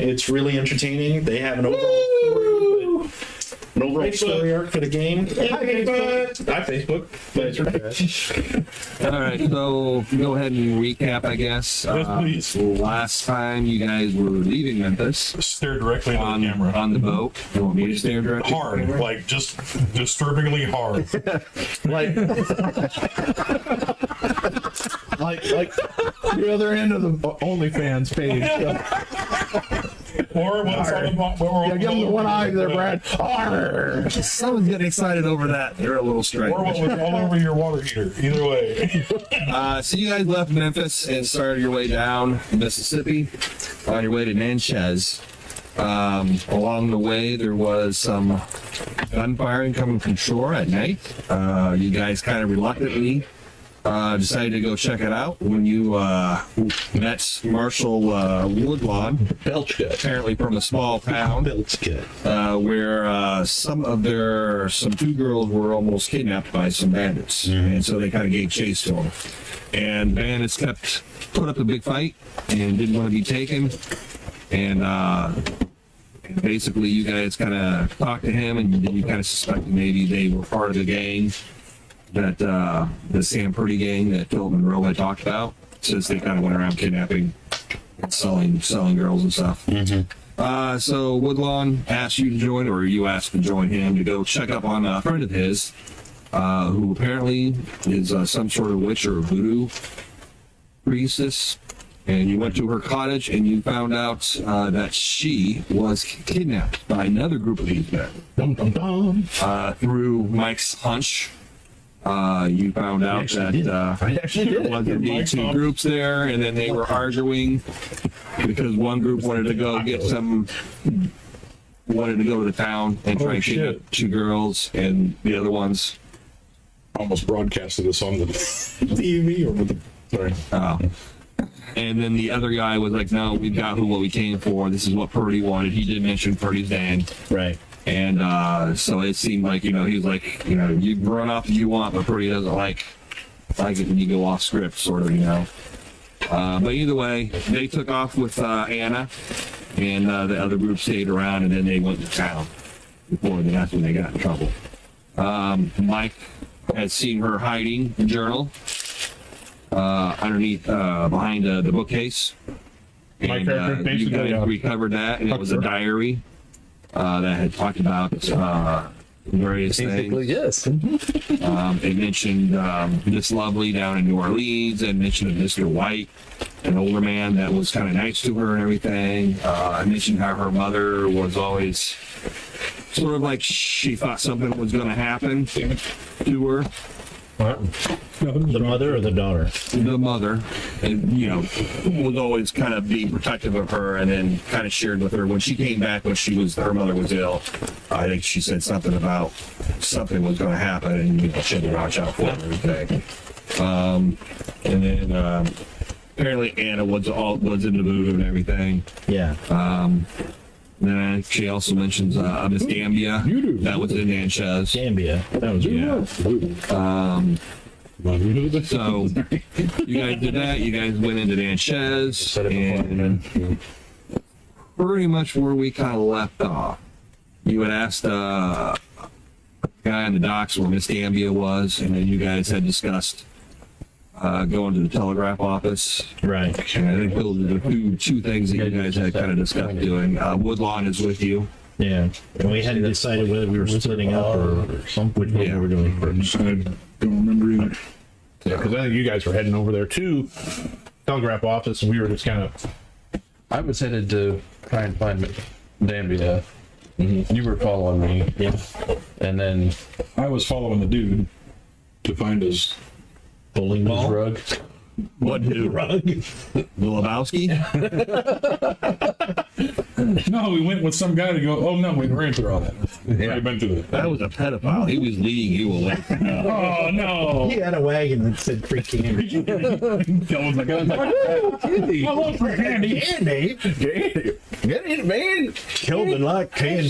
It's really entertaining. They have an overall story arc for the game. Hi, Facebook. All right, so go ahead and recap, I guess. Yes, please. Last time you guys were leaving Memphis Stare directly into the camera. on the boat. You want me to stare directly? Hard, like just disturbingly hard. Like the other end of the OnlyFans page. Or what's on the Yeah, give them the one eye there, Brad. Arr! Someone's getting excited over that. They're a little straight. Or what was all over your water heater. Either way. So you guys left Memphis and started your way down Mississippi on your way to Natchez. Along the way, there was some gunfiring coming from shore at night. You guys kind of reluctantly decided to go check it out when you met Marshal Woodlawn, apparently from a small town, where some two girls were almost kidnapped by some bandits, and so they kind of gave chase to them. And bandits put up a big fight and didn't want to be taken, and basically you guys kind of talked to him, and you kind of suspected maybe they were part of the gang. That the Sam Purdy gang that Philip Monroe had talked about, since they kind of went around kidnapping and selling girls and stuff. So Woodlawn asked you to join, or you asked to join him to go check up on a friend of his, who apparently is some sort of witch or voodoo priestess. And you went to her cottage and you found out that she was kidnapped by another group of these men. Through Mike's hunch. You found out that there was indeed two groups there, and then they were arguing because one group wanted to go to the town and try and kidnap two girls, and the other ones Almost broadcasted us on the TV or with the. Sorry. And then the other guy was like, no, we've got what we came for. This is what Purdy wanted. He did mention Purdy's name. right. And so it seemed like, he was like, you run off if you want, but Purdy doesn't like it when you go off script, sort of, But either way, they took off with Anna, and the other group stayed around, and then they went to town. That's when they got in trouble. Mike had seen her hiding a journal underneath, behind the bookcase. My character And you guys recovered that, and it was a diary that had talked about various things. Yes. They mentioned Miss Lovely down in New Orleans, and mentioned Mr. White, an older man that was kind of nice to her and everything. I mentioned how her mother was always sort of like she thought something was going to happen to her. The mother or the daughter? The mother, and was always kind of being protective of her, and then kind of shared with her when she came back when her mother was ill. I think she said something about something was going to happen, and she had to watch out for her and everything. And then apparently Anna was in the voodoo and everything. Yeah. Then she also mentions Miss Gambia that was in Natchez. Gambia. That was So you guys did that. You guys went into Natchez, and pretty much where we kind of left off. You had asked a guy on the docks where Miss Gambia was, and then you guys had discussed going to the telegraph office. right. And I think those are the two things that you guys had kind of discussed doing. Woodlawn is with you. Yeah. And we hadn't decided whether we were splitting up or which one we were doing first. I don't remember either. Yeah, because I think you guys were heading over there to telegraph office, and we were just kind of. I was headed to try and find Dambia. You were following me. Yeah. And then I was following the dude to find his Bowling his ball. rug. What dude? The Lebowski? No, we went with some guy to go. Oh no, we ran through all that. Yeah, I've been through it. That was a pedophile. He was leading you away. Oh no! He had a wagon that said free candy. That was like, I love for candy. Candy? Get in, man. Kelvin like candy.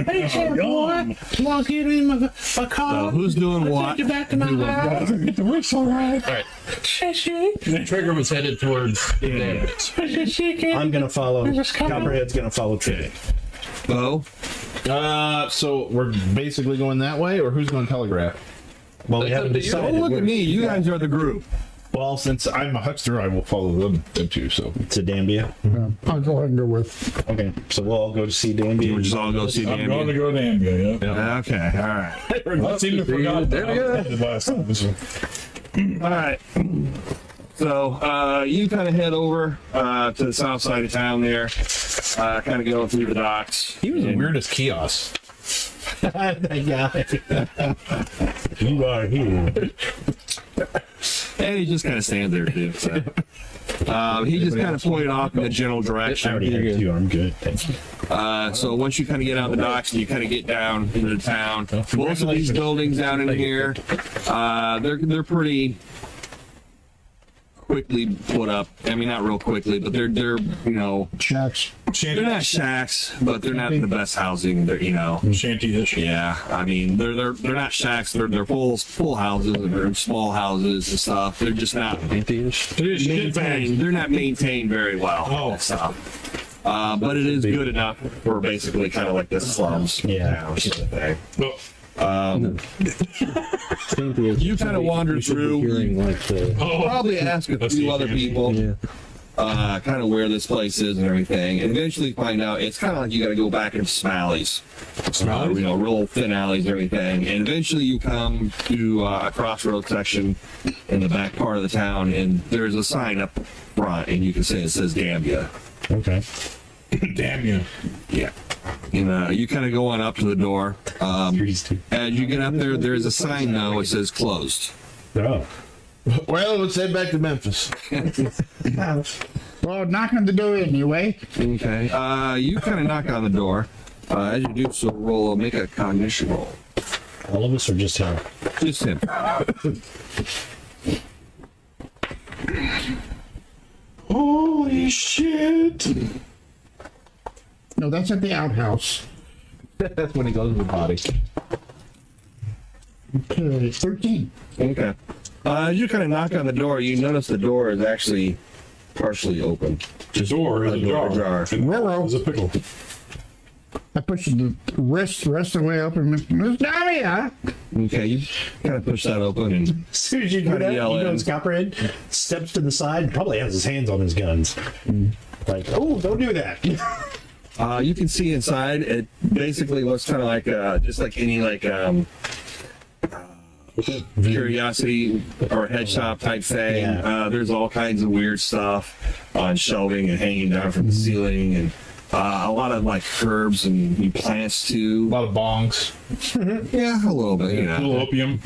Hey, sir, boy. Come on, get in my car. Who's doing what? Take you back to my house. Get the wrist all right. All right. The trigger was headed towards Memphis. I'm gonna follow. Copperhead's gonna follow Trey. Bo? So we're basically going that way, or who's going telegraph? Well, we That's haven't up to you. decided. Don't look at me. You guys are the group. Well, since I'm a huckster, I will follow them too. So To Dambia. I'll go ahead and go with. Okay, so we'll all go to see Dambia. We'll just all go see I'm going to Danny. go to Ambia, yeah. Okay, all right. I seem to forgot There we go. the last time. So. All right. So you kind of head over to the south side of town there, kind of going through the docks. he was the weirdest kiosk. That guy. You are here. And he just kind of stands there too. So. He just kind of pointed off in a general I direction. already had two. I'm good. Thank you. So once you kind of get out the docks and you kind of get down into the town, most of these buildings down in here, they're pretty quickly put up. I mean, not real quickly, but they're Shacks. they're not shacks, but they're not the best housing. They're Shanty-ish. yeah. I mean, they're not shacks. They're full houses. They're small houses and stuff. They're just not It is shit bags. maintained. They're not maintained very well. Oh. And stuff. But it is good enough for basically kind of like the slums. Yeah. Town sort of thing. Well, You kind of wander through. Hearing like the. Probably ask a few other people. Kind of where this place is and everything, and eventually find out it's kind of like you got to go back into Smalley's. Real thin alleys and everything, and eventually you come to a crossroads section in the back part of the town, and there's a sign up front, and you can say it says Gambia. Okay. damn you. Yeah. And you kind of go on up to the door. As you get up there, there's a sign though. It says closed. Oh. Well, let's head back to Memphis. Well, knock on the door anyway. Okay. You kind of knock on the door. As you do so, make a cognition roll. All of us are just him. Just him. Holy shit. No, that's at the outhouse. That's when he goes to the body. Okay, 13. Okay. As you kind of knock on the door, you notice the door is actually partially open. The door is a door jar. ajar. And Ruh-roh. it's a pickle. I pushed the rest of the way up and Miss Dahlia. Okay, you kind of push that open and As soon as you do Kinda that, yell you in. know, Copperhead steps to the side, probably has his hands on his guns. Like, oh, don't do that. you can see inside. It basically looks kind of like just like any curiosity or head shop type thing. Yeah. There's all kinds of weird stuff on shelving and hanging down from the ceiling, and a lot of like herbs and plants A too. lot of bongs. Yeah, a little bit. A little opium.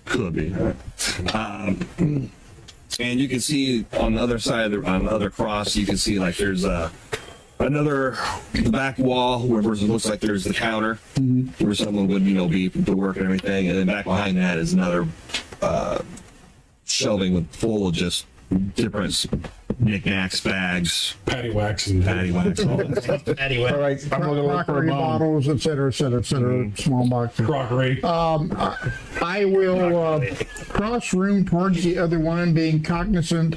Could be. And you can see on the other side, on the other cross, you can see like there's the back wall where it looks like there's the counter where someone would, be to work and everything. And then back behind that is another shelving with full of just different knickknacks, bags, Patty wax and patty wax. Anyway, All right, I'm gonna look for a crockery bomb. bottles, et cetera, small boxes. crockery. I will cross room towards the other one, being cognizant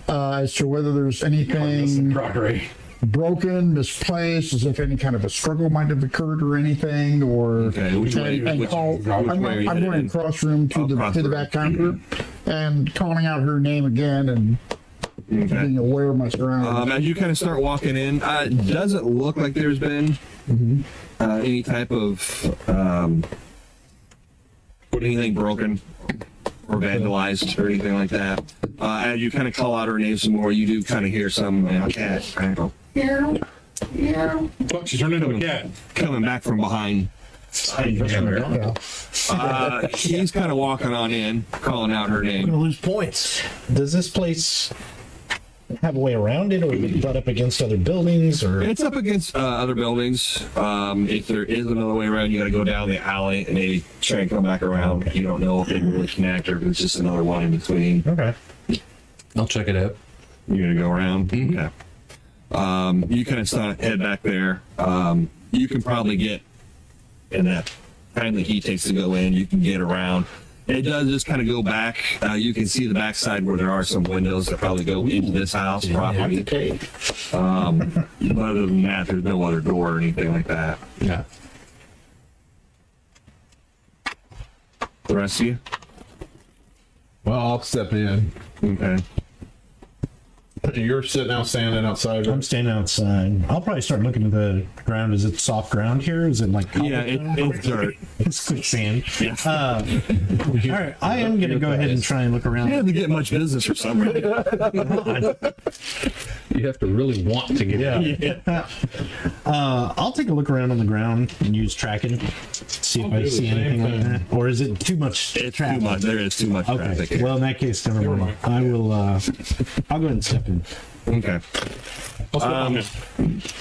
as to whether there's anything Crockery. broken, misplaced, as if any kind of a struggle might have occurred or anything, or Okay, which way- and which- call. which I'm way are you going headed in? cross room to Oh, the cross to the room. back counter, and calling out her name again and Okay. being aware of my surroundings. As you kind of start walking in, it doesn't look like there's been any type of anything broken or vandalized or anything like that. As you kind of call out her name some more, you do kind of hear some cat kind of Look, she turned into a cat. coming back from behind. Yeah. He's kind of walking on in, calling out her I'm name. gonna lose points. Does this place have a way around it, or be butt up against other buildings, or? It's up against other buildings. If there is another way around, you got to go down the alley and maybe try and come back around. Okay. You don't know if they really connect or if it's just another one in between. Okay. I'll check it out. You're gonna go around. Okay. You kind of head back there. You can probably get in that time that he takes to go in. You can get around. It does just kind of go back. You can see the backside where there are some windows that probably go into this house property. But other than that, there's no other door or anything like that. Yeah. The rest of you? Well, I'll step in. Okay. You're standing outside. I'm standing outside. I'll probably start looking at the ground. Is it soft ground here? Is it like Yeah, it's dirt. it's quicksand? Yeah. All right, I am going to go ahead and try and look around. You didn't get much business or something. You have to really want to get out. I'll take a look around on the ground and use tracking, see if I see anything like that. Or is it too much It's traffic? too much. There is too much traffic. Okay. Well, in that case, never mind. I will. I'll go ahead and step in. Okay.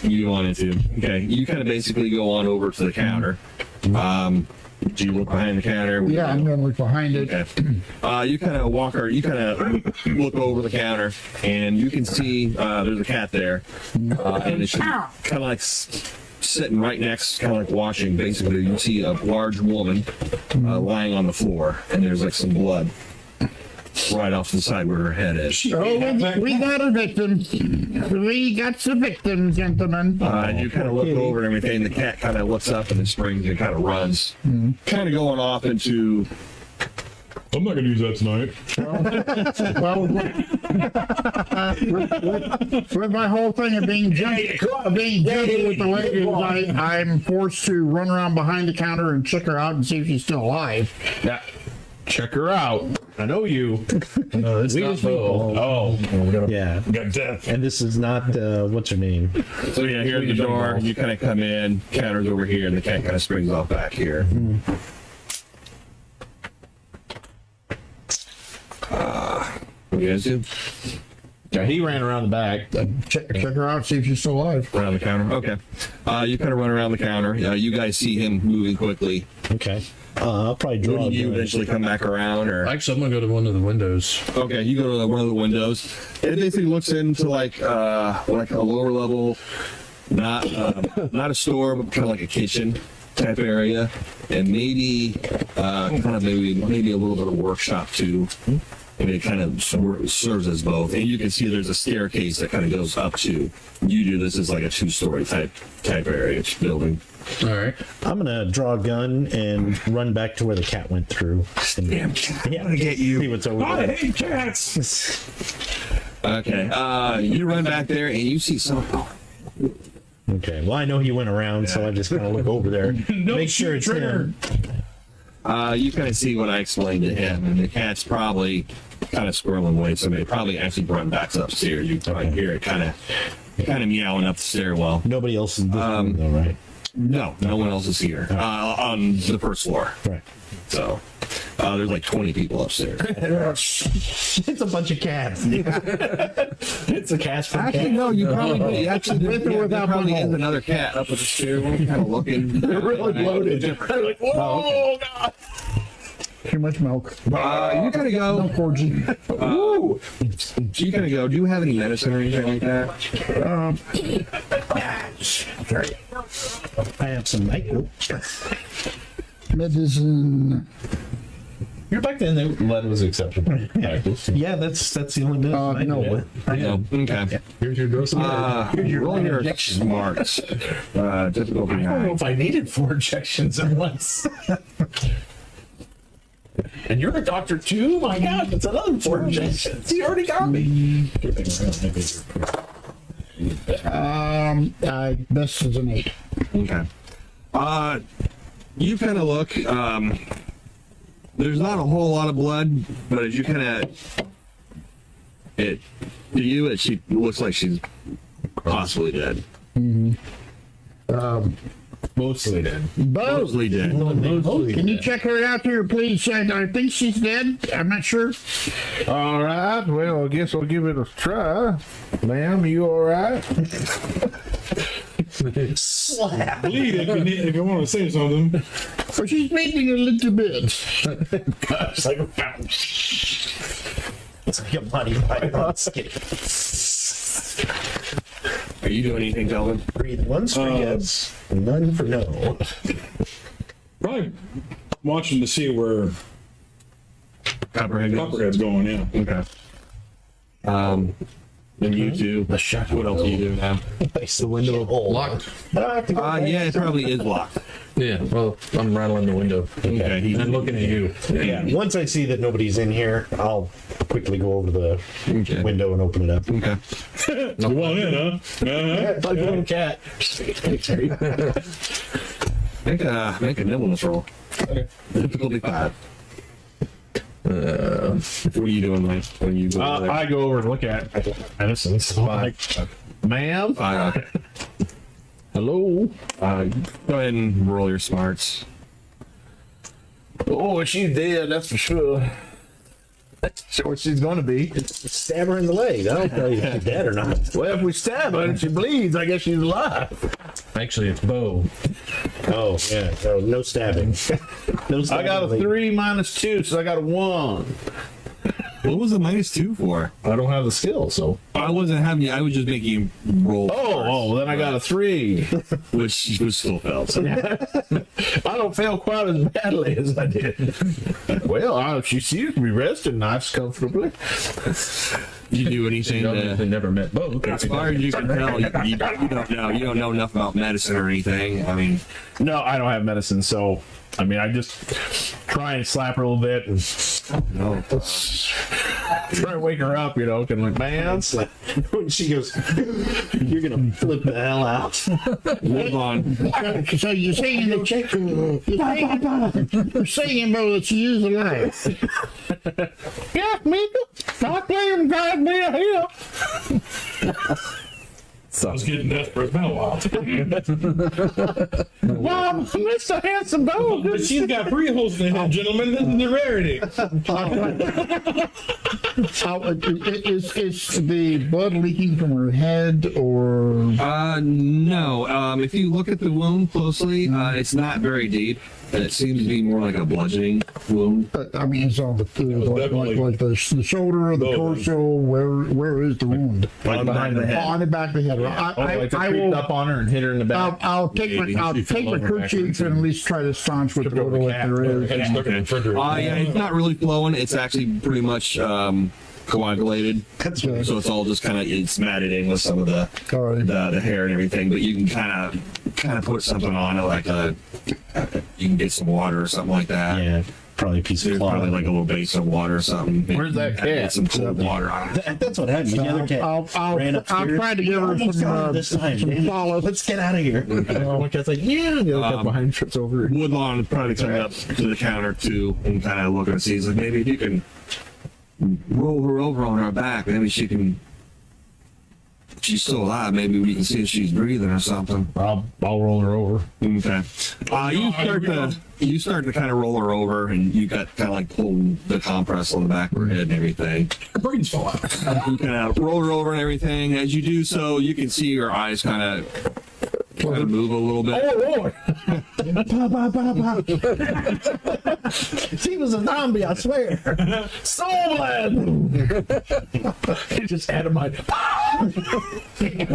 You wanted to. Okay. You kind of basically go on over to the counter. Do you look behind the counter? Yeah, I'm going to look behind it. Okay. You kind of walk or you kind of look over the counter and you can see there's a cat there. And it's kind of like sitting right next, kind of like watching. Basically, you see a large woman lying on the floor and there's like some blood right off to the side where her head is. Oh, we got a victim. We got the victim, gentlemen. And you kind of look over and everything. The cat kind of looks up and then springs and kind of runs, kind of going off into. I'm not gonna use that tonight. Well, with my whole thing of being gentle with the ladies, I'm forced to run around behind the counter and check her out and see if she's still alive. Yeah. Check her out. I know you. No, it's not Bo. Oh. Yeah. Got death. And this is not what's her name? So yeah, here's the door. You kind of come in. Counter's over here, and the cat kind of springs off back here. What do you guys do? Yeah, he ran around the back. Check her out, see if she's still alive. Around the counter. Okay. You kind of run around the counter. You guys see him moving quickly. Okay. I'll probably draw. Would you eventually come back around, or? Actually, I'm gonna go to one of the windows. Okay, you go to one of the windows. It basically looks into like a lower level, not a store, but kind of like a kitchen type area, and maybe maybe a little bit of workshop too. And it kind of serves as both. And you can see there's a staircase that kind of goes up to. You do this as like a 2-story type area building. All right. I'm gonna draw a gun and run back to where the cat went through. Damn cat! I'm gonna get you. See what's over I there. hate cats. Okay. You run back there and you see something. Okay. Well, I know he went around, so I just kind of look over there, make sure it's him. You kind of see what I explained to him, and the cat's probably kind of squirreling away. So they probably actually run back upstairs. You probably hear it kind of meowing up the stairwell. Nobody else is this room, though, right? No one else is here on the first floor. Right. So there's like 20 people upstairs. It's a bunch of cats. It's a cat from Actually, cat. no, you probably actually With or without there probably the is hole. another cat up at the stairwell, kind of looking. They're really bloated. They're like, whoa, God. Too much milk. You gotta go. Milk orgy. You gotta go. Do you have any medicine or anything like that? I have some night. Medicine. You're back then. Lead was acceptable. Yeah, that's the only medicine I no. know. No. Okay. Here's your dose of lead. Roll your smarts. Difficulty I don't know high. if I needed 4 injections at once. And you're a doctor too? My God, that's another 4 injections. He already got me. Best is an 8. Okay. You kind of look. There's not a whole lot of blood, but as you kind of, she looks like she's possibly dead. Mostly dead. Bo, Mostly dead. can you check her out here, please? I think she's dead. I'm not sure. All right. Well, I guess I'll give it a try. Ma'am, you all right? Slap. Bleed if you want to say something. Well, she's bleeding a little bit. It's like a fountain. It's like a money python skin. Are you doing anything, Delvin? Breathe once for yes, none for no. Probably watching to see where Copperhead goes? Copperhead's going, yeah. Okay. And you two. The shut. What else do you do now? Place the window hole. Locked. I don't have to go back. Yeah, it probably is locked. Yeah, well, I'm rattling the window. Okay. And looking at you. Yeah. Once I see that nobody's in here, I'll quickly go over to the Okay. window and open it up. Okay. You want in, huh? Uh-huh. Like a little cat. Make a nimbleness roll. Difficulty 5. What are you doing, Mike? When you go over there? I go over and look at medicine. So I'm like, ma'am, 5. hello. Go ahead and roll your smarts. Oh, she's dead, that's for sure. That's what she's going to be. Stab her in the leg. I don't tell you if she's dead or not. Well, if we stab her and she bleeds, I guess she's alive. Actually, it's Bo. Oh, yeah. No stabbing. No stabbing. I got a 3 minus 2, so I got a 1. What was the -2 for? I don't have the skill, so. I wasn't having you. I was just making you roll. Oh, then I got a 3. Which still fails. I don't fail quite as badly as I did. Well, she seems to be resting nice, comfortably. Did you do anything You obviously to, never met Bo. as far as you can tell, you don't know enough about medicine or anything. I mean, No, I don't have medicine, so I mean, I just try and slap her a little bit and no. try and wake her up, you know, and like, man, When she goes, you're going to flip the hell out. Hold on. So you're saying that you're saying, bro, that you use a knife. yeah, me, not playing God me a hill. I was getting desperate. It's been a while. Wow, Mr. Handsome Bo. But she's got 3 holes in her, gentlemen. This is the rarity. Is the blood leaking from her head or? No. If you look at the wound closely, it's not very deep. It seems to be more like a bludgeoning wound. I mean, it's on the like the shoulder or the torso. Where is the wound? Like behind the head. On the back of the head. I will. Up on her and hit her in the back. I'll take my kerchief and at least try to staunch what little if there is. Yeah, it's not really flowing. It's actually pretty much coagulated. Okay. So it's all just kind of it's matted in with some of the All right. the hair and everything. But you can kind of put something on it, like you can get some water or something like that. Yeah, probably a piece of There's cloth. probably like a little base of water or something. Where's that Kinda get cat? some cold water on it. That's what happened. The other cat I'll ran upstairs. try to give her Almost some, got her this time. some Damn it. solace. Let's get out of here. One cat's like, yeah, the other cat behind trips over. Woodlawn would probably come up to the counter too and kind of look and see. He's like, maybe if you can roll her over on her back, maybe she can. If she's still alive, maybe we can see if she's breathing or something. I'll roll her over. Okay. You start to kind of roll her over, and you got kind of like pulling the compress on the back of her head and everything. Her brains fall out. You kind of roll her over and everything. As you do so, you can see her eyes kind of move a little bit. Oh, Lord. She was a zombie, I swear. So glad. He just added my.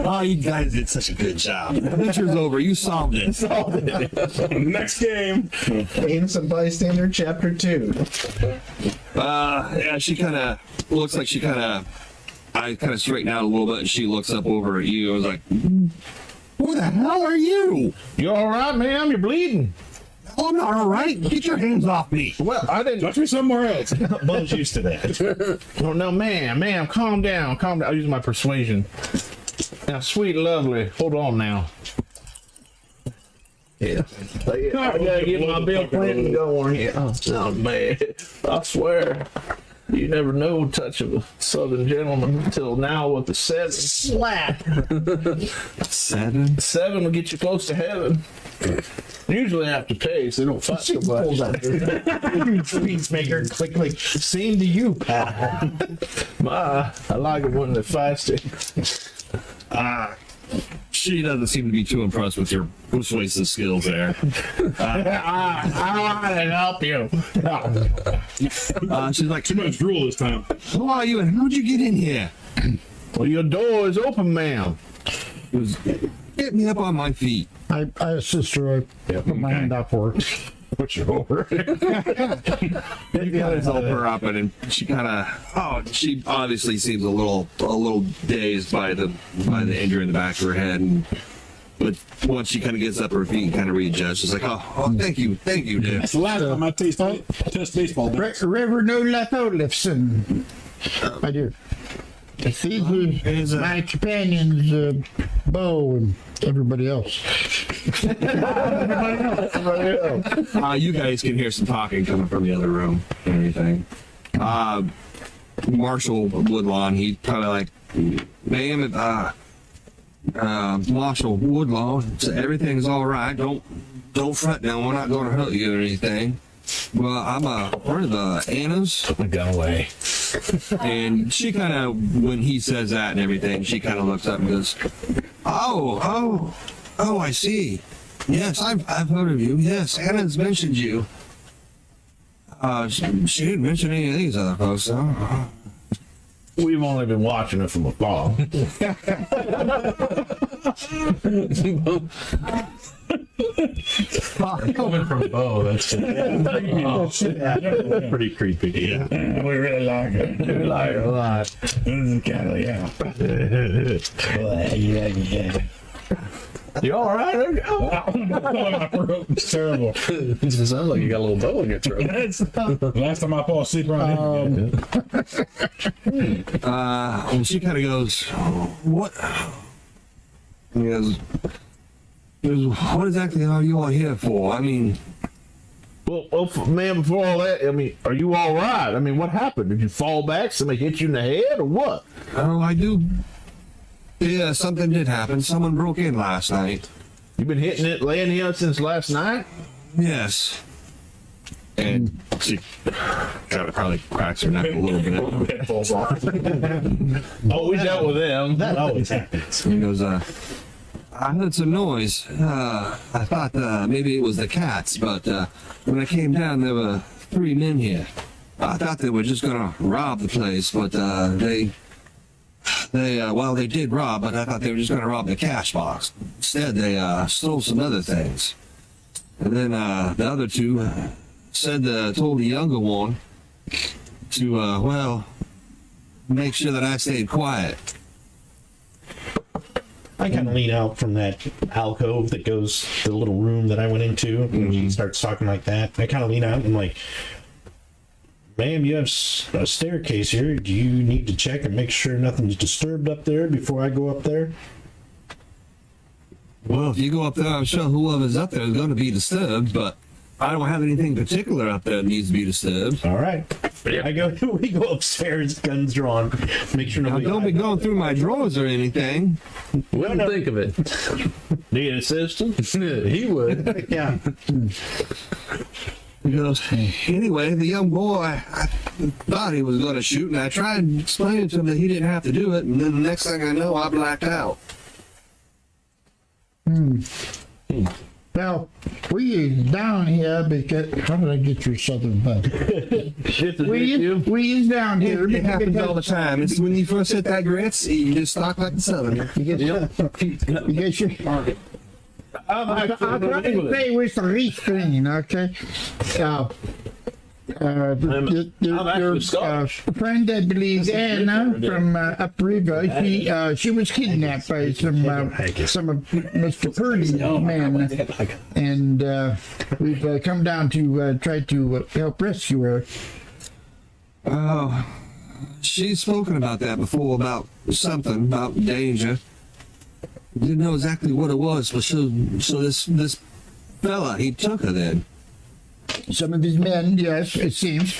Oh, you guys did such a good job. Adventure's over. You solved it. Next game. Innocent Bystander, Chapter 2. Yeah, she kind of looks like I kind of straighten out a little bit, and she looks up over at you. I was like, "Who the hell are you?" You all right, ma'am? You're bleeding. Oh, I'm not all right. Get your hands off me. Well, I didn't. Touch me somewhere else. Bo's used to that. No, ma'am, calm down. I'll use my persuasion. Now, sweet, lovely, hold on now. Yeah. I gotta get my Bill Clinton going here. Oh, man. I swear. You never know touch of a southern gentleman until now with the 7. Slap! 7? 7 will get you close to heaven. Usually after taste, they don't fight so much. Peacemaker, click. Same to you, pal. I like it when they're feisty. She doesn't seem to be too impressed with your persuasive skills there. I want to help you. She's like, Too much drool this time. "Who are you and how'd you get in here?" Well, your door is open, ma'am. It was, get me up on my feet. I assist her. I put my hand out for her. Put you over. The others help her up, and she kind of, she obviously seems a little dazed by the injury in the back of her head. But once she kind of gets up her feet and kind of readjusts, she's like, oh, thank you, dude. That's the last time I test baseball. Reverend Olafson. I do. These are my companions, Bo and everybody else. You guys can hear some talking coming from the other room and everything. Marshal Woodlawn, he probably like, ma'am, Marshal Woodlawn, everything's all right. Don't fret now. We're not going to hurt you or anything. Well, I'm a part of the Annas. I got away. And she kind of, when he says that and everything, she kind of looks up and goes, oh, I see. Yes, I've heard of you. Yes, Anna's mentioned you. She didn't mention any of these other folks, though. We've only been watching it from afar. Coming from Bo, that's pretty creepy. Yeah. We really like it. We like it a lot. This is kind of, yeah. You all right? It's terrible. It sounds like you got a little bow in your throat. Last time I fall asleep around And she kind of goes, what? He goes, what exactly are you all here for? I mean, Well, man, before all that, I mean, are you all right? I mean, what happened? Did you fall back? Somebody hit you in the head or what? oh, I do. Yeah, something did happen. Someone broke in last night. You've been laying here since last night? Yes. And she kind of probably cracks her neck a little bit. it falls off. Oh, we dealt with them. That always happens. He goes, I heard some noise. I thought maybe it was the cats, but when I came down, there were 3 men here. I thought they were just gonna rob the place, but they did rob, but I thought they were just gonna rob the cash box. Instead, they stole some other things. And then the other 2 told the younger one to, make sure that I stayed quiet. I kind of lean out from that alcove that goes to the little room that I went into, and she starts talking like that. I kind of lean out and I'm like, ma'am, you have a staircase here. Do you need to check and make sure nothing's disturbed up there before I go up there? Well, if you go up there, I'm sure whoever's up there is going to be disturbed, but I don't have anything particular up there that needs to be disturbed. All right. We go upstairs, guns drawn, make sure Now, nobody. don't be going through my drawers or anything. Wouldn't think of it. Need an assistant? He would. Yeah. He goes, anyway, the young boy, I thought he was going to shoot, and I tried explaining to him that he didn't have to do it, and then the next thing I know, I blacked out. Well, we is down here because how did I get your southern bud? We is down here. It happens all the time. It's when you first hit that grits, you just talk like the Southern. You get your. I'll try to say with the restrain, okay? Your friend, I believe, Anna from upriver, she was kidnapped by some of Mr. Purdy's men, and we've come down to try to help rescue her. Oh, she's spoken about that before, about something, about danger. Didn't know exactly what it was, but so this fella, he took her then. Some of his men, yes, it seems.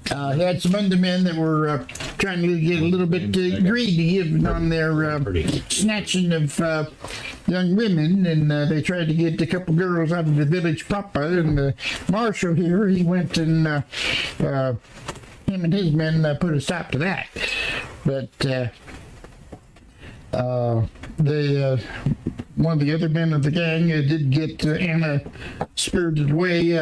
He had some other men that were trying to get a little bit greedy on their snatching of young women, and they tried to get a couple girls out of the village papa. And the Marshal here, he went and him and his men put a stop to that. But one of the other men of the gang did get Anna spirited away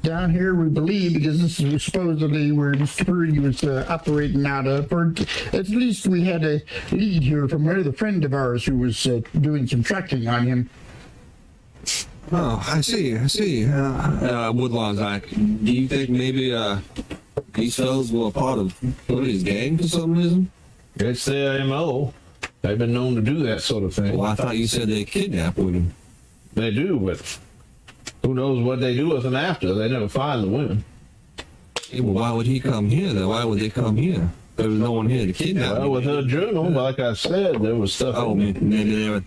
down here, we believe, because this is supposedly where Mr. Purdy was operating out of, or at least we had a lead here from another friend of ours who was doing some tracking on him. Oh, I see. Woodlawn's like, do you think maybe these fellas were a part of Purdy's gang for some reason? It's their MO. They've been known to do that sort of thing. Well, I thought you said they kidnapped women. They do, but who knows what they do with them after? They never find the women. Yeah, well, why would he come here then? Why would they come here? There was no one here to kidnap Well, with her journal, like I said, there was stuff. Oh, in maybe they were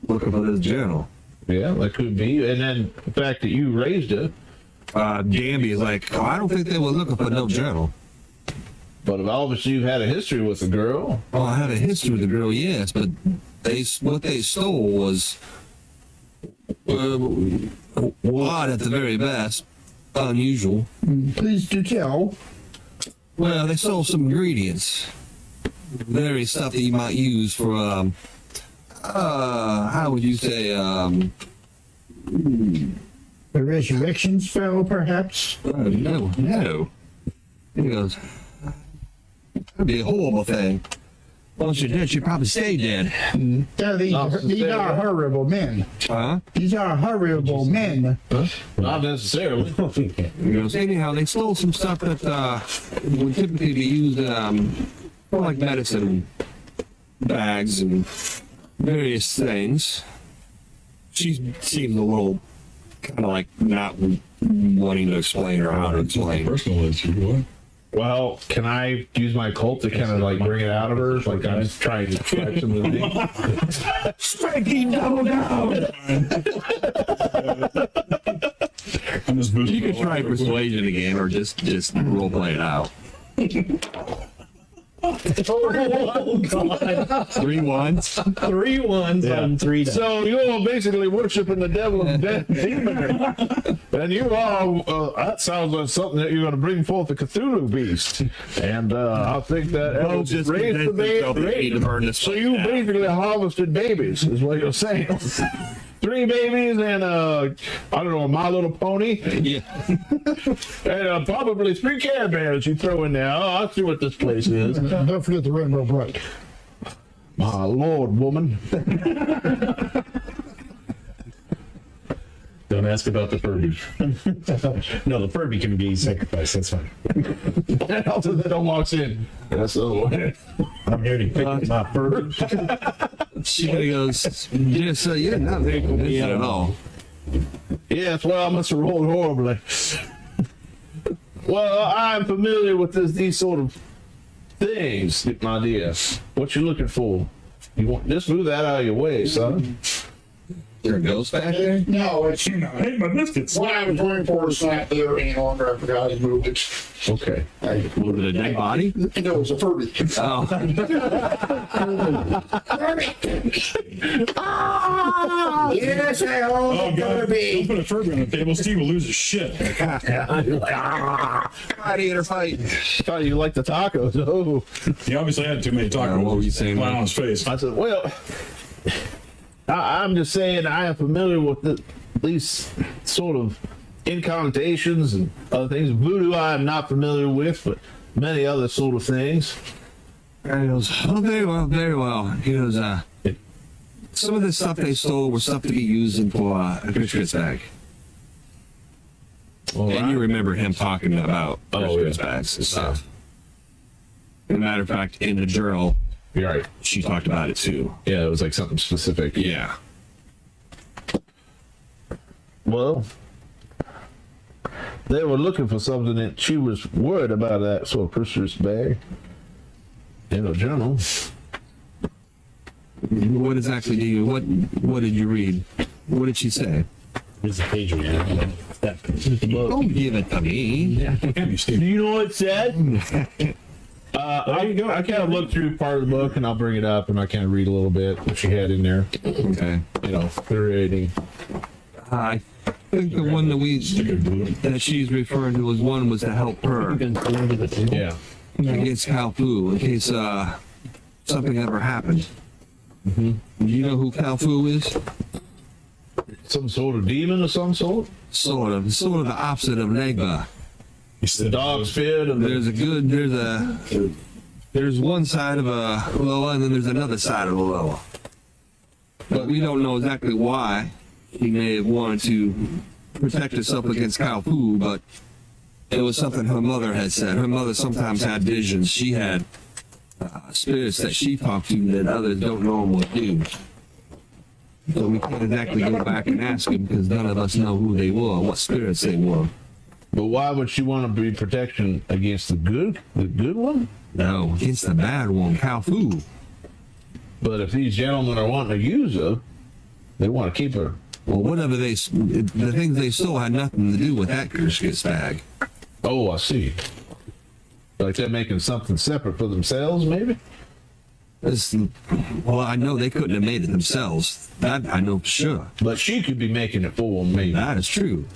looking for this journal. Yeah, that could be. And then the fact that you raised it. Danby is like, oh, I don't think they were looking for no journal. But obviously you've had a history with the girl. Oh, I had a history with the girl, yes, but what they stole was odd at the very best, unusual. Please do tell. Well, they stole some ingredients, very stuff that you might use for how would you say The resurrection spell, perhaps? no. He goes, that'd be a horrible thing. Once you're dead, you'd probably stay dead. Yeah, these are horrible men. Huh? These are horrible men. Not necessarily. He goes, anyhow, they stole some stuff that would typically be used for like medicine bags and various things. She seems a little kind of like not wanting to explain or how to explain. Personal issue, what? Well, can I use my cult to kind of like bring it out of her? Like I'm trying to describe some of the things. Striking double down! I'm just boosting You could my try life. persuasion again or just role play it out. 3 ones. 3 ones on 3 dice. So you're basically worshiping the devil and death demon. And you are, that sounds like something that you're going to bring forth the Cthulhu beast. And I think that Well, just just raised the baby. to burn this. So you basically harvested babies, is what you're saying. 3 babies and I don't know, a My Little Pony, Yeah. and probably 3 Care Bears you throw in there. Oh, I see what this place is. Don't forget the Rainbow Bright. My Lord, woman. Don't ask about the Furby. No, the Furby can be sacrificed. That's fine. And also they don't walk in. That's the I'm here to pick my Furby. She goes, yes, you're not very convincing at all. Yes, well, I must have rolled horribly. Well, I'm familiar with these sort of things, my dear. What you looking for? You want just move that out of your way, son. There a ghost back there? No, it's I hate my biscuits. what I was going for is not there any longer. I forgot he moved it. Okay. Was it a dead body? It was a Furby. Oh. Yes, I own Oh, a God. Furby. Don't put a Furby on the table. Steve will lose his shit. Gladiator fight. Thought you liked the tacos. Oh. He obviously had too many tacos. what were you saying, Flying man? on his face. I said, well, I'm just saying I am familiar with these sort of incantations and other things. Voodoo I am not familiar with, but many other sort of things. And he goes, oh, very well, very well. He goes, some of the stuff they stole was stuff to be used for a Christmas bag. And you remember him talking about Christmas bags and stuff. As a matter of fact, in the journal, You're right. she talked about it too. Yeah, it was like something specific. Yeah. Well, they were looking for something that she was worried about, that sort of Christmas bag in a journal. What exactly what did you read? What did she say? There's a page we have. Don't give it to me. Do you know what it said? I kind of looked through part of the book and I'll bring it up and I kind of read a little bit what she had in there. Okay. You know, creating. I think the one that she's referring to as one was to help her Yeah. against Cal Fu in case something ever happened. Do you know who Cal Fu is? some sort of demon of some sort? Sort of the opposite of Legba. The dog spirit of There's one side of a Loa and then there's another side of a Loa. But we don't know exactly why he may have wanted to protect herself against Kaupu, but it was something her mother had said. Her mother sometimes had visions. She had spirits that she talked to that others don't know what do. So we can't exactly go back and ask them because none of us know who they were, what spirits they were. But why would she want to be protection against the good one? No, against the bad one, Kaupu. But if these gentlemen are wanting to use her, they want to keep her. Well, whatever the things they stole had nothing to do with that Gerskis bag. Oh, I see. Like they're making something separate for themselves, maybe? Well, I know they couldn't have made it themselves. That I know for sure. But she could be making it for them, maybe. That is true.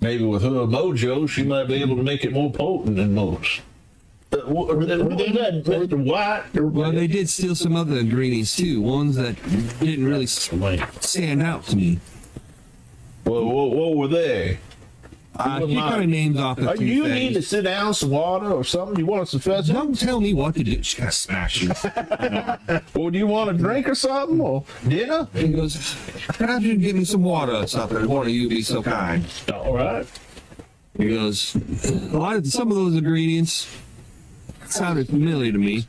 Maybe with her mojo, she might be able to make it more potent than most. Were they Mr. White? Well, they did steal some other ingredients too, ones that didn't really stand out to me. Well, what were they? He kind of names off a few You things. need to sit down, some water or something. You want us to fetch it? Don't tell me what to do. She got smash you. Or do you want a drink or something? Or dinner? He goes, perhaps you can give me some water or something. One of you be so kind. All right. He goes, some of those ingredients sounded familiar to me.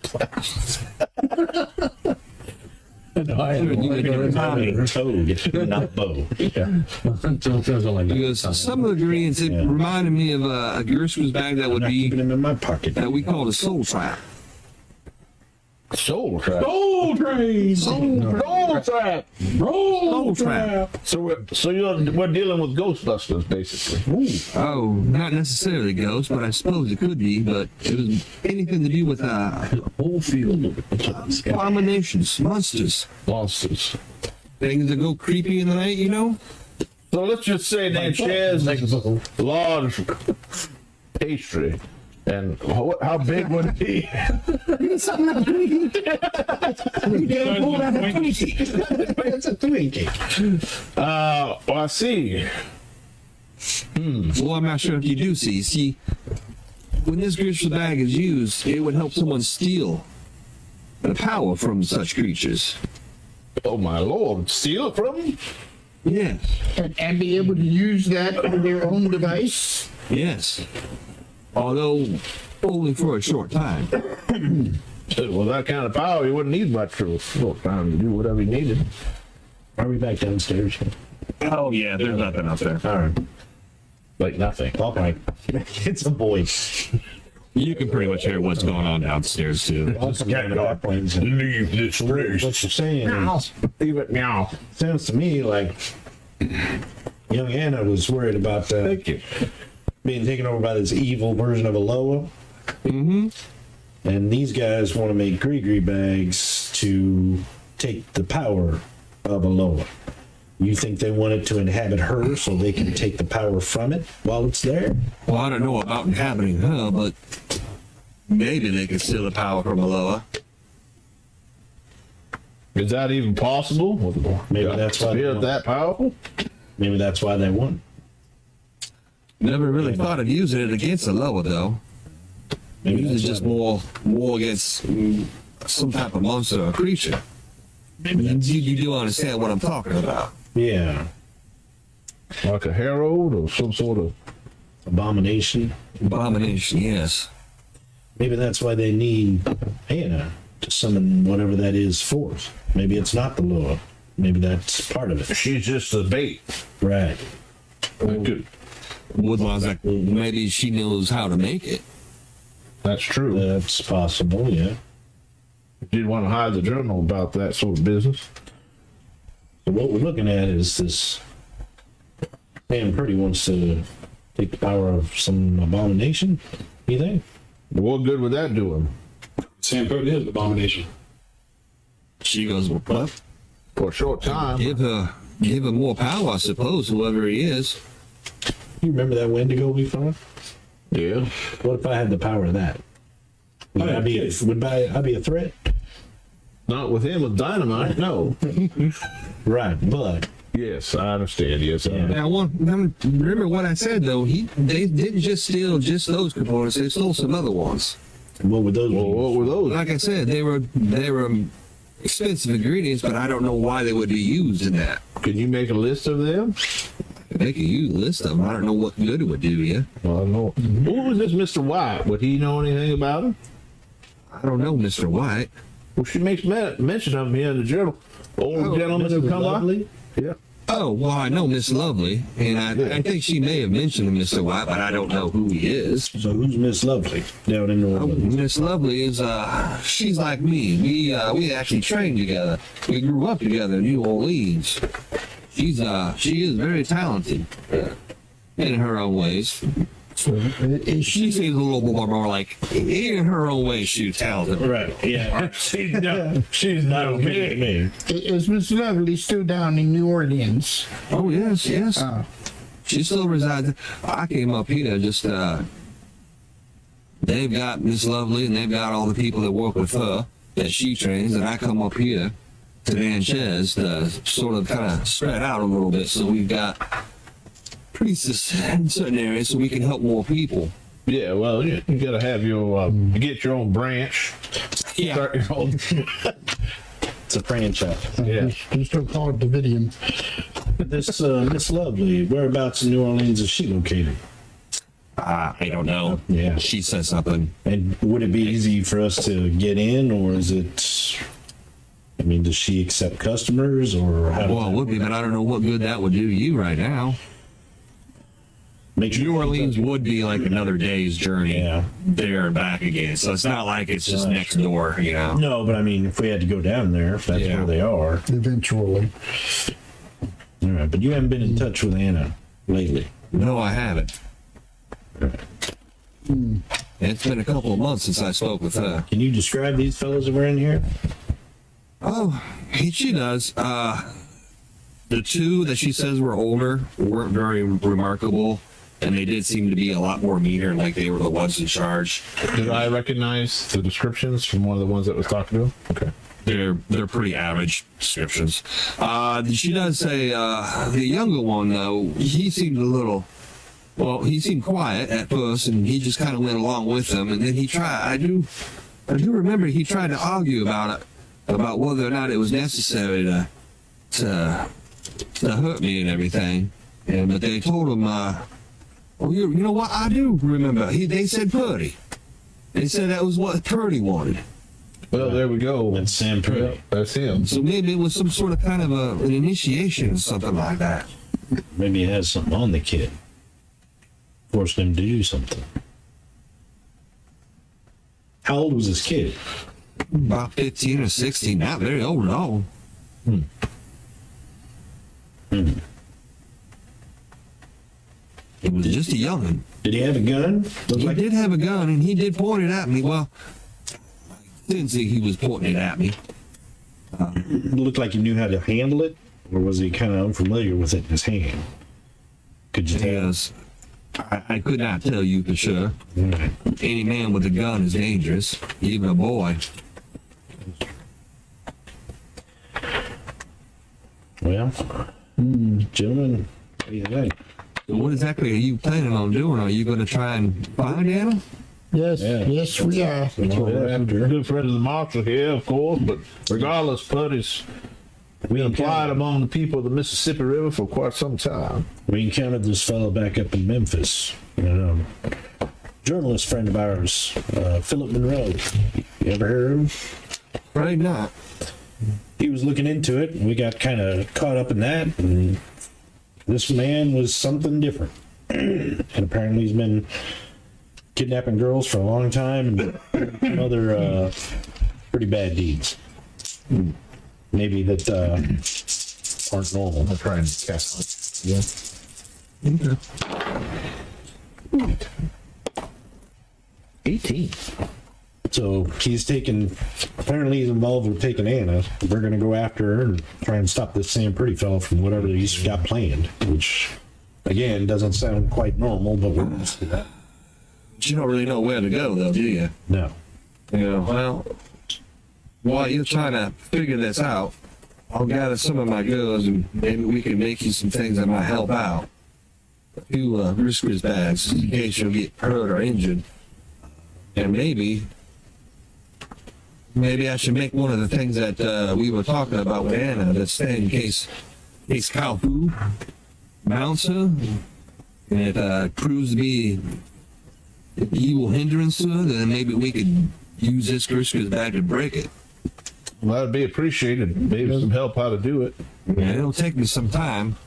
Toad, not bow. He goes, some of the ingredients, it reminded me of a Gerskis bag that would be, Keeping them in my pocket. that we called a soul trap. Soul trap. Soul train. Soul trap. Soul trap. So we're dealing with Ghostbusters, basically. Oh, not necessarily ghosts, but I suppose it could be, but it was anything to do with Whole field. abominations, monsters, Monsters. things that go creepy in the night, you know? So let's just say that she has a large pastry. And how big would it be? It's a Twinkie. Well, I see. Well, I'm not sure if you do see. See, when this Gerskis bag is used, it would help someone steal the power from such creatures. Oh my lord! Steal it from them? Yes. And be able to use that for their own device. Yes. Although only for a short time. Well, that kind of power, you wouldn't need much for a short time to do whatever you needed. Are we back downstairs? Oh, yeah, there's nothing up there. All right. Like nothing. All right. It's a boy. You can pretty much hear what's going on downstairs, too. Leave this place. What you're saying is, Leave it meow. sounds to me like young Anna was worried about Thank you. being taken over by this evil version of a Loa. Mm-hmm. And these guys want to make Gree bags to take the power of a Loa. You think they want it to inhabit her so they can take the power from it while it's there? Well, I don't know about inhabiting her, but maybe they could steal the power from Aloha. Is that even possible? Maybe that's why. Spirit that powerful? Maybe that's why they won. Never really thought of using it against Aloha, though. Maybe Maybe it's that's just why. more against some type of monster or creature. You do understand what I'm talking about. Yeah. Like a herald or some sort of. Abomination. Abomination, yes. Maybe that's why they need Anna to summon whatever that is forth. Maybe it's not the Loa. Maybe that's part of it. She's just a bait. Right. Good. Woodlawn's like, well, maybe she knows how to make it. That's true. That's possible, yeah. You'd want to hide the journal about that sort of business. So what we're looking at is this Sam Purdy wants to take the power of some abomination, you think? What good would that do him? Sam Purdy is an abomination. She goes, well, what? For a short time. Give her more power, I suppose, whoever he is. You remember that Wendigo we found? Yeah. What if I had the power of that? Would I be a threat? Not with him with dynamite, no. Right, but Yes, I understand. Yes, I Now, remember what I said though. They didn't just steal just those components; they stole some other ones. What would those? Well, be? what were those? Like I said, they were expensive ingredients, but I don't know why they would be used in that. Can you make a list of them? They could use a list of them. I don't know what good it would do you. Well, I don't know. Who was this Mr. White? Would he know anything about him? I don't know, Mr. White. Well, she makes mention of him here in the journal. Old gentleman who come up. Yeah. Oh, well, I know Miss Lovely, and I think she may have mentioned Mr. White, but I don't know who he is. So who's Miss Lovely down in New Orleans? Miss Lovely is, she's like me. We actually trained together. We grew up together in New Orleans. She is very talented in her own ways. Is She she? seems a little more like, in her own way, she's talented. Right. Yeah. She's not okay. Me. Is Miss Lovely still down in New Orleans? Oh, yes, yes. Uh, She still resides. I came up here just, they've got Miss Lovely and they've got all the people that work with her that she trains, and I come up here to Natchez to sort of kind of spread out a little bit so we've got priests in certain areas so we can help more people. Yeah, well, you gotta have your get your own branch. Yeah. Start your own. It's a franchise. Yeah. you still call it Davidian. This Miss Lovely, whereabouts in New Orleans is she located? I don't know. Yeah. She said something. And would it be easy for us to get in, or is it? I mean, does she accept customers, or how? Well, it would be, but I don't know what good that would do you right now. Make sure New Orleans would be like another day's journey Yeah. there and back again. So it's not like it's just next door, you know. No, but I mean, if we had to go down there, if that's Yeah. where they are. Eventually. All right, but you haven't been in touch with Anna lately. No, I haven't. It's been a couple of months since I spoke with her. Can you describe these fellows that were in here? Oh, she does. The two that she says were older weren't very remarkable, and they did seem to be a lot more meaner, like they were the ones in charge. Did I recognize the descriptions from one of the ones that was talking to him? Okay. They're pretty average descriptions. She does say the younger one though, he seemed a little. Well, he seemed quiet at first, and he just kind of went along with them, and then he tried. I do remember he tried to argue about whether or not it was necessary to hurt me and everything. But they told him, you know what? I do remember. They said Purdy. They said that was what Purdy wanted. Well, there we go. That's Sam Purdy. That's him. So maybe it was some sort of kind of an initiation or something like that. Maybe he has something on the kid. Forced him to do something. How old was this kid? About 15 or 16, not very old at all. He was just a young'un. Did he have a gun? Looked He like did have a gun, and he did point it at me. Well, I didn't see he was pointing it at me. looked like he knew how to handle it, or was he kind of unfamiliar with it in his hand? Could you tell? Yes, I could not tell you for sure. Right. Any man with a gun is dangerous, even a boy. Well, gentlemen, what do you think? So what exactly are you planning on doing? Are you going to try and find Anna? Yes, Yeah. yes, we are. That's what we're after. Good friend of the Marshal here, of course, but regardless, Purdy's been applied among the people of the Mississippi River for quite some time. We encountered this fellow back up in Memphis. Journalist friend of ours, Philip Monroe. You ever heard of him? Probably not. He was looking into it, and we got kind of caught up in that. And this man was something different. And apparently he's been kidnapping girls for a long time and some other pretty bad deeds. Maybe that aren't normal. I'm trying to cast it. Okay. 18. So apparently he's involved with taking Anna. We're going to go after her and try and stop this Sam Pretty fellow from whatever he's got planned, which, again, doesn't sound quite normal, but we're going to do that. But you don't really know where to go, though, do you? No. Well, while you're trying to figure this out, I'll gather some of my girls and maybe we can make you some things that might help out. A few risker's bags in case you'll get hurt or injured. And maybe I should make one of the things that we were talking about with Anna, that's staying in case Kalfu mounts her, and it proves to be an evil hindrance to her, then maybe we could use this risker's bag to break it. Well, that'd be appreciated. Maybe some help how to do it. And it'll take me some time.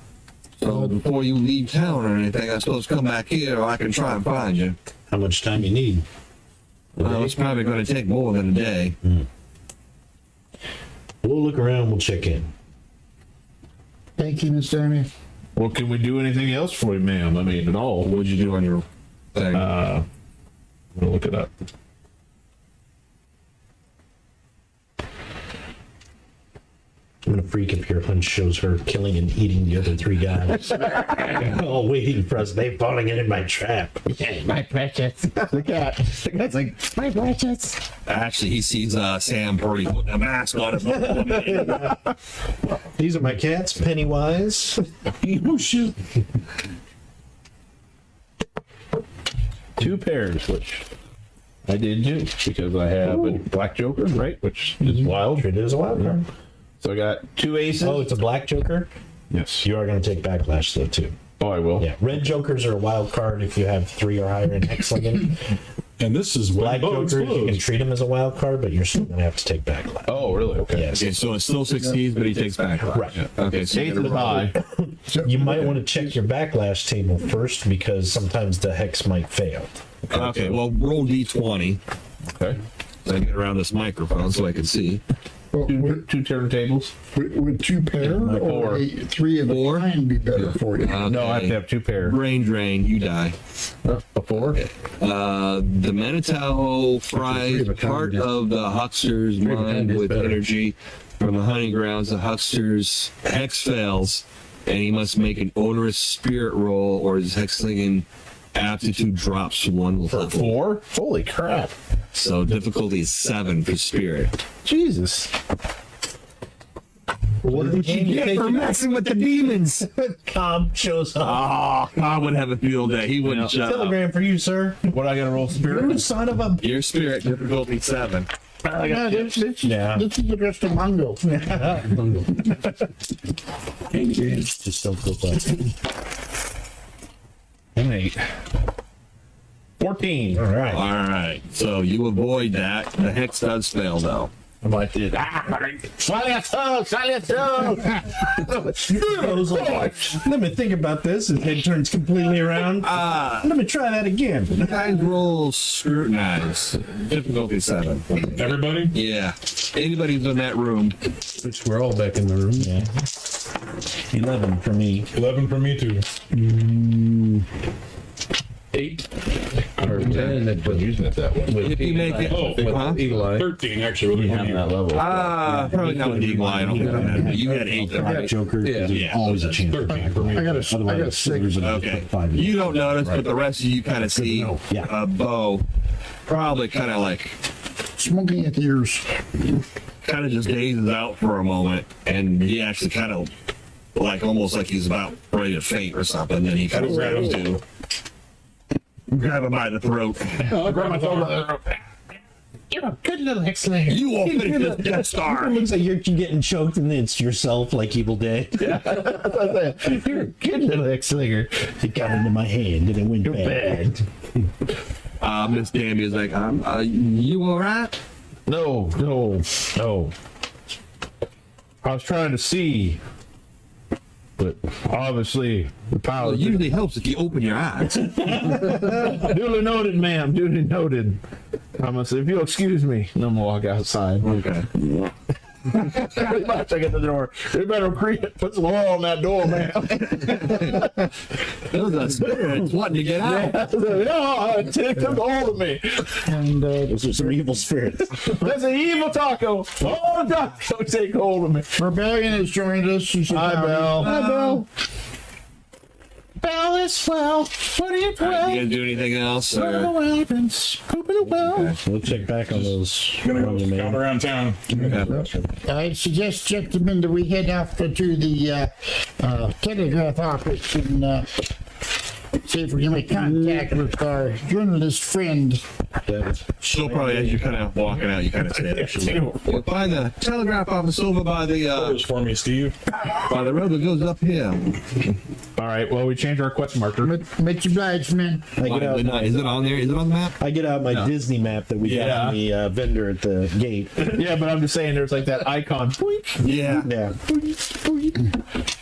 So before you leave town or anything, I'm supposed to come back here, or I can try and find you. How much time you need? Well, it's probably going to take more than a day. We'll look around. We'll check in. Thank you, Mr. Ernie. Well, can we do anything else for you, ma'am? I mean, at all? What'd you do on your thing? I'm gonna look it up. I'm gonna freak if your hunch shows her killing and eating the other 3 guys. All waiting for us. They falling in my trap. My precious. The cat. The cat's like, my precious. Actually, he sees Sam Purdy putting a mask on him. These are my cats, Pennywise. Oh, shit. 2 pairs, which I did do because I have a black joker, right? Which is wild. It is a wild card. So I got 2 aces. Oh, it's a black joker? Yes. You are going to take backlash, though, too. Oh, I will. Yeah, red jokers are a wild card if you have 3 or higher in hexagon. And this is when Black boats jokers, you can close. treat them as a wild card, but you're still going to have to take backlash. Oh, really? Okay. Yes. Okay, so it still succeeds, but he takes back. Right. Okay, so Eighth you're of gonna the roll. high. You might want to check your backlash table first because sometimes the hex might fail. Okay, well, roll d20. Okay. So I get around this microphone so I can see. Two turntables. Would 2 pair or 3 of a 4? kind be better for you? No, I have to have 2 pairs. Brain drain, you die. A 4? The Manitow fries part of the huckster's mind with energy from the hunting grounds. The huckster's hex fails, and he must make an onerous spirit roll, or his hexing aptitude drops 1 level. 4? Holy crap. So difficulty is 7 for spirit. Jesus. What did you get for messing with the demons? Cobb shows up. Oh, I would have a field day. He wouldn't shut up. Telegram for you, sir. What I gotta roll spirit? You son of a... Your spirit difficulty 7. Yeah, this is just a Mongo. Just don't go back. An 8. 14. All right. All right. So you avoid that. The hex does fail, though. I might did. Let me think about this. His head turns completely around. Let me try that again. Guys roll scrutinize. Difficulty 7. Everybody? Yeah. Anybody who's in that room. Which we're all back in the room. Yeah. 11 for me. 11 for me, too. 8 or 10. That was Using it that way. If you make it. Oh, Huh? Eagle Eye. 13, actually. With Have that level. Probably not with Eagle Eye. I don't think I had. You had 8, Black right? Joker. Yeah. There's always a chance. 13 for me. I got a 6. Okay. You don't notice, but the rest of you kind of see Yeah. Bo probably kind of like Smoking at the ears. kind of just gazes out for a moment, and he actually kind of like almost like he's about ready to faint or something. Then he kind of grabs you, grab him by the throat. I grabbed myself by the throat. You're a good little X-Slayer. You will finish this Death Star. It looks like you're getting choked and it's yourself like Evil Dead. You're a good little X-Slinger. It got into my hand and it went bad. Miss Dammy is like, you all right? No. I was trying to see, but obviously the power. Well, it usually helps if you open your eyes. Duly noted, ma'am. Duly noted. I'm gonna say, if you'll excuse me, and I'm gonna walk outside. Okay. Pretty much, I get the door. You better put some oil on that door, man. Those are spirits wanting to get out. Yeah, it took hold of me. And those are some evil spirits. That's an evil taco. Oh, taco, take hold of me. Rebellion has joined us. Hi, Belle. Hi, Belle. Bell is well. What are you You guys do anything else? Or? We'll check back on those. Gonna go Running scout Man. around town. I suggest gentlemen that we head off to the telegraph office and see if we can make contact with our journalist friend. She'll probably, as you're kind of walking out, you kind of say, "You'll find the telegraph office over by the Photos for me, Steve. road that goes up here." All right. Well, we changed our quest marker. Much obliged, man. I get out. Is it on there? Is it on the map? I get out my No. Disney map that we got Yeah. on the vendor at the gate. Yeah, but I'm just saying, there's like that icon. Yeah. Yeah,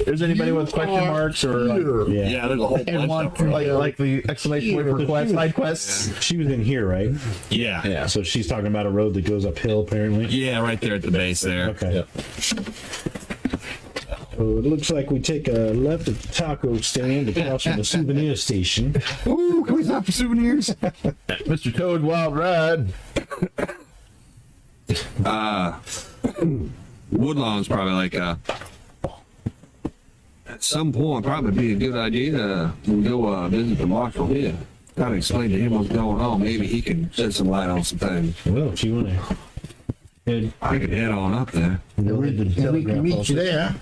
There's anybody with question marks or like, yeah. Yeah, there's a whole And bunch want of them. to like the exclamation point for quest, side quests? She was in here, right? Yeah. Yeah. So she's talking about a road that goes uphill, apparently. Yeah, right there at the base there. Okay. So it looks like we take a left at the taco stand across from the souvenir station. Ooh, can we stop for souvenirs? Mr. Toad Wild Ride. Woodlawn's probably like at some point probably be a good idea to go visit the Marshal here. Kind of explain to him what's going on. Maybe he can shed some light on some things. Well, if you want to head, I could head on up there. go ahead to the we can telegraph meet office. you there.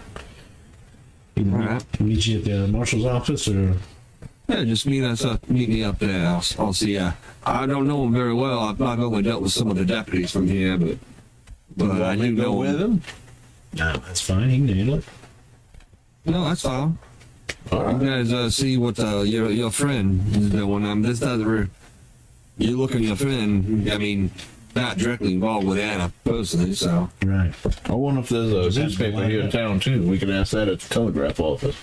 Either All right. meet you at the marshal's office or Yeah, just meet me up there. I'll see ya. I don't know him very well. I've only dealt with some of the deputies from here, but I do know him. no, that's fine. He can handle it. No, that's fine. You guys see what your friend is doing. This doesn't. You're looking at your friend. I mean, not directly involved with Anna personally, so. Right. I wonder if there's a newspaper here in town too. We can ask that at the telegraph office.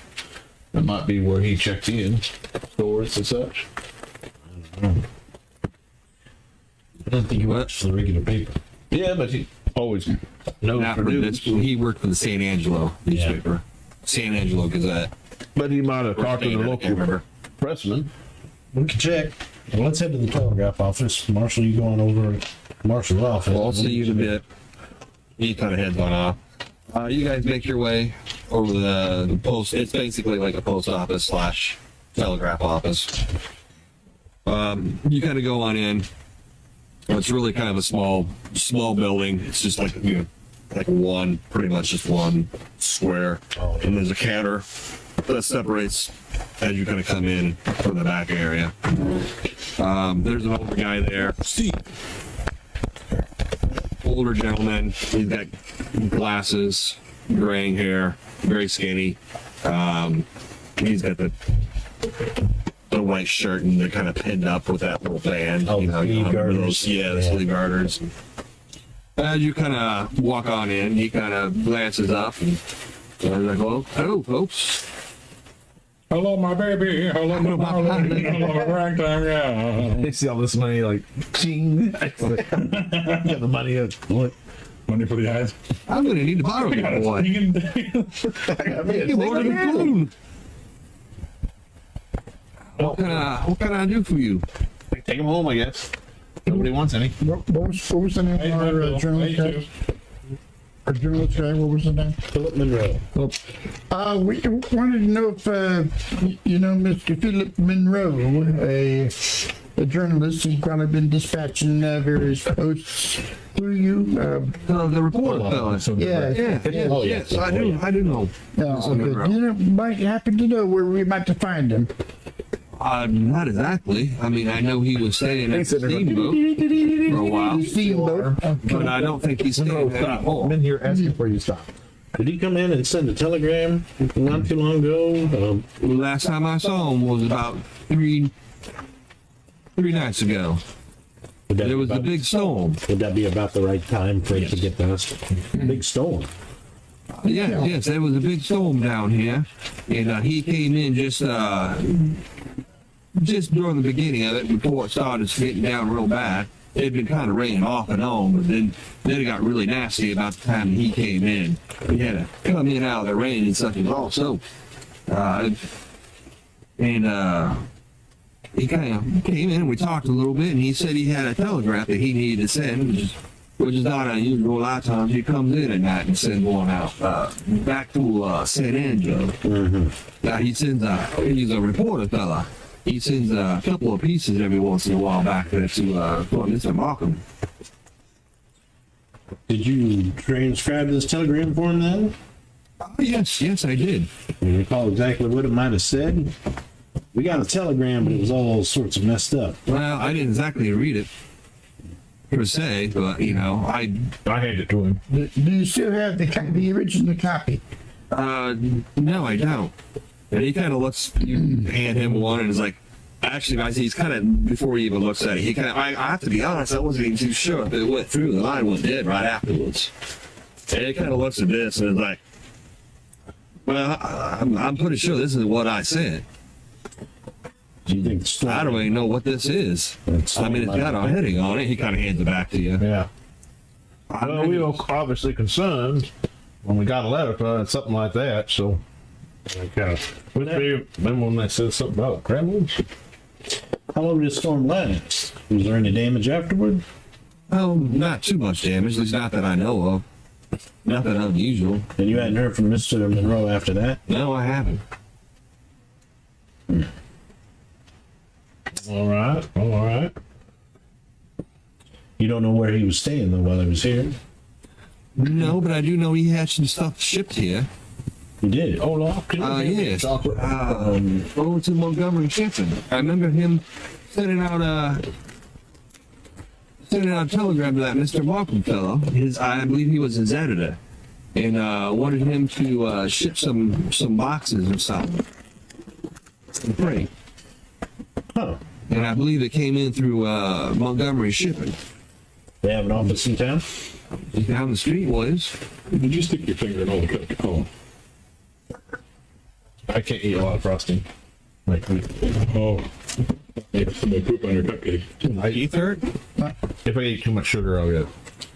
That might be where he checked in, stores and such. I don't think he works for the regular paper. Yeah, but he always knows Not for for news. he worked for the San Angelo newspaper, San Angelo Gazette. But he might have talked to the I can't local remember. pressman. We can check. Well, let's head to the telegraph office. Marshal, you going over to Marshal's office? Well, I'll see you in a bit. He kind of heads on off. You guys make your way over the post. It's basically like a post office / telegraph office. You kind of go on in. It's really kind of a small building. It's just like pretty much just one square, and there's a counter that separates as you kind of come in from the back area. There's an older guy there, Steve. Older gentleman. He's got glasses, graying hair, very skinny. He's got the white shirt and they're kind of pinned up with that little band. Oh, you sleeve remember garters. those? Yeah, the Yeah. sleeve garters. As you kind of walk on in, he kind of glances up and like, "Well, hello, folks." Hello, my baby. Hello, my darling. Hello, ragtime, yeah. They see all this money like, ching. Got the money. Look. Money for the eyes. I'm gonna need to borrow you one. Lord of the Moon. What can I do for you? Take him home, I guess. Nobody wants any. What was the name of our journalist guy? Our journalist guy, what was the name? Philip Monroe. We wanted to know if, you know, Mr. Philip Monroe, a journalist, he's probably been dispatching various posts through you. The reporter fella. Yes, I do know. Okay. You know, might happen to know where we might find him. Not exactly. I mean, I know he was staying at the steamboat for a while, Steamboat. but I don't think he's staying there I'm anymore. in here asking for you to stop. Did he come in and send a telegram not too long ago? Last time I saw him was about three nights ago. Would that There be was a about- big storm. Would that be about the right time for it to get to us? Big storm. Yes, there was a big storm down here, and he came in just during the beginning of it, before it started getting down real bad. It had been kind of raining off and on, but then it got really nasty about the time he came in. He had to come in out of the rain and such and also. He kind of came in and we talked a little bit, and he said he had a telegraph that he needed to send. which is not unusual. A lot of times he comes in at night and sends one out back to San Angelo. Now he sends he's a reporter fella. He sends a couple of pieces every once in a while back there to Mr. Markham. Did you transcribe this telegram for him then? Yes, I did. You recall exactly what it might have said? We got a telegram, but it was all sorts of messed up. Well, I didn't exactly read it per se, but I handed it to him. Do you still have the original copy? no, I don't. And he kind of looks. You hand him one, and is like, actually, guys, he's kind of before he even looks at it. He kind of. I have to be honest, I wasn't even too sure if it went through. The line went dead right afterwards. And he kind of looks at this and is like, well, I'm pretty sure this is what I said. Do you think the storm? I don't even know what this is. It's I mean, it's got a heading on it. He kind of hands it back to you. Yeah. Well, we were obviously concerned when we got a letter for something like that, so. Remember when they said something about gremlins? How long did the storm last? Was there any damage afterward? Oh, not too much damage. At least not that I know of. Nothing unusual. And you hadn't heard from Mr. Monroe after that? No, I haven't. All right. You don't know where he was staying though while he was here? No, but I do know he had some stuff shipped here. He did. Oh, look. Yes. Over to Montgomery shipping. I remember him sending out a telegram to that Mr. Markham fellow. I believe he was his editor, and wanted him to ship some boxes or something. Some freight. Huh. And I believe it came in through Montgomery shipping. They have an office in town? Down the street was. Did you stick your finger in all the cookie? Oh. I can't eat a lot of frosting. Oh. Yeah, somebody poop on your cupcake. I eat hurt? If I eat too much sugar, I'll get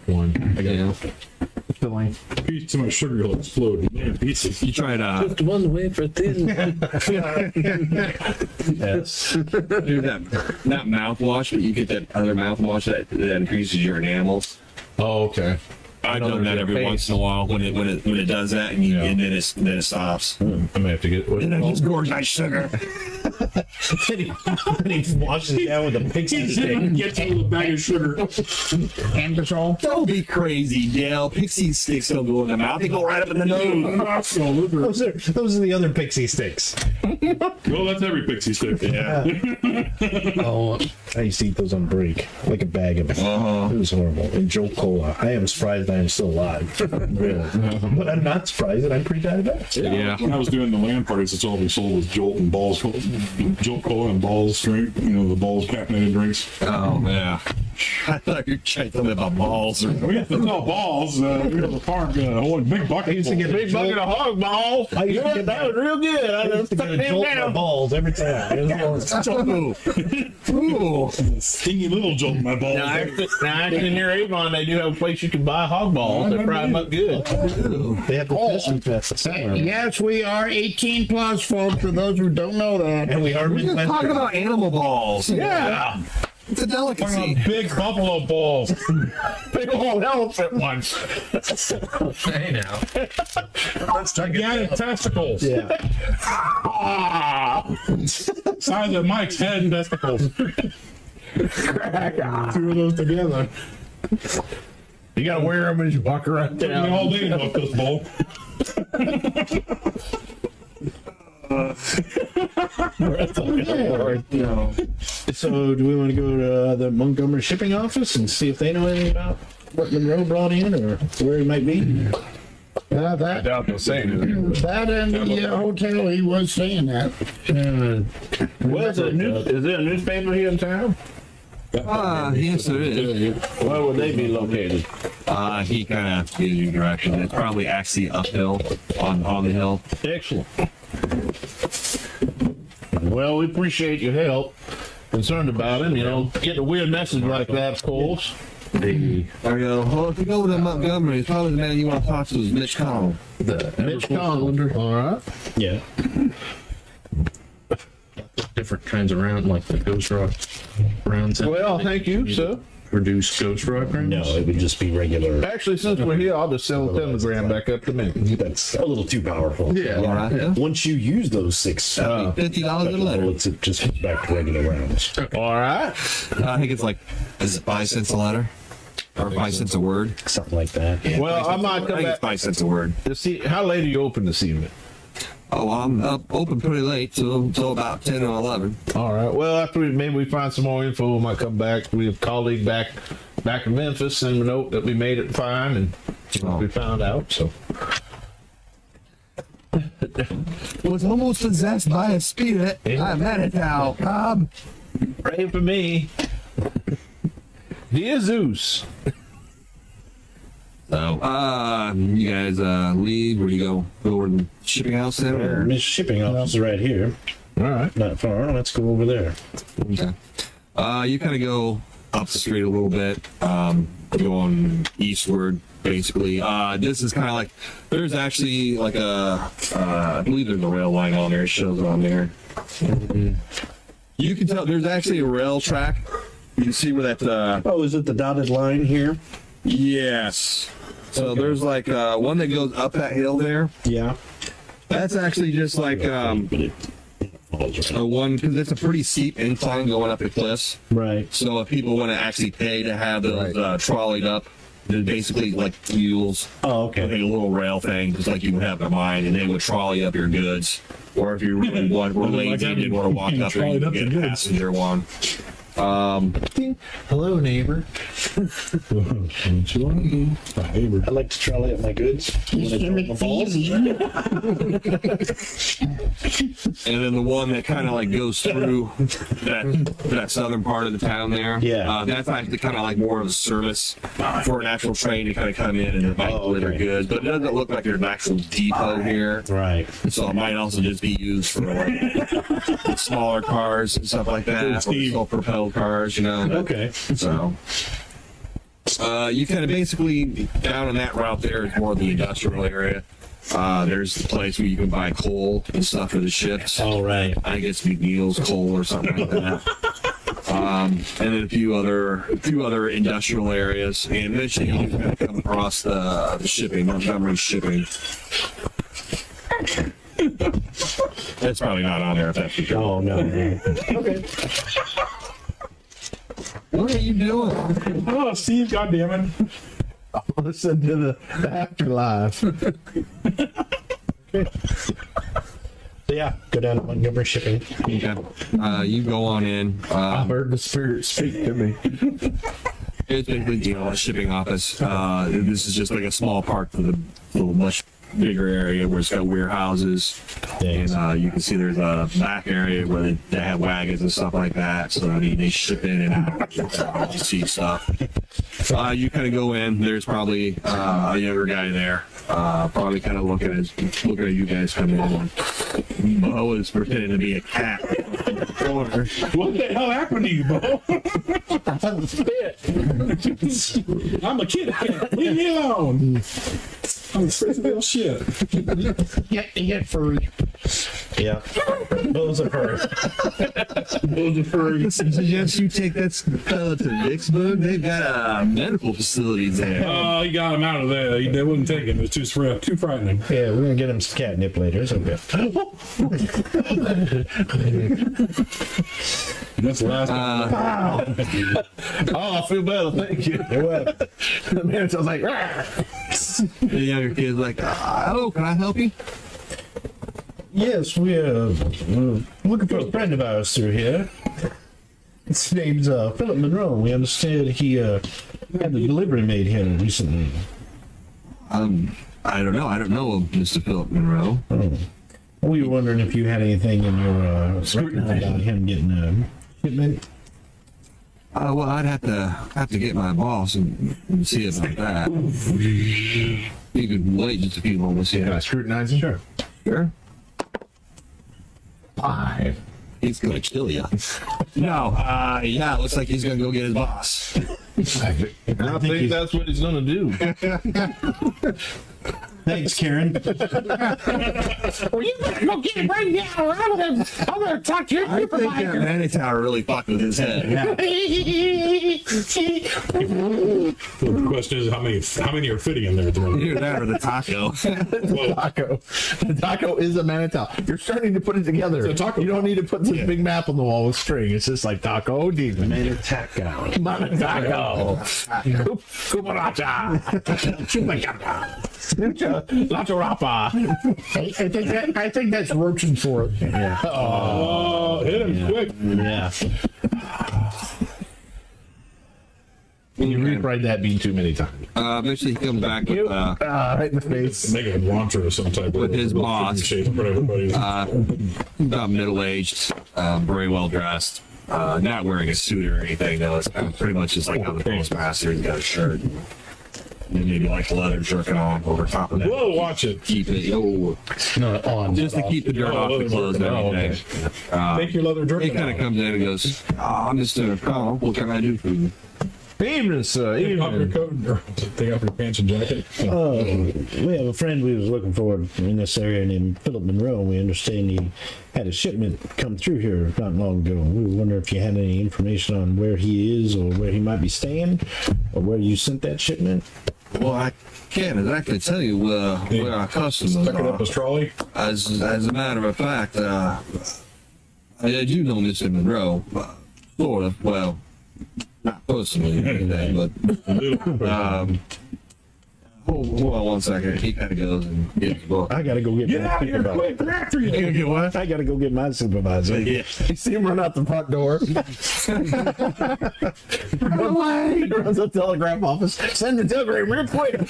one. I get filling. If you eat too much sugar, you'll explode in pieces. You tried Just one way for thin. Yes. do that, not mouthwash, but you get that other mouthwash that increases your enamels. Oh, okay. I've done that every once in a while when it does that, and then it stops. I may have to get. And then just gorge nice sugar. Then he washes it down with a pixie stick. Gets a little bag of sugar. Ambisol? Don't be crazy, Dale. Pixie sticks don't go in the mouth; they go right up in the nose. Those are the other pixie sticks. Well, that's every pixie stick. Yeah. Oh, I used to eat those on break, like a bag of them. It was horrible. And Jolt Cola. I am surprised I am still alive. Really. But I'm not surprised that I'm pre-diabetic. Yeah. When I was doing the land parties, it's all we sold was Jolt and Balls, Jolt Cola and Balls drink. The Balls caffeinated drinks. Oh yeah. I thought you were trying to tell me about balls. It's all balls. We have a farm, a whole big bucket. I used to get Big bucket of hog balls. I used to get That was real good. I just stuck a them jolt in my down. balls every time. Ooh. Stingy little jolt in my balls. Now, actually, near Avon, they do have a place you can buy hog balls. They fry them up good. They have the fishing fest. Yes, we are 18 plus, folks, for those who don't know that. And we are Midwestern. Talking about animal balls. Yeah. It's a delicacy. Big buffalo balls. Big old elephant ones. Hey now. Gigantic testicles. Yeah. Size of Mike's head and testicles. Two of those together. You gotta wear them as you walk around Took me town. all day to milk this bowl. So, do we want to go to the Montgomery shipping office and see if they know anything about what Monroe brought in or where he might be? Yeah, I that doubt they'll say anything. and the hotel he was staying at. Is there a newspaper here in town? Yes, there is. Where would they be located? He kind of gives you directions. It's probably actually uphill on the hill. Excellent. Well, we appreciate your help. Concerned about him, getting a weird message like that, of course. There you go. Well, if you go to Montgomery, probably the man you want to talk to is Mitch Connell. Mitch Conlon. All right. Yeah. Different kinds of round, like the ghost rock rounds. Well, thank you, sir. produce ghost records? No, it would just be regular. Actually, since we're here, I'll just sell the telegram back up to me. That's a little too powerful. Yeah. All right. Yeah. Once you use those 6 $50 a letter. bullets, it just goes back to regular rounds. All right. I think it's like, is it 5 cents a letter? Or 5 cents a word? Something like that. Well, I might I come think it's back 5 cents a word. to see. How late are you open this evening? Oh, I'm up open pretty late till about 10 or 11. All right. Well, after maybe we find some more info, we might come back. We have a colleague back in Memphis, send a note that we made it fine and we found out. So Was almost possessed by a spirit. I met it now, Bob. pray for me, dear Zeus. So, you guys leave. Where do you go? Go over to the shipping house then? Or? Miss shipping office is right here. All right. Not far. Let's go over there. Okay. You kind of go up the street a little bit, going eastward, basically. This is kind of like, there's actually like I believe there's a rail line on there. It shows it on there. You can tell there's actually a rail track. You can see where that, Oh, is it the dotted line here? yes. So there's like one that goes up that hill there. Yeah. That's actually just like But it falls right. one, because it's a pretty steep incline going up the cliffs. Right. So if people want to actually pay to have those trolleyed up, they're basically like mules. Oh, Like okay. a little rail thing, just like you would have in mind, and they would trolley up your goods. Or if you really were lazy and didn't want to walk up there, you could get a passenger one. Hello, neighbor. I like to trolley up my goods. When I drop my balls. And then the one that kind of like goes through that southern part of the town there. Yeah. That's actually kind of like more of a service for an actual train to kind of come in and invite deliver goods. But it doesn't look like there's an actual depot here. Right. So it might also just be used for like smaller cars and stuff like that, or self-propelled cars, you know. Okay. So, you kind of basically down on that route there is more of the industrial area. There's the place where you can buy coal and stuff for the ships. All right. I guess McNeil's coal or something like that. And then a few other industrial areas, and eventually you're going to come across the shipping, Montgomery shipping. That's probably not on there if that's for sure. Oh, no. Okay. What are you doing? Oh, Steve, goddammit. Listen to the afterlife. So yeah, go down to Montgomery shipping. Okay. You go on in. I heard the spirit speak to me. It's basically, a shipping office. This is just like a small part of the little much bigger area where it's got warehouses. Thanks. And you can see there's a back area where they have wagons and stuff like that. So, I mean, they ship in and out. You see stuff. You kind of go in. There's probably a younger guy there. Probably kind of looking at you guys come in. Bo is pretending to be a cat. What the hell happened to you, Bo? I'm a kid. Leave me alone. I'm a little shit. Get furry. Yeah. Those are her. Those are furry. I suggest you take that fella to Vicksburg. They've got a medical facility there. Oh, he got him out of there. They wouldn't take him. It was too frightening. Yeah, we're gonna get him some catnip later. It's okay. That's the last Oh, I feel better. Thank you. You're welcome. The man sounds like, "Rah." The younger kid's like, hello, can I help you? Yes, we're looking for a friend of ours through here. His name's Philip Monroe. We understand he had the delivery made here recently. I don't know. I don't know of Mr. Philip Monroe. Oh. We were wondering if you had anything in your record about him getting a shipment. Well, I'd have to get my boss and see about that. You could wait just a few moments Can I here. scrutinize him? Sure. 5. He's gonna kill you. No. Yeah. It looks like he's gonna go get his boss. I think that's what he's gonna do. Thanks, Karen. Well, you better go get it right now, or I'm gonna talk to your I think that supervisor. Manitower really fucked with his head. So the question is, how many are fitting in there at the moment? Either that or the taco. Taco. The taco is a Manitow. You're starting to put it together. It's a taco. You don't need to put this big map on the wall with string. It's just like taco demon. Manitaco. Manitaco. Kumaracha. Chupacabra. Lato Rapa. I think that's roaching for it. Oh, hit him quick. Yeah. You retried that bean too many times. Eventually he comes back with, Right in the face. Make it a mantra of some type. With his boss. Shape for everybody. about middle-aged, very well dressed, not wearing a suit or anything though. It's pretty much just like on the postmaster. He's got a shirt and maybe like a leather jerkin on over top of that. Whoa, watch it. Keep it, No, on. just to keep the dirt off the clothes and everything. Take your leather He jerkin kind of out. comes in and goes, Mr. Connell, what can I do for you? Evening, sir. Take off your Evening. coat or take off your pants and jacket. We have a friend we was looking for in this area named Philip Monroe. We understand he had a shipment come through here not long ago. We wonder if you had any information on where he is or where he might be staying or where you sent that shipment. Well, I can't exactly tell you where our customers Stuck it up are. his trolley. As a matter of fact, I do know Mr. Monroe, sort of. Well, not personally or anything, but hold on one second. He kind of goes and gets the book. I gotta go get Get my out of here supervisor. quick! After you. You get what? I gotta go get my supervisor. Yeah. You see him run out the front door. Run away! He runs to the telegraph office. Send the telegram real quick.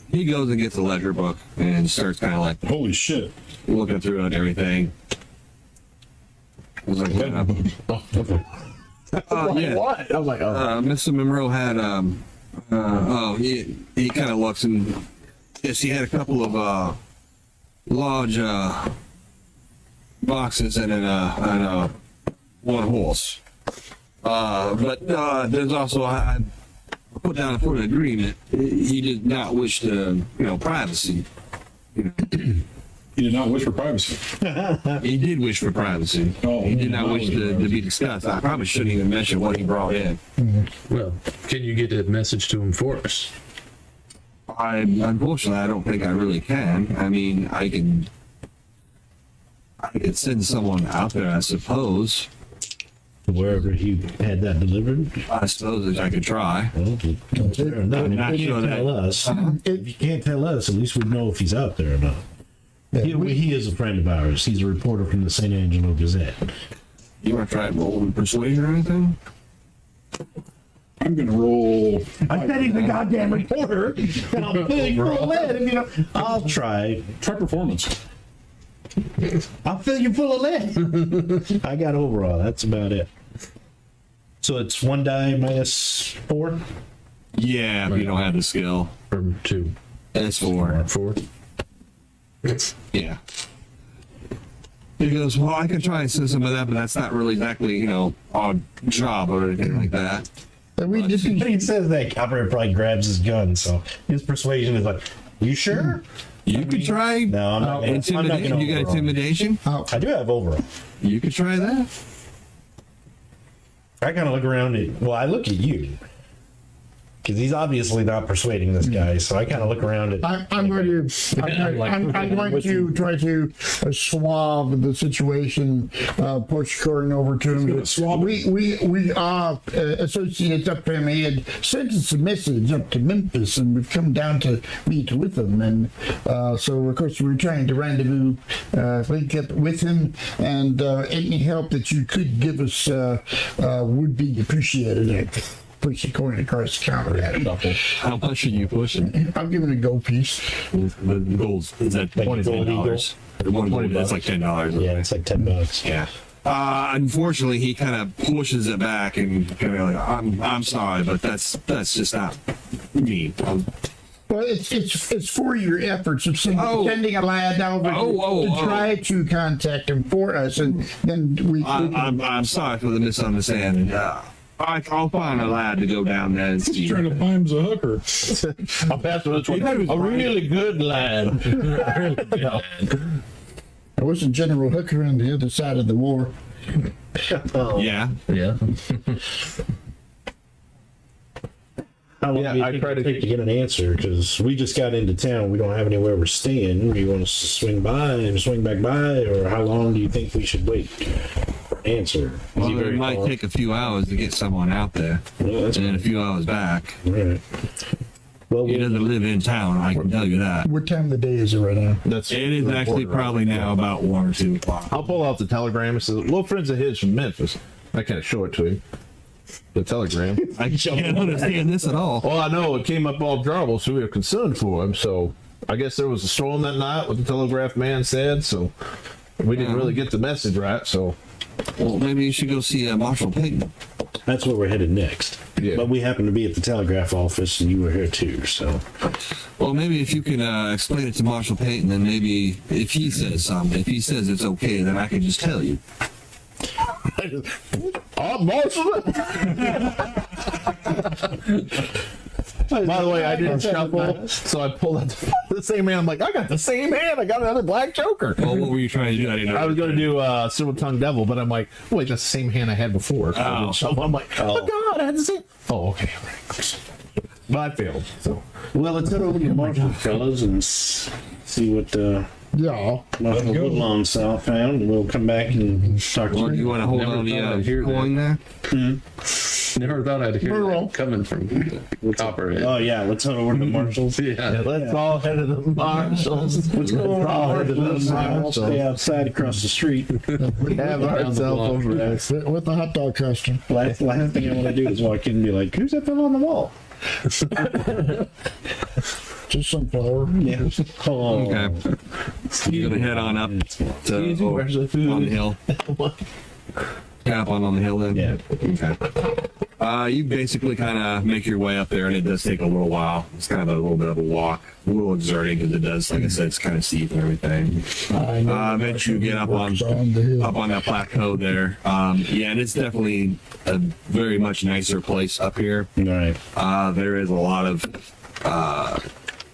He goes and gets a ledger book and starts kind of like Holy shit. looking through it and everything. I was like, yeah. Yeah. What? I'm like, oh. Mr. Monroe had he kind of looks and yes, he had a couple of large boxes and one horse. But there's also I put down a foot agreement. He did not wish to, privacy. He did not wish for privacy. He did wish for privacy. Oh, He did not wish to be discussed. I probably shouldn't even mention what he brought in. Well, can you get that message to him for us? Unfortunately, I don't think I really can. I mean, I could send someone out there, I suppose. Wherever he had that delivered. I suppose I could try. Well, I'm not sure that- tell us. If you can't tell us, at least we know if he's out there or not. He is a friend of ours. He's a reporter from the St. Angelo Gazette. You want to try and roll and persuasion or anything? I'm gonna roll. I said he's a goddamn reporter, and I'll fill you full of lead. I'll try. Try performance. I'll fill you full of lead. I got overall. That's about it. So it's 1 die minus 4. Yeah, if you don't have the skill. Or 2? It's 4. 4? Yeah. He goes, well, I can try and send some of that, but that's not really exactly, our job or anything like that. We just When he says that, Copper probably grabs his gun. So his persuasion is like, "You sure?" You could try No, I'm not. I'm not intimidation. gonna You got overall. intimidation? I do have overall. You could try that. I kind of look around at. Well, I look at you because he's obviously not persuading this guy. So I kind of look around at. I'm going to try to suave the situation, push Gordon over to him. We are associates up there. He had sent us a message up to Memphis, and we've come down to meet with him. And so, of course, we're trying to rendezvous, link up with him, and any help that you could give us would be appreciated. Push the coin across the counter at him. How much are you pushing? I'm giving a gold piece. The gold is that $10. The one gold is like $10. Yeah, it's like $10. Yeah. Unfortunately, he kind of pushes it back and kind of like, I'm sorry, but that's just not me. Well, it's for your efforts of Oh. sending a lad over to try to contact him for us, and then we. I'm sorry for the misunderstanding. I'll find a lad to go down there and see. Trying to find him's a hooker. I'll pass this one. A really good lad. I was a General Hooker on the other side of the war. Yeah. Yeah. How long do you I think try it'll to take to get an answer? Because we just got into town. We don't have anywhere we're staying. Do you want us to swing by and swing back by? Or how long do you think we should wait for an answer? Is Well, he it very might far? take a few hours to get someone out there, Well, that's and then a few hours back. all right. Well, He doesn't live in town, I can tell you that. What time of the day is it right now? That's It is actually probably now about 1 or 2 o'clock. I'll pull out the telegram. It says, little friends of his from Memphis. I kind of show it to him. The telegram. I can't understand this at all. Well, I know it came up all trouble, so we were concerned for him. So I guess there was a storm that night, what the telegraph man said. So we didn't really get the message right. So Well, maybe you should go see Marshal Payton. that's where we're headed next. Yeah. But we happen to be at the telegraph office, and you were here too. So Well, maybe if you can explain it to Marshal Payton, then maybe if he says something, if he says it's okay, then I can just tell you. Marshal. By the way, I didn't shuffle, so I pulled out the same hand. I'm like, I got the same hand. I got another black joker. Well, what were you trying to do? I didn't know. I was going to do Silver Tongue Devil, but I'm like, wait, that's the same hand I had before. So I didn't shuffle. I'm like, oh God, I had the same. Oh, okay. But I failed. So well, let's head over to Marshall, fellas, and see what Yeah. Marshall Woodlawn South found. And we'll come back and talk to Well, you. you want to hold Never on thought I'd the hear coin there? Never thought I'd hear that coming from Copperhead. Oh yeah, let's head over to Marshall's. Yeah. let's all head to the Marshals. What's going Let's all on? head to the I'll stay Marshals. outside across the street. Have ourselves a rest. With the hot dog costume. Last thing I want to do is walk in and be like, "Who's that fellow on the wall?" Just some flour. Yeah. Oh. Okay. You're going to head on up to Where's the food? on the hill. Cap on the hill then? Yeah. Okay. You basically kind of make your way up there, and it does take a little while. It's kind of a little bit of a walk, a little exerting because it does, like I said, it's kind of steep and everything. Eventually you get up on that plateau there. Yeah, and it's definitely a very much nicer place up here. All right. There is a lot of,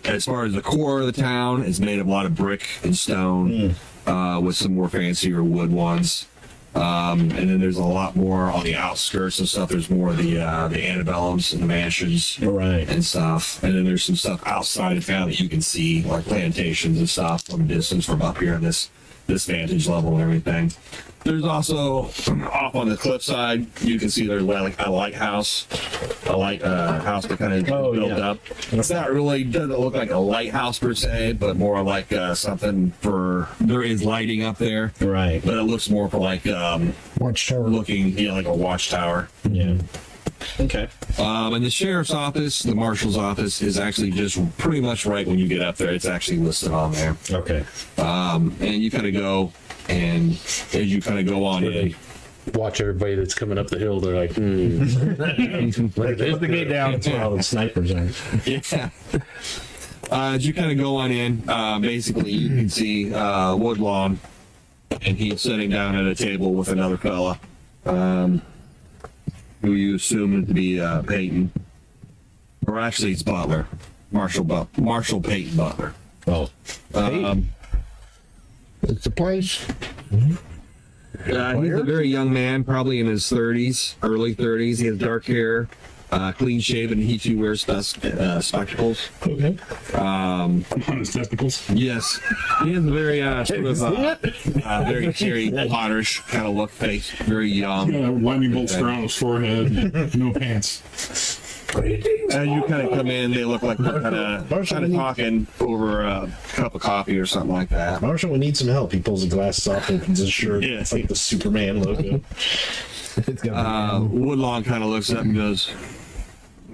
as far as the core of the town, it's made of a lot of brick and stone, with some more fancier wood ones. And then there's a lot more on the outskirts and stuff. There's more of the antebellums and the mansions All right. and stuff. And then there's some stuff outside of town that you can see, like plantations and stuff from a distance from up here in this vantage level and everything. There's also off on the cliffside, you can see there's like a lighthouse, house that kind of built up. It's not really, doesn't look like a lighthouse per se, but more like something for, there is lighting up there, Right. but it looks more for like Watchtower. looking, like a watchtower. Yeah. Okay. And the sheriff's office, the marshal's office, is actually just pretty much right when you get up there. It's actually listed on there. Okay. And you kind of go, and as you kind of go on in, Watch everybody that's coming up the hill. They're like, Put the gate down. That's where all the snipers are. yeah. As you kind of go on in, basically you can see Woodlawn, and he's sitting down at a table with another fella, who you assume to be Peyton, or actually it's Butler, Marshal Peyton Butler. Oh. It's the place. He's a very young man, probably in his 30s, early 30s. He has dark hair, clean shaven. He too wears spectacles. Okay. On his testicles. Yes, he has a very sort of very Harry Potterish kind of look face. Very young. Got a lightning bolt strapped on his forehead. No pants. As you kind of come in, they look like they're kind of talking over a cup of coffee or something like that. Marshall, we need some help. He pulls the glasses off, opens his shirt. Yeah. It's like the Superman logo. Woodlawn kind of looks up and goes,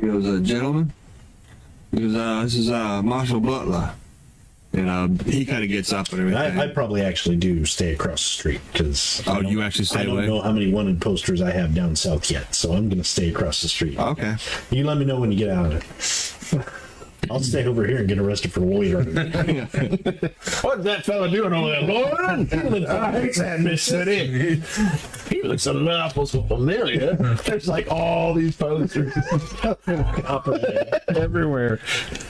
gentlemen, he goes, this is Marshal Butler. And he kind of gets up and everything. I probably actually do stay across the street because You actually stay I don't away? know how many wanted posters I have down south yet, so I'm going to stay across the street. Okay. You let me know when you get out of it. I'll stay over here and get arrested for loitering. What's that fella doing over there, Lord? I hate that Mississippi. He looks a little familiar. There's like all these posters everywhere.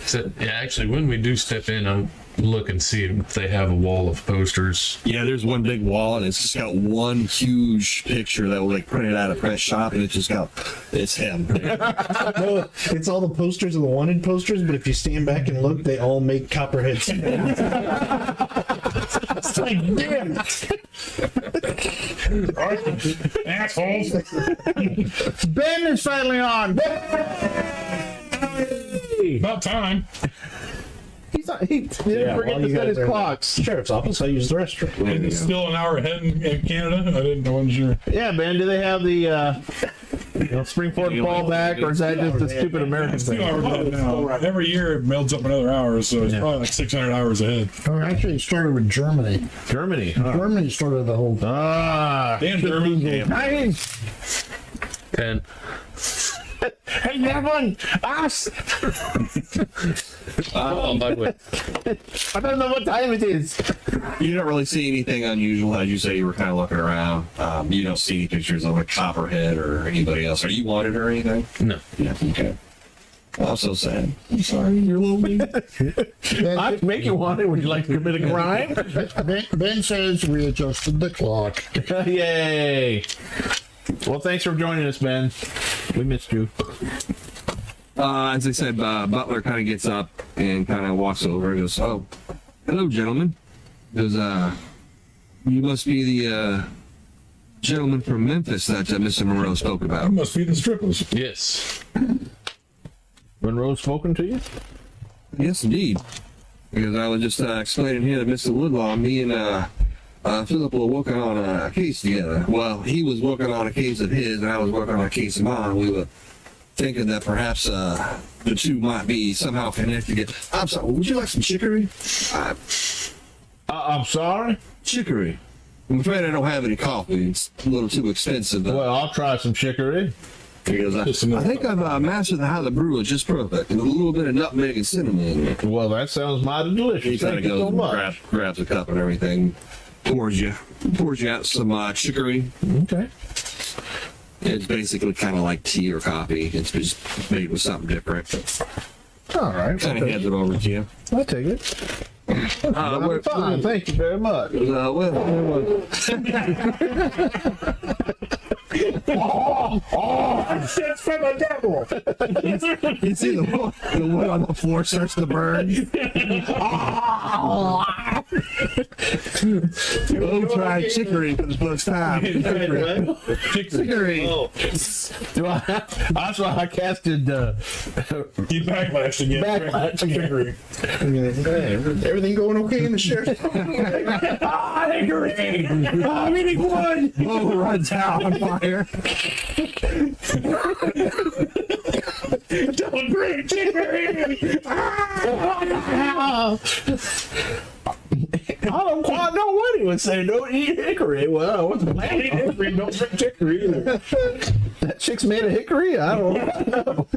So, yeah, actually, when we do step in, I'll look and see if they have a wall of posters. Yeah, there's one big wall, and it's just got one huge picture that was like printed out of press shop, and it's him. No, it's all the posters of the wanted posters, but if you stand back and look, they all make Copperhead sounds. It's like, damn it. Assholes. Ben is finally on. About time. He didn't forget while to you set guys his are- clocks. Sheriff's office, I use the restroom. It's still an hour ahead in Canada. I wasn't sure. Yeah, man. Do they have the Springport fallback, or is that just a stupid American 2 thing? hours ahead now. Every year it melts up another hour, so it's probably like 600 hours ahead. Oh, actually, it started with Germany. Germany. Germany started the whole. Damn German. Nice. 10. Hey, Devlin, us. Oh, by the way. I don't know what time it is. You don't really see anything unusual, as you say. You were kind of looking around. You don't see any pictures of like Copperhead or anybody else. Are you wanted or anything? No. Yeah. Okay. Oh, I'm so sad. I'm sorry. You're lonely. I can make you want it. Would you like to commit a crime? Ben says we adjusted the clock. Yay. Well, thanks for joining us, Ben. We missed you. As I said, Butler kind of gets up and kind of walks over and goes, "Oh, hello, gentlemen." He goes, "You must be the gentleman from Memphis that Mr. Monroe spoke That about." must be the strippers. Yes. Monroe spoken to you? Yes, indeed. Because I was just explaining here to Mr. Woodlaw, me and Philip were working on a case together. Well, he was working on a case of his, and I was working on a case of mine. We were thinking that perhaps the two might be somehow connected. I'm sorry, would you like some chicory? I'm sorry. Chicory. I'm afraid I don't have any coffee. It's a little too expensive. Well, I'll try some chicory. Because I think I've mastered how to brew it just perfect. And a little bit of nutmeg and cinnamon. Well, that sounds mighty He delicious. kind Thank of you goes so and much. grabs a cup and everything. Pours you out some chicory. Okay. It's basically kind of like tea or coffee. It's just made with something different. All right. Kind of hands it over to you. I'll take it. Fine. Thank you very much. That's from the devil. You see the wood on the floor starts to burn. We'll try chicory for the first time. Chicory. That's why I casted Keep backlashed again. backlash. Chicory. Everything going okay in the sheriff's I'm eating wood. Oh, runs out on fire. Don't bring chicory. I don't quite know what he would say. Don't eat hickory. Well, I wasn't planning hickory. Don't drink hickory either. That chick's made of hickory? I don't know.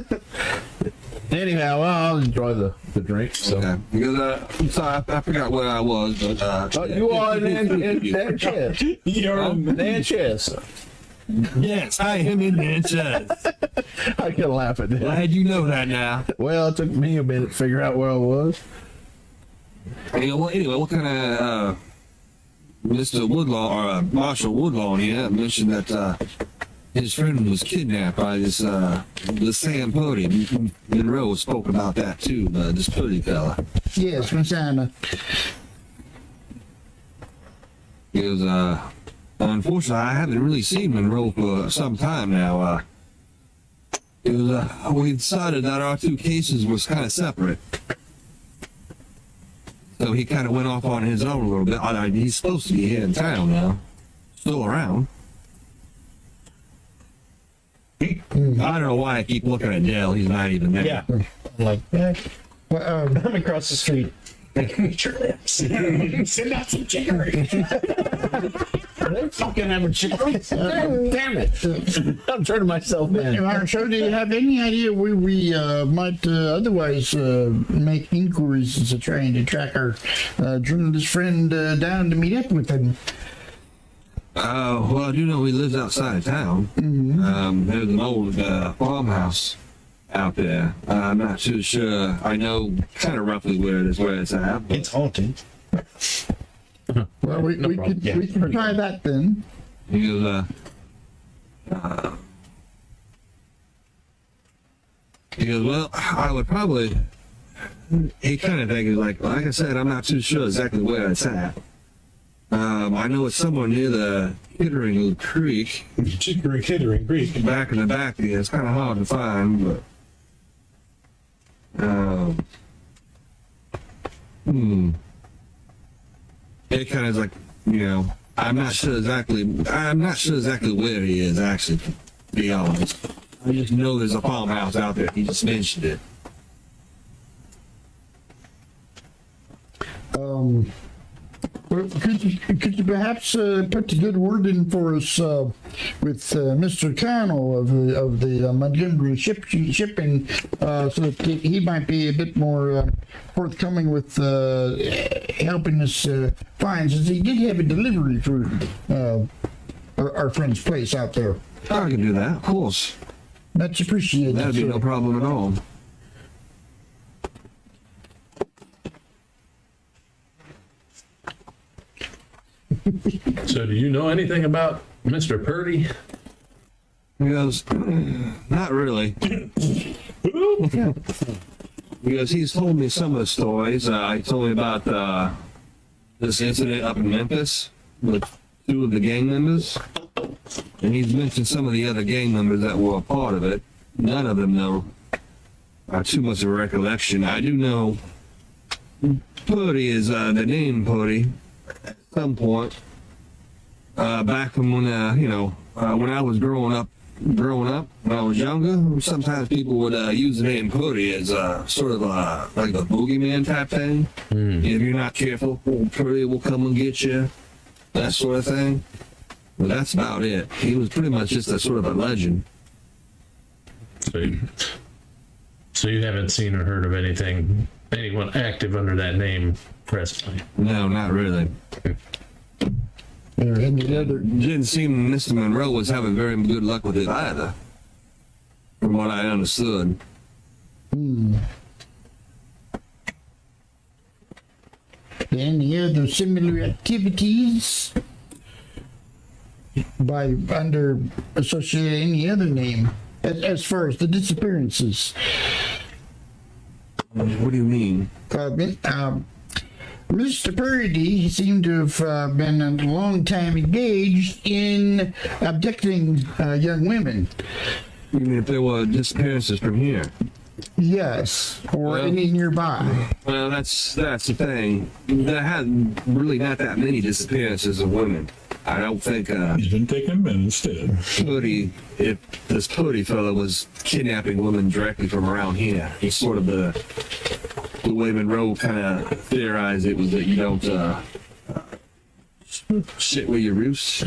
Anyhow, well, I'll enjoy the drink. So. Okay. Because I'm sorry, I forgot where I was, but You are in Natchez. You're Natchez. yes, I am in Manchester. I can laugh at that. Glad you know that now. Well, it took me a minute to figure out where I was. Anyway, what kind of Mr. Woodlaw or Marshal Woodlaw here mentioned that his friend was kidnapped by this the Sam Purdy. Monroe spoke about that too. This Purdy fella. Yes, Miss Anna. He was unfortunately I haven't really seen Monroe for some time now. It was we decided that our two cases was kind of separate. So he kind of went off on his own a little bit. He's supposed to be here in town now. Still around. I don't know why I keep looking at Dale. He's not even there. Yeah. I'm like, yeah, Well, I'm across the street. Licking your lips. Send out some chicory. You can have a chance. Damn it! I'm turning myself in. Marshal, do you have any idea where we might otherwise make inquiries to trying to track our journalist friend down to meet up with him? Well, I do know he lives outside of town. There's an old farmhouse out there. I'm not too sure. I know kind of roughly where it's at. But It's haunted. Well, we can try that then. he goes, well, I would probably. He kind of thinks like I said, I'm not too sure exactly where it's at. I know it's somewhere near the Kittering Creek. Kittering Creek. Back in the back there. It's kind of hard to find, but it kind of is like, I'm not sure exactly where he is, actually, to be honest. I just know there's a farmhouse out there. He just mentioned it. Well, could you perhaps put a good word in for us with Mr. Connell of the Montgomery shipping, so that he might be a bit more forthcoming with helping us find, since he did have a delivery for our friend's place out there. I can do that, of course. Much appreciated. That'd be sir. no problem at all. So do you know anything about Mr. Purdy? He goes, not really. Because he's told me some of the stories. He told me about this incident up in Memphis with 2 of the gang members. And he's mentioned some of the other gang members that were a part of it. None of them know too much of a recollection. I do know Purdy is the name Purdy. At some point, back from when when I was growing up, when I was younger, sometimes people would use the name Purdy as sort of like a boogeyman type thing. If you're not careful, Purdy will come and get you, that sort of thing. But that's about it. He was pretty much just a sort of a legend. So you haven't seen or heard of anyone active under that name presently? No, not really. Or any other. Didn't seem Mr. Monroe was having very good luck with it either, from what I understood. Any other similar activities by under associated any other name as far as the disappearances? What do you mean? Mr. Purdy seemed to have been a long time engaged in abducting young women. You mean if there were disappearances from here? Yes, or Well- any nearby. Well, that's the thing. There had really not that many disappearances of women. I don't think He's been taking men instead. if this Purdy fellow was kidnapping women directly from around here. It's sort of the way Monroe kind of theorized it was that you don't shit where you roost,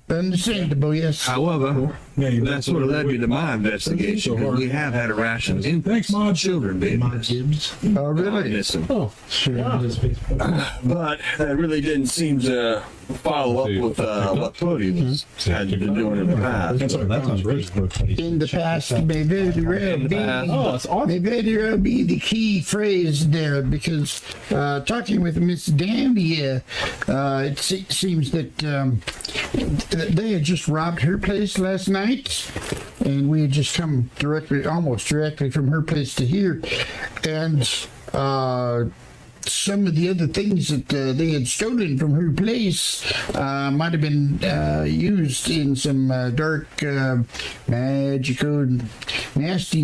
Understandable, yes. However, that sort of led me to my investigation, because we have had a rash of Thanks, Maude. children being Oh, really? missing. Oh, sure. But that really didn't seem to follow up with what Purdy had been doing in the past. In the past, may very well be. May very well be the key phrase there, because talking with Miss Dandia, it seems that they had just robbed her place last night, and we had just come almost directly from her place to here, and some of the other things that they had stolen from her place might have been used in some dark, magical, nasty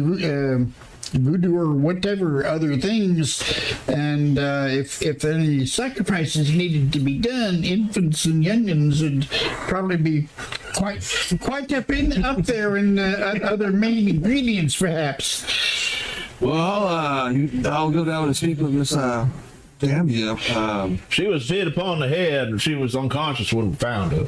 voodoo or whatever other things. And if any sacrifices needed to be done, infants and youngins would probably be quite up there in other main ingredients, perhaps. Well, I'll go down and speak with Miss Damn you. She was hit upon the head and she was unconscious when we found her.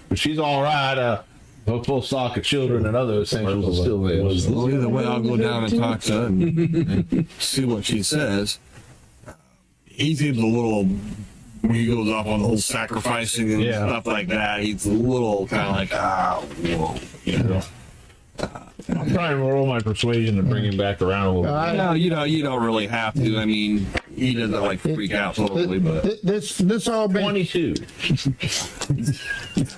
But she's all right. Her full stock of children and other essentials are still there. Well, either way, I'll go down and talk to her and see what she says. He seems a little, when he goes off on the whole sacrificing and stuff like that, he's a little kind of like, whoa, you know. I'm trying to roll my persuasion to bring him back around a little bit. No, you don't really have to. I mean, he doesn't like freak out totally, but This all been 22.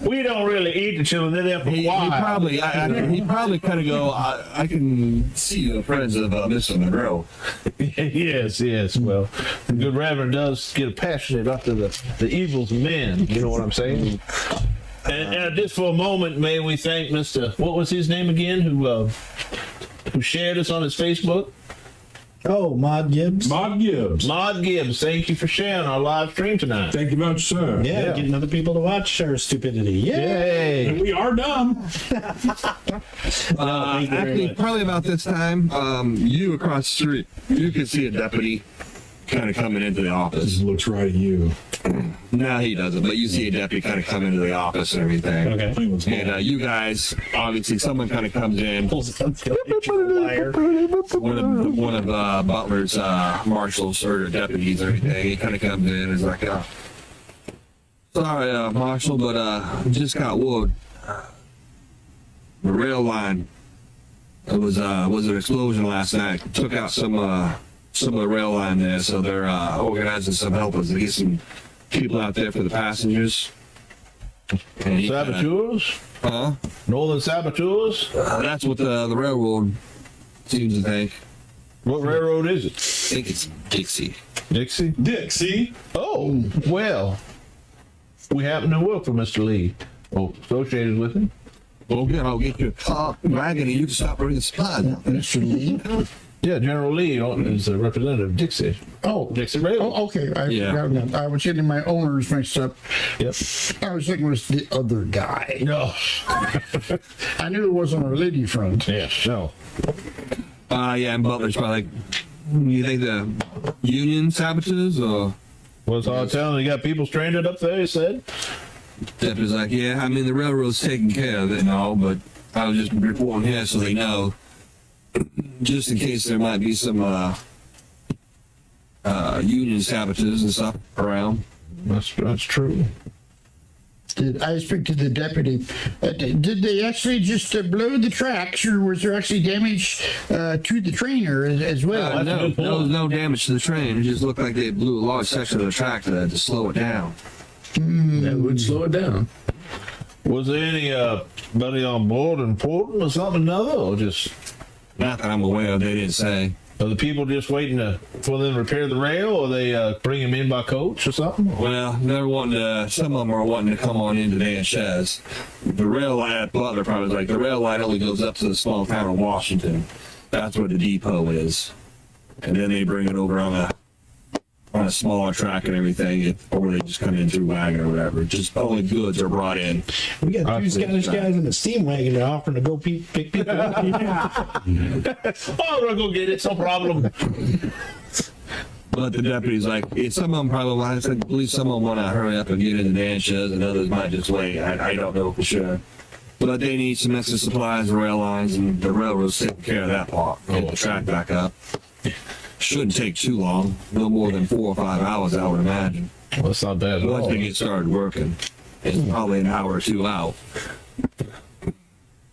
We don't really eat the children. They're there for a he while. probably kind of go, I can see the friends of Mr. Monroe. Yes. Well, the good Reverend does get passionate after the evils of men. You know what I'm saying? And just for a moment, may we thank Mr. What was his name again? Who shared us on his Facebook? Oh, Mod Gibbs. Mod Gibbs. Mod Gibbs. Thank you for sharing our live stream tonight. Thank you much, sir. Yeah, getting other people to watch our stupidity. Yay! And we are done. Actually, probably about this time, you across the street, you can see a deputy kind of coming into the office. This looks right at you. No, he doesn't, but you see a deputy kind of come into the office and everything. Okay. And you guys, obviously, someone kind of comes in. Liar. One of Butler's marshals or deputies or anything. He kind of comes in and is like, sorry, Marshal, but just got word. The rail line. It was an explosion last night. Took out some of the rail line there, so they're organizing some helpers to get some people out there for the passengers. And he kinda- Saboteurs? Huh? Northern saboteurs? That's what the railroad seems to think. What railroad is it? I think it's Dixie. Dixie? Dixie. Oh, well, we happen to work for Mr. Lee, or associated with him. Well, good. I'll get your wagon and you can stop bringing supplies. Mr. Lee. Yeah, General Lee is a representative of Dixie. Oh, Dixie Railroad. oh, okay. Yeah. I was getting my owners mixed up. Yep. I was thinking it was the other guy. No. I knew it wasn't our lady friend. Yeah, no. Yeah, and Butler's probably like, you think the Union saboteurs or? What's all telling? You got people stranded up there, you said? Deputy's like, yeah, I mean, the railroad's taking care of it and all, but I was just reporting here so they know, just in case there might be some Union saboteurs and stuff around. That's true. Did I speak to the deputy? Did they actually just blow the tracks, or was there actually damage to the trainer as well? No, there was no damage to the train. It just looked like they blew a large section of the track to slow it down. That would slow it down. Was there anybody on board important or something another, or just Not that I'm aware of, they didn't say. are the people just waiting for them to repair the rail, or they bring them in by coach or something? Well, they're wanting to, some of them are wanting to come on into Natchez. The rail line at Butler probably was like, the rail line only goes up to the small town of Washington. That's where the depot is. And then they bring it over on a smaller track and everything, or they just come in through wagon or whatever. Just only goods are brought in. We got two Scottish guys in the steam wagon that are offering to go pick people up. Oh, we'll go get it. It's no problem. But the deputy's like, some of them probably, I believe some of them want to hurry up and get into Natchez, and others might just wait. I don't know for sure. But they need some extra supplies and rail lines, and the railroad's taking care of that part. Get the track back up. Shouldn't take too long. No more than 4 or 5 hours, I would imagine. Well, that's not bad at Once all. they get started working, it's probably an hour or two out.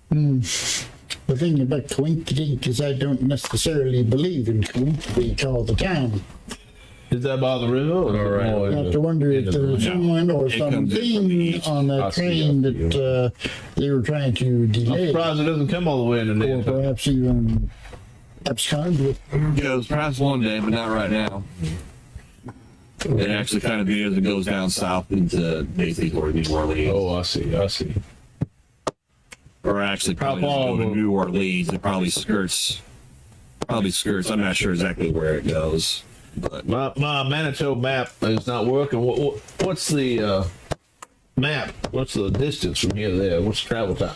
The thing about coincidence is I don't necessarily believe in coincidence all the time. Is that by the river? Or I have to wonder if there was someone or It comes in from the something east. on that train that they were trying to I'm delay, surprised it doesn't come all the way into or there. perhaps even abscond with. Goes perhaps one day, but not right now. It actually kind of veers and goes down south into basically toward New Orleans. Oh, I see. Or actually probably How far doesn't go to will- New Orleans. It probably skirts. I'm not sure exactly where it goes. But My Manitoba map is not working. What's the map? What's the distance from here to there? What's the travel time?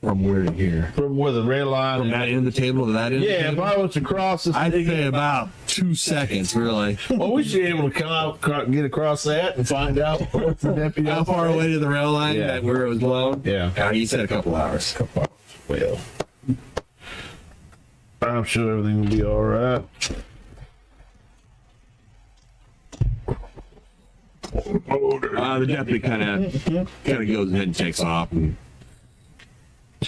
From where to here? From where the rail line. From that end of the table to that end? Yeah, of the if table? I was to cross this, I'd say about 2 seconds, really. well, we should be able to come out, get across that, and find out what's the deputy. How far away to the rail line? Yeah. Where it was blown? Yeah. He said a couple hours. Well, I'm sure everything will be all right. The deputy kind of goes ahead and takes off. And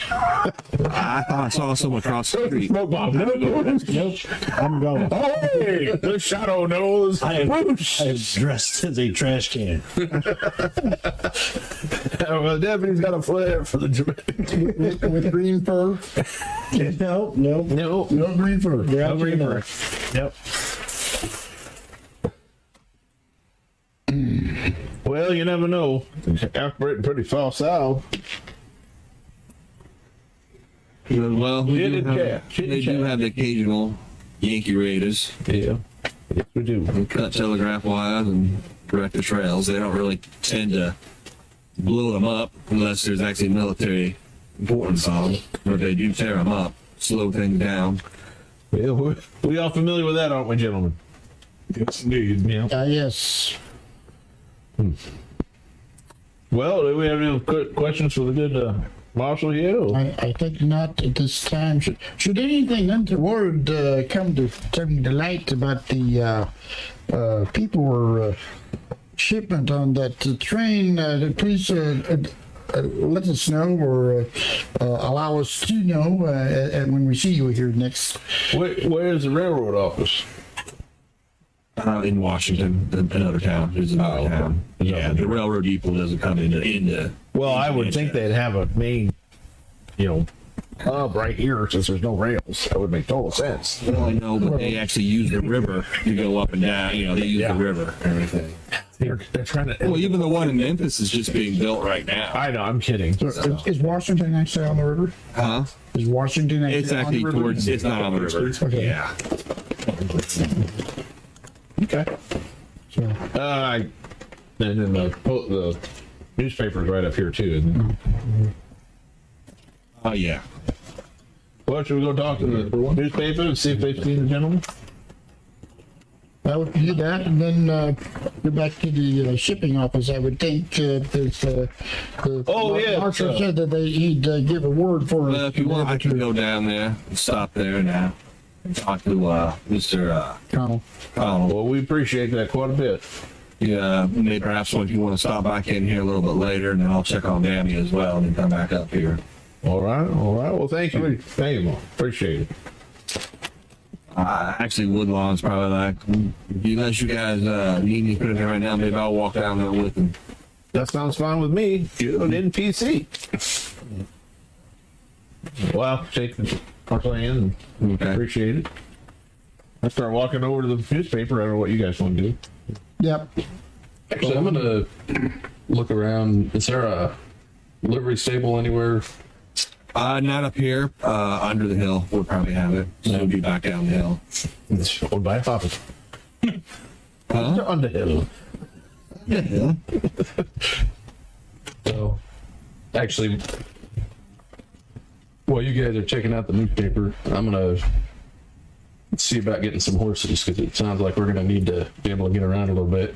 I thought I saw someone cross the street. Smoke bomb. Nope. I'm going. Hey, the shadow knows. I am dressed as a trash can. Well, the deputy's got a flair for the Jamaican. With green fur. No, no. No green fur. No green fur. Yep. Well, you never know. Operating pretty far south. Well, Chit and chat. they do have the occasional Yankee Raiders. Yeah. Yes, we do. And cut telegraph wires and direct the trails. They don't really tend to blow them up unless there's actually military importance on them. But they do tear them up, slow things down. Yeah, we all familiar with that, aren't we, gentlemen? Yes, indeed. Yeah. Yes. Well, do we have any questions for the good Marshal here? I think not at this time. Should anything untoward come to light about the people or shipment on that train, please let us know or allow us to know when we see you here next. Where's the railroad office? In Washington, another town. There's another town. Yeah, the railroad depot doesn't come into. Well, I would think they'd have a main, hub right here since there's no rails. That would make total sense. Well, I know, but they actually use the river to go up and down. They use the river and everything. They're trying to. Well, even the one in Memphis is just being built right now. I know. I'm kidding. So, is Washington actually on the river? Huh? Is Washington actually It's on actually the river? towards. It's not on the river. Okay. Yeah. Okay. So, And then the newspaper's right up here too. Isn't it? Oh yeah. Well, should we go talk to the newspaper and see if they've seen the gentleman? well, we can do that and then go back to the shipping office. I would think there's Oh, yeah, Marshal said that he'd give a word for Well, if you want, I can go down there and stop there now and talk to Mr. Colonel. Connell. Well, we appreciate that quite a bit. Yeah, maybe perhaps if you want to stop back in here a little bit later, and then I'll check on Danny as well, and then come back up here. All right. Well, thank you. Thank you, Mom. Appreciate it. Actually, Woodlawn's probably like, unless you guys need me to put it there right now, maybe I'll walk down there with them. That sounds fine with me. You're an NPC. Well, shake our hand. Okay. Appreciate it. I start walking over to the newspaper. I don't know what you guys want to do. Yep. Actually, I'm gonna look around. Is there a livery stable anywhere? Not up here. Under the hill, we'll probably have it. So it'll be back down the hill. It's owned by a papa. Huh? On the hill. Yeah. So, actually, while you guys are checking out the newspaper, I'm gonna see about getting some horses because it sounds like we're gonna need to be able to get around a little bit.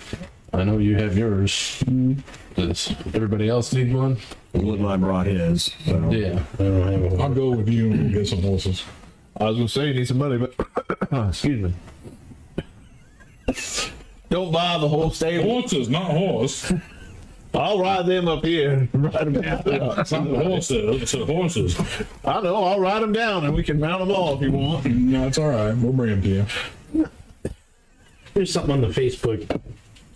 I know you have yours. Does everybody else need one? Woodline brought his. So. Yeah. I don't have a I'll go with you and we'll get some horses. I was gonna say you need some money, but excuse me. Don't buy the whole stable. Horses, not horse. I'll ride them up here. Ride them down. It's not the horses. It's the horses. I know. I'll ride them down, and we can mount them all if you want. No, it's all right. We'll bring them to you. There's something on the Facebook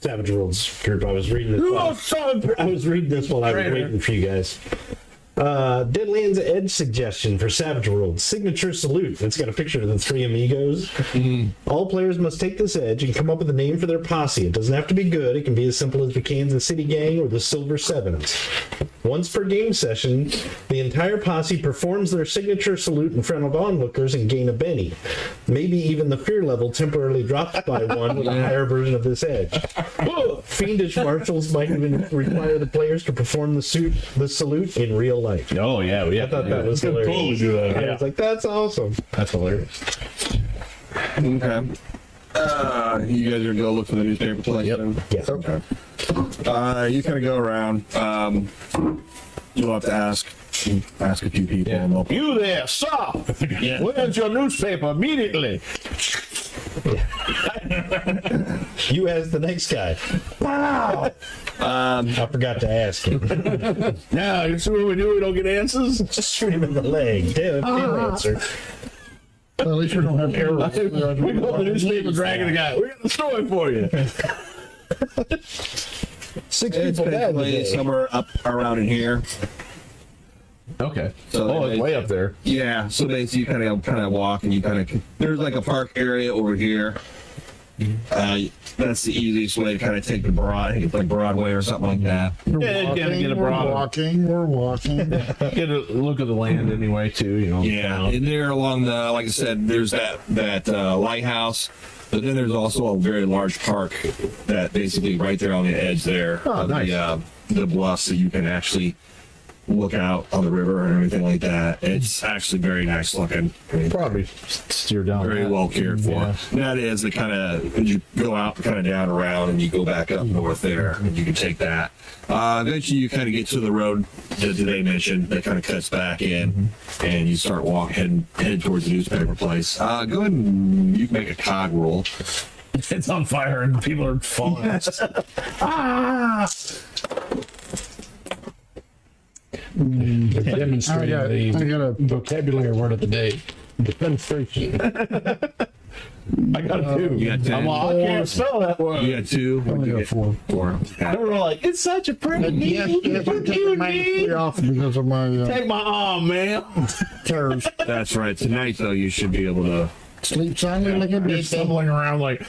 Savage Worlds group. I was reading this. I was reading this while I was waiting for you guys. Deadlands Edge suggestion for Savage World. Signature salute. It's got a picture of the three amigos. All players must take this edge and come up with a name for their posse. It doesn't have to be good. It can be as simple as the Kansas City Gang or the Silver Sevens. Once per game session, the entire posse performs their signature salute in front of onlookers and gain a Benny. Maybe even the fear level temporarily drops by one with a higher version of this edge. fiendish marshals might even require the players to perform the salute in real life. Oh yeah, I thought that was hilarious. Totally do that. I was like, that's awesome. that's hilarious. Okay. You guys are gonna go look for the newspaper place. Yep. Then? Yeah. Okay. You kind of go around. You'll have to ask a few people. Yeah. And they'll- You there, sir? Where's your newspaper immediately? You as the next guy. Wow. I forgot to ask him. Now, you see what we do? We don't get answers. Just shoot him in the leg. Damn answer. Well, at least we don't have errors. We go to the newspaper dragging the guy. We got the story for you. 6 It's people dead basically today. somewhere up around in here. Okay. So Oh, it's way up there. Yeah. So basically, you kind of walk, and you kind of there's like a park area over here. That's the easiest way to kind of take the like Broadway or something like that. Yeah, get a broad. We're walking. Get a look at the land anyway, too. You know. Yeah, and there along the, like I said, there's that lighthouse, but then there's also a very large park that basically right there on the edge there of the bluffs, so you can actually look out on the river and everything like that. It's actually very nice looking. I mean, Probably steer down. very that. well cared for. Yeah. And that is the kind of, you go out kind of down around and you go back up north there and you can take that. Eventually you kind of get to the road that they mentioned that kind of cuts back in and you start head towards the newspaper place. Go ahead and you can make a cog roll. It's on fire and people are falling. Demonstrating I got a vocabulary word of the day. Defenestration. I got a 2. You got 10. I can't spell that word. You got 2. What'd you get? 4. They were like, it's such a pretty yes, I'm taking my three off because of my Take my arm, man. terrors. That's right. Tonight, though, you should be able to. Sleep soundly like a They're bitch. stumbling around like,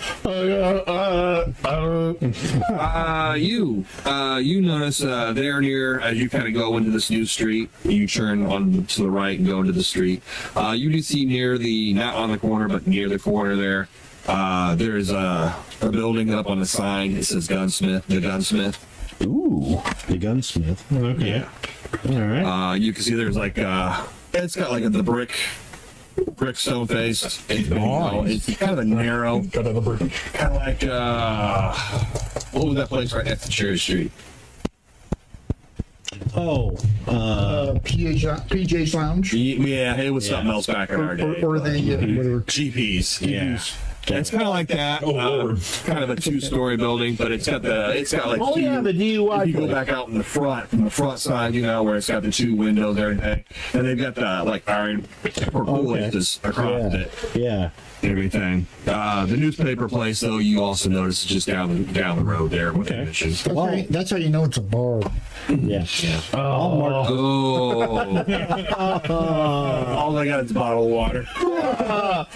You notice there near, as you kind of go into this new street, you turn on to the right and go into the street. You do see near not on the corner, but near the corner there, there's a building up on the sign. It says Gunsmith, the Gunsmith. Ooh, the gunsmith. Okay. Yeah. All right. You can see there's like, it's got like the brick stone face. It's kind of a narrow, kind of like, what was that place right next to Cherry Street? Oh, PJ's Lounge. Yeah, it was something else back in our day. Or the whatever. GPs, yeah. It's kind of like that. Kind of a 2-story building, but it's got like oh yeah, the DUI. you go back out in the front side, where it's got the 2 windows and everything, and they've got the like iron pergolas across it. yeah. Everything. The newspaper place, though, you also notice is just down the road there. What they mentioned. That's how you know it's a bar. Yeah. Oh. All I got is a bottle of water. Oh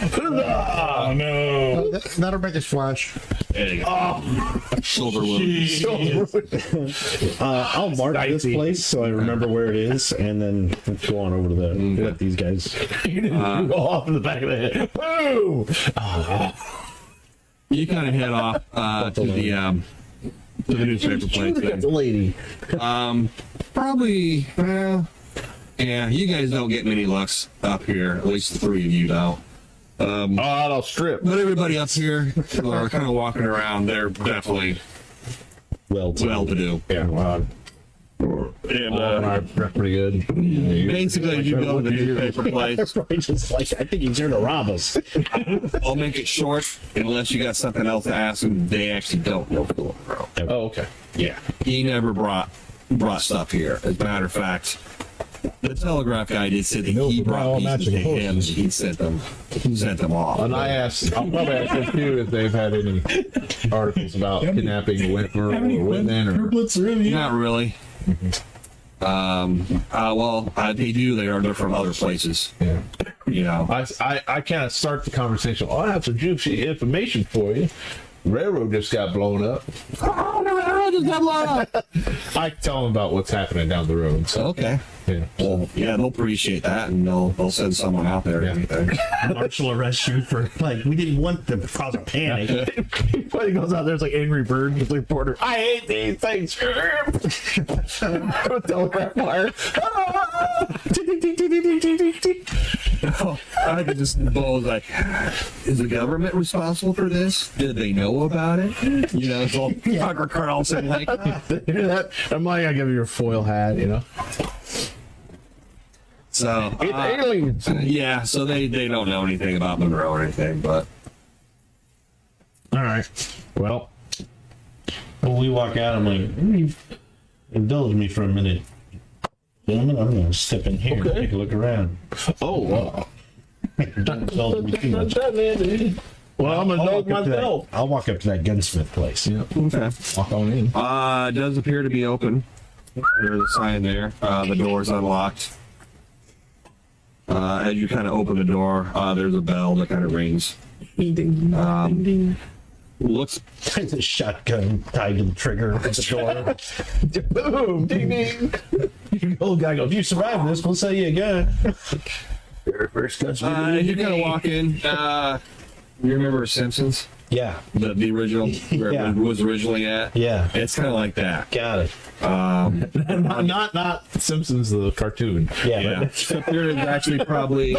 no. That'll make us flash. There you go. Silver wound. I'll mark this place so I remember where it is, and then go on over to let these guys. You didn't go off in the back of the head. Boom! You kind of head off to the newspaper place. Got the lady. Probably, yeah, you guys don't get many lucks up here. At least the 3 of you don't. I'll strip. But everybody up here are kind of walking around. They're definitely Well to do. Yeah, wow. And That's pretty good. basically, you go to the newspaper place. Probably just like, I think he's here to rob us. I'll make it short, unless you got something else to ask them. They actually don't know Philip Bro. Oh, okay. Yeah, he never brought stuff here. As a matter of fact, the telegraph guy did say that he brought pieces to him, and he sent them off. And I'll probably ask them too if they've had any articles about kidnapping Whitmer or Whitman or. Not really. They do. They're from other places. Yeah. You know. I can't start the conversation. Oh, I have some juicy information for you. Railroad just got blown up. Oh, the railroad! I can tell them about what's happening down the road. So Okay. yeah. Well, yeah, they'll appreciate that, and they'll send someone out there or anything. Marshal arrests you for like we didn't want to cause a panic. When he goes out there, it's like Angry Bird with the reporter. I hate these things. Telegraph wire. I could just Bo's like, is the government responsible for this? Did they know about it? You know, it's all Tucker Carlson like. Hear that? I'm like, I give you your foil hat, you know. So It's aliens. yeah, so they don't know anything about Monroe or anything, but All right. Well, When we walk out, I'm like, indulge me for a minute. Gentlemen, I'm going to step in here and take a look around. oh, Don't indulge me too much. well, I'm a I'll dog walk up to that- myself. I'll walk up to that gunsmith place. Yeah. okay. Walk on in. It does appear to be open. There's a sign there. The door's unlocked. As you kind of open the door, there's a bell that kind of rings. Looks There's a shotgun tied to the trigger at the door. Boom! Ding ding. The old guy goes, if you survive this, we'll sell you a gun. Very first country. as you kind of walk in. You remember Simpsons? Yeah, The original, where Yeah. it was originally at? yeah. It's kind of like that. Got it. not Simpsons the cartoon. Yeah, Yeah. but Except there is actually probably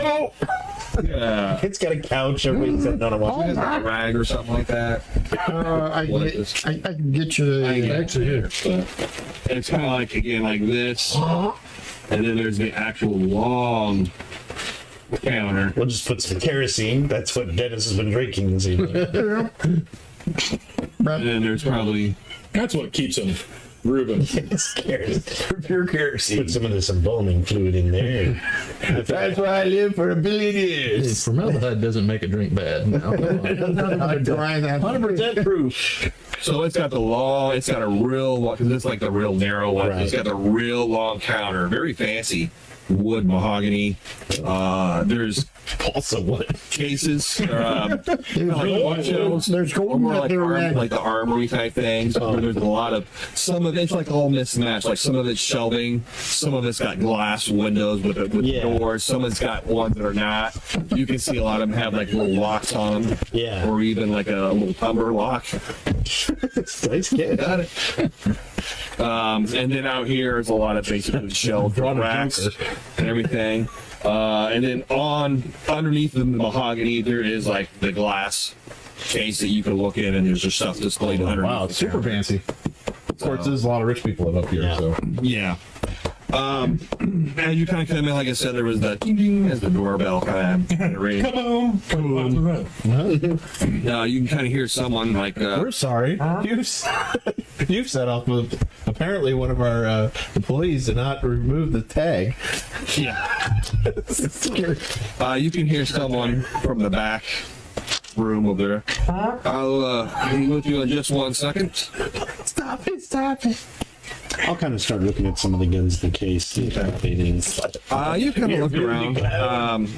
it's got a couch. Everybody's sitting on a wall. a rag or something like that. I can get you Actually, here. It's kind of like, again, like this. And then there's the actual long counter. We'll just put some kerosene. That's what Dennis has been drinking this evening. And then there's probably That's what keeps him Reuben. It's kerosene. Pure kerosene. Put some of this embalming fluid in there. That's why I live for 1 billion years. Formaldehyde doesn't make a drink bad. No. dry that. 100% proof. so it's got a real, because it's like the real narrow one. Right. It's got the real long counter, very fancy wood mahogany. There's Also, what? cases, There's gold more in like, there, red. like the armory type things. Where there's a lot of, some of it's like all mismatched. Like some of it's shelving, some of it's got glass windows with Yeah. doors, some of it's got ones that are not. You can see a lot of them have like little locks on them, Yeah. or even like a little tumbler lock. Nice kid. Got it. And then out here is a lot of basically shelves, racks, and everything. And then underneath the mahogany, there is like the glass case that you can look in, and there's just stuff displayed underneath. Wow, it's super fancy. Of course, there's a lot of rich people live up here, Yeah. so. Yeah. As you kind of come in, like I said, there was that ding ding as the doorbell kind of rang. You can kind of hear someone like, We're sorry. You've set off with apparently one of our employees did not remove the tag. yeah. You can hear someone from the back room over there. I'll be with you in just 1 second. Stop it. I'll kind of start looking at some of the guns in the case. See if anything. You kind of look around.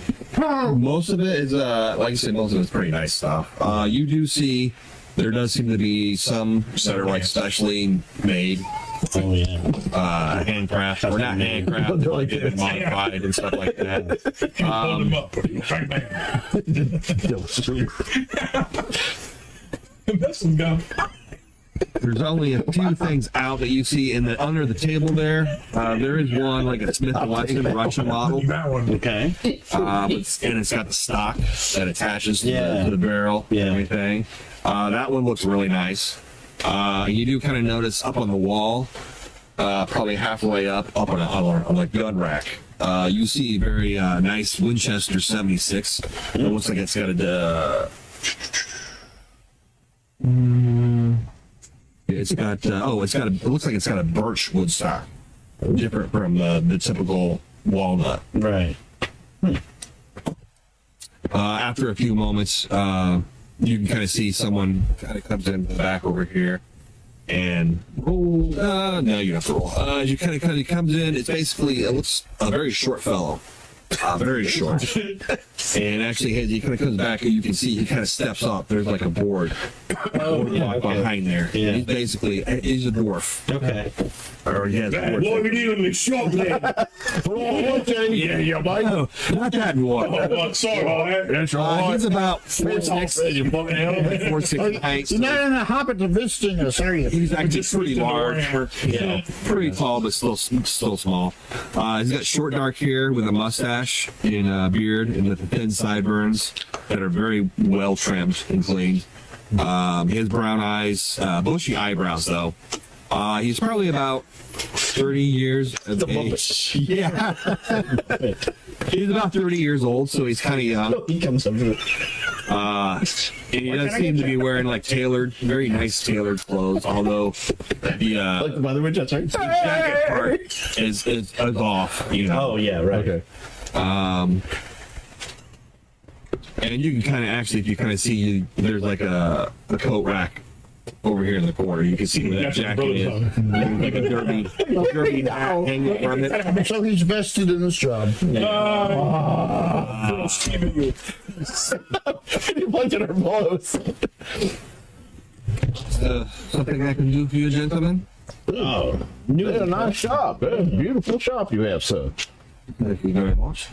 Most of it is, like I said, most of it's pretty nice stuff. You do see, there does seem to be some that are like specially made, Oh yeah. handcraft, or not handcraft, but like they've been modified and stuff like that. Hold him up. Bang, bang. That's some gum. There's only a few things out that you see under the table there. There is one like a Smith & Wesson Russian model. That one. Okay. And it's got the stock that attaches to, Yeah. to the barrel Yeah. and everything. That one looks really nice. You do kind of notice up on the wall, probably halfway up on a gun rack, you see a very nice Winchester 76. It looks like it's got a. It looks like it's got a birch wood stock, different from the typical walnut. Right. After a few moments, you can kind of see someone kind of comes in the back over here, and roll. No, you don't have to roll. You kind of comes in. It looks a very short fellow. very short. And actually, as he kind of comes back, and you can see he kind of steps up. There's like a board behind there. Yeah. He's a dwarf. Okay. Or he has What are we doing in the shop then? Yeah, Mike. No, not that one. Oh, sorry. That's all right. He's about 4'6", You fucking hell. 4'6" height. You're not in a hobbit visiting us, are you? He's actually pretty large. Yeah, pretty tall, but still small. He's got short dark hair with a mustache and a beard and with thin sideburns that are very well trimmed and cleaned. He has brown eyes, bushy eyebrows though. He's probably about 30 years of age. Yeah. He's about 30 years old, so he's kind of young. He comes over. And he does seem to be wearing like very nice tailored clothes, although the Like the weather witch, that's right. jacket part is off, you know. Oh yeah, right. Okay. And you can kind of actually, if you kind of see, there's like a coat rack over here in the corner. You can see where that jacket is. Like a derby hat hanging from it. So he's vested in this job. He pointed at our blows. Something I can do for you, gentlemen? Oh, Yeah, nice shop. Yeah, beautiful shop you have, sir. Thank you very much.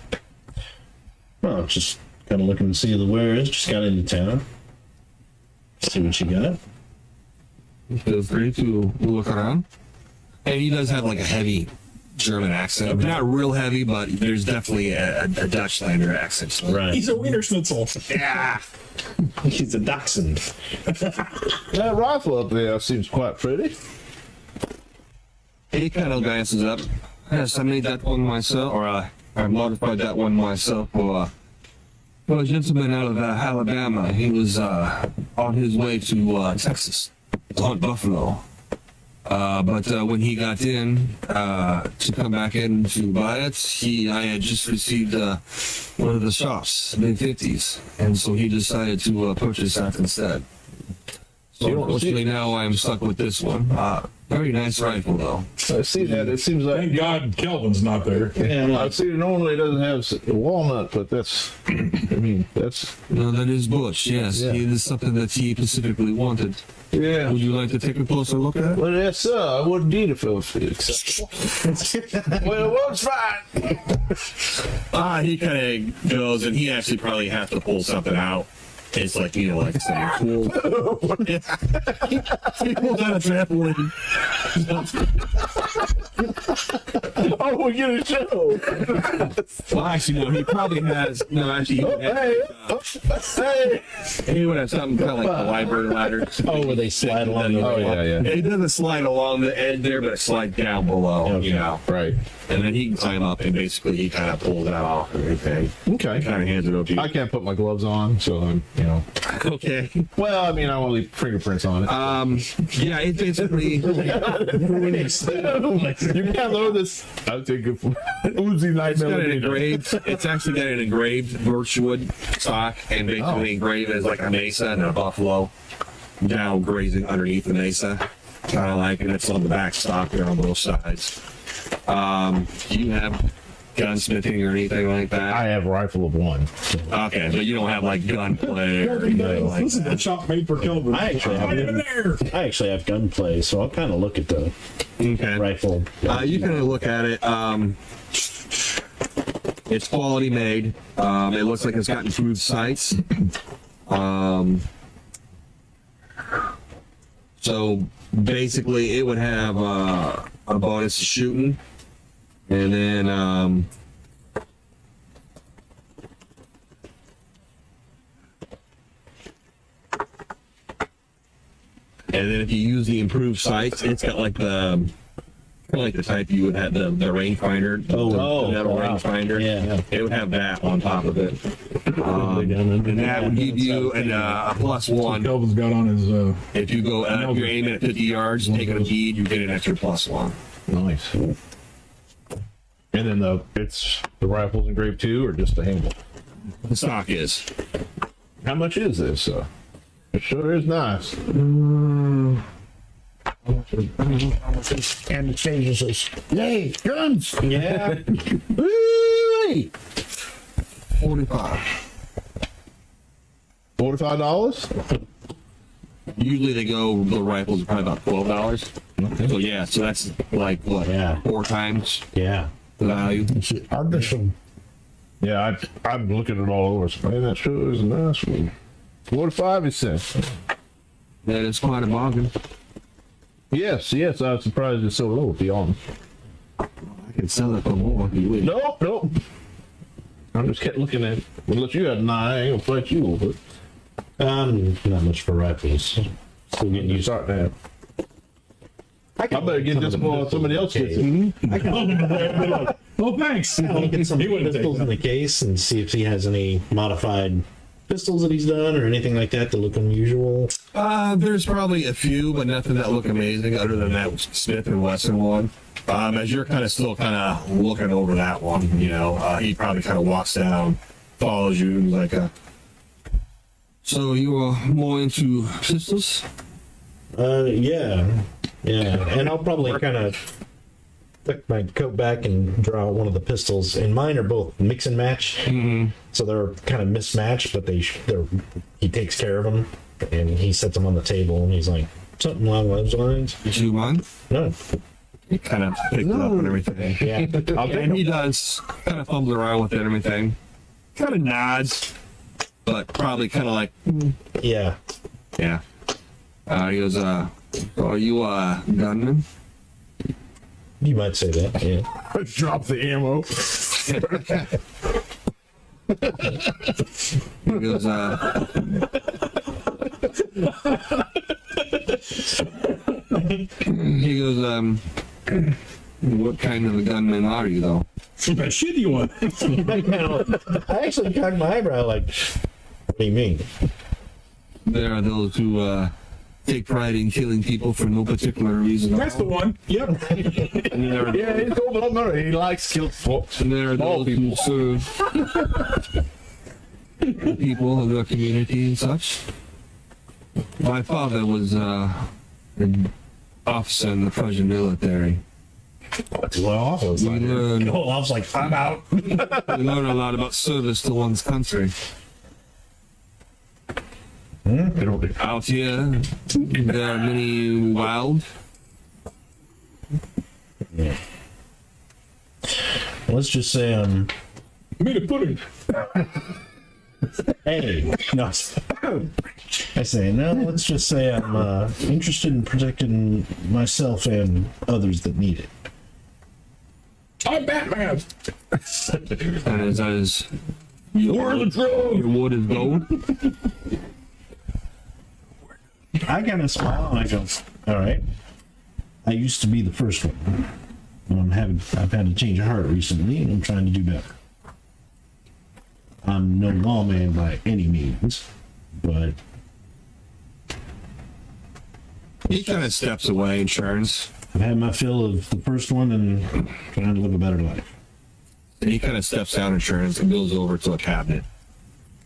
well, just kind of looking to see the wares. Just got into town. See what you got. Feel free to look around. And he does have like a heavy German accent. Not real heavy, but there's definitely a Dutchlander accent. So. Right. He's a Wiener Schnitzel. Yeah. He's a dachshund. That rifle up there seems quite pretty. He kind of glances up. Yes, I made that one myself, or I modified that one myself for a gentleman out of Alabama. He was on his way to Texas to hunt buffalo. But when he got in to come back in to buy it, I had just received one of the shops, mid-50s, and so he decided to purchase that instead. So unfortunately now I'm stuck with this one. Very nice rifle though. I see that. It seems like Thank God Kelvin's not there. I see it normally doesn't have walnut, but that's, I mean, that's, No, that is Bush, yes. Yeah. It is something that he specifically wanted. yeah. Would you like to take a closer look at it? Well, yes, sir. I wouldn't need it if it was acceptable. Well, it works fine. He kind of goes, and he actually probably has to pull something out. It's like, you know, like some cool. He pulls out a trampoline. Oh, we get a show. Well, actually, no, he probably has. No, actually, he would have something kind of like a library ladder. Oh, where they slide along the Oh, yeah, yeah. It doesn't slide along the edge there, but it slides down below, you know. Right. And then he can climb up, and basically he kind of pulls that off and everything. Okay. Kind of hands it over to you. I can't put my gloves on, so I'm, you know. Okay. Well, I mean, I want to leave fingerprints on it. Yeah, it's basically. You can't load this. I'll take it from Uzi 9 It's got an millimeter. engraved. It's actually got an engraved birchwood stock, and basically engraved as like a mesa and a buffalo down grazing underneath the mesa, kind of like, and it's on the back stock there on both sides. Do you have gunsmithing or anything like I that? have a rifle of one. Okay, but you don't have like gunplay or anything like This is the that. shop made for Kelvin. I actually have Not even there. I actually have gunplay, so I'll kind of look at the Okay. rifle. You can look at it. It's quality made. It looks like it's got improved sights. So basically, it would have a bonus to shooting, and then if you use the improved sights, it's got like the kind of like the type you would have the rangefinder. Oh, the metal wow. rangefinder. Yeah. It would have that on top of it. And that would give you a +1. Kelvin's got on his, If you go, if you're aiming at 50 yards, taking a bead, you get an extra +1. Nice. And then the rifle's engraved too, or just a handle? The stock is. How much is this? It sure is nice. And it changes us. Yay, guns! Yeah. Woo-wee! $45. Usually they go, the rifles are probably about $12. So yeah, so that's like what? Yeah. 4 times Yeah. the value. I've got some. Yeah, I'm looking at all over. So, man, that sure is a nice one. 45, he says. That is quite a bargain. Yes, I was surprised it's so low, to be honest. I could sell it for more if you would. Nope. I just kept looking at it. Unless you had an eye, I ain't gonna fight you over it. Not much for rifles. Still getting used. Start now. I better get this before somebody else gets it. I can Oh, thanks. look at some He wouldn't take pistols in the case and see if he has any modified pistols that he's done or anything like that that look unusual. There's probably a few, but nothing that look amazing other than that Smith and Wesson one. As you're kind of still kind of looking over that one, you know, he probably kind of walks down, follows you, and like, so you are more into pistols? Yeah, and I'll probably kind of tuck my coat back and draw out one of the pistols. And mine are both mix and match, so they're kind of mismatched, but he takes care of them and he sets them on the table and he's like something along those lines. Do you mind? No, He kind of picked it up and everything. yeah, And he does kind of fumble around with it and everything. Kind of nods, but probably kind of like, yeah. yeah. He goes, are you a gunman? You might say that. Yeah. Drop the ammo. He goes, what kind of a gunman are you, though? That shitty one. I actually cocked my eyebrow like, what do you mean? There are those who take pride in killing people for no particular reason. That's the one. Yep. And there are, Yeah, he's over there. He likes kill folks. and there are Small those who serve the people of their community and such. My father was an officer in the Prussian military. Well, We learn I was like, I'm out. a lot about service to one's country. Out here, there are many wild. Let's just say Made a pudding. hey, no. I say no. Let's just say I'm interested in protecting myself and others that need it. I'm Batman. And as your wood is gold. I kind of smile and I go, all right. I used to be the first one. I've had a change of heart recently, and I'm trying to do better. I'm no lawman by any means, but He kind of steps away and turns. I've had my fill of the first one and trying to live a better life. And he kind of steps down and turns and goes over to a cabinet.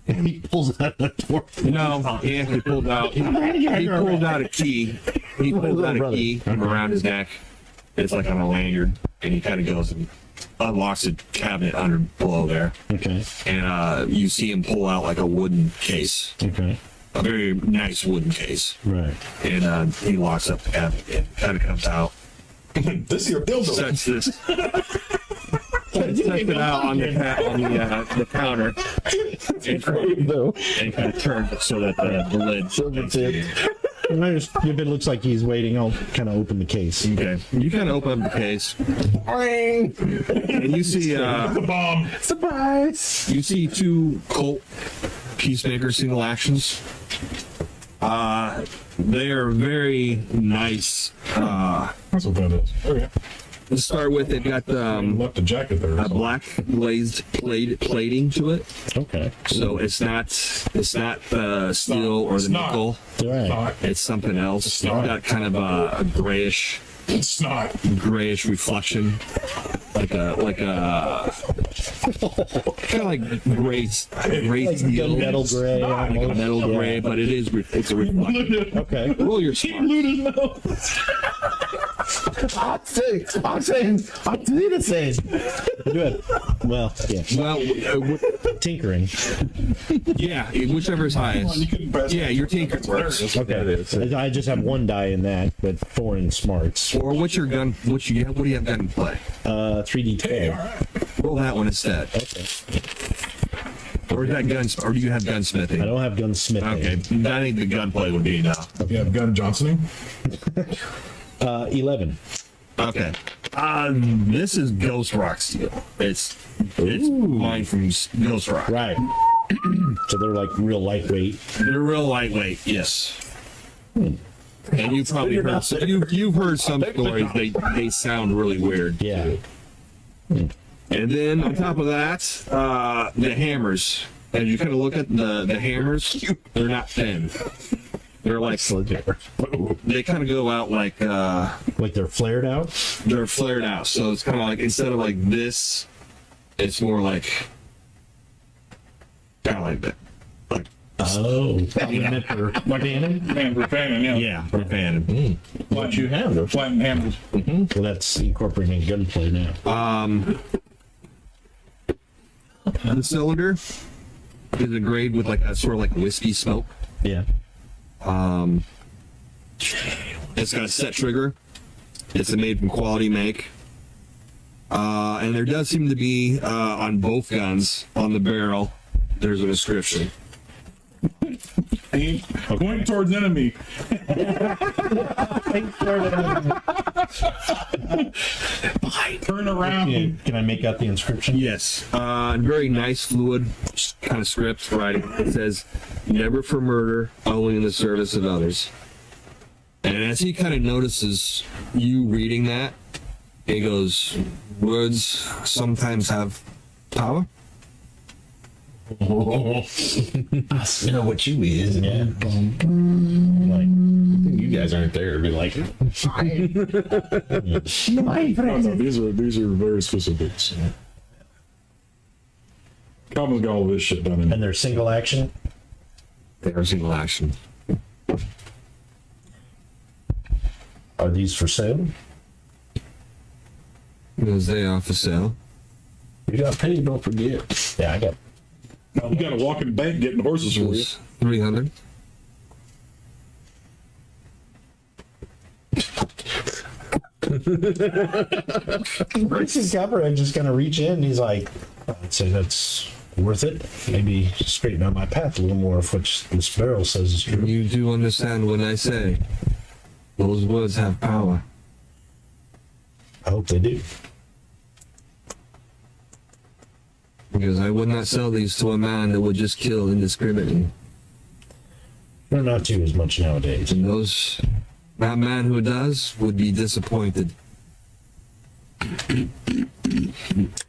He pulls out a door. No, he actually pulled out. He pulled out a key. He pulled out a key from around his neck. It's like on a lanyard, and he kind of goes and unlocks a cabinet under below there. Okay. And you see him pull out like a wooden case, Okay. a very nice wooden case, Right. and he locks up the cabinet and kind of comes out. This here dildo. Sets this. Sets it out on the counter and kind of turns it so that the lid. And I just, if it looks like he's waiting, I'll kind of open the case. Okay. You kind of open up the case. And you see The bomb. Surprise! you see 2 Colt Peacemaker single actions. They are very nice. That's what that is. Okay. To start with, they've got Left the jacket there. a black glazed plating to it, Okay. so it's not the steel or It's the not. nickel. Right. Not. It's something else. It's not. got kind of a grayish It's not. reflection, like a kind of like gray steel, Metal gray. Like like a metal gray, but it's a reflection. Okay. Roll your He smart. blew his nose. I'm saying, the same. You do it. Well, yeah. Well, Tinkering. yeah, whichever is highest. You couldn't pass Yeah, your tinker works. Okay. I just have 1 die in that, but 4 in smarts. Or what's your gun? What do you have gun in play? 3d12. Roll that one instead. Okay. Or is that or do you have gunsmithing? I don't have gunsmithing. Okay, I think the gunplay would be enough. You have gun Johnsoning? 11. Okay. This is Ghost Rock steel. It's mine from Ghost Rock. Right. So they're like real lightweight. They're real lightweight, yes. And you've probably heard you've heard some stories. They sound really weird. Yeah. And then on top of that, the hammers. As you kind of look at the hammers, they're not thin. They're like they kind of go out like Like they're flared out? they're flared out. So it's kind of like instead of like this, it's more like kind of like that. Like Oh. For fanning? Man, for fanning, yeah. yeah, for fanning. What you have, though. Flattened handles. Well, that's incorporating gunplay now. The cylinder is engraved with like a sort of like whiskey smoke. Yeah. It's got a set trigger. It's made from quality make. And there does seem to be on both guns on the barrel. There's an inscription. Point towards enemy. Turn around. Can I make out the inscription? Yes. Very nice, fluid kind of script writing. It says, "Never for murder, only in the service of others." And as he kind of notices you reading that, he goes, "Words sometimes have power." I know what you is. Yeah. You guys aren't there to be like, No, these are very specific. So. Calvin's got all this shit done in. And they're single action? They're single action. Are these for sale? Because they are for sale. You got paid, don't forget. Yeah, I got. You got to walk in the bank getting horses for you. 300. Racing Copperhead just gonna reach in and he's like, I'd say that's worth it. Maybe straighten out my path a little more if what this barrel says is true. You do understand when I say those words have power. I hope they do. Because I would not sell these to a man that would just kill indiscriminately. They're not too as much nowadays. And that man who does would be disappointed.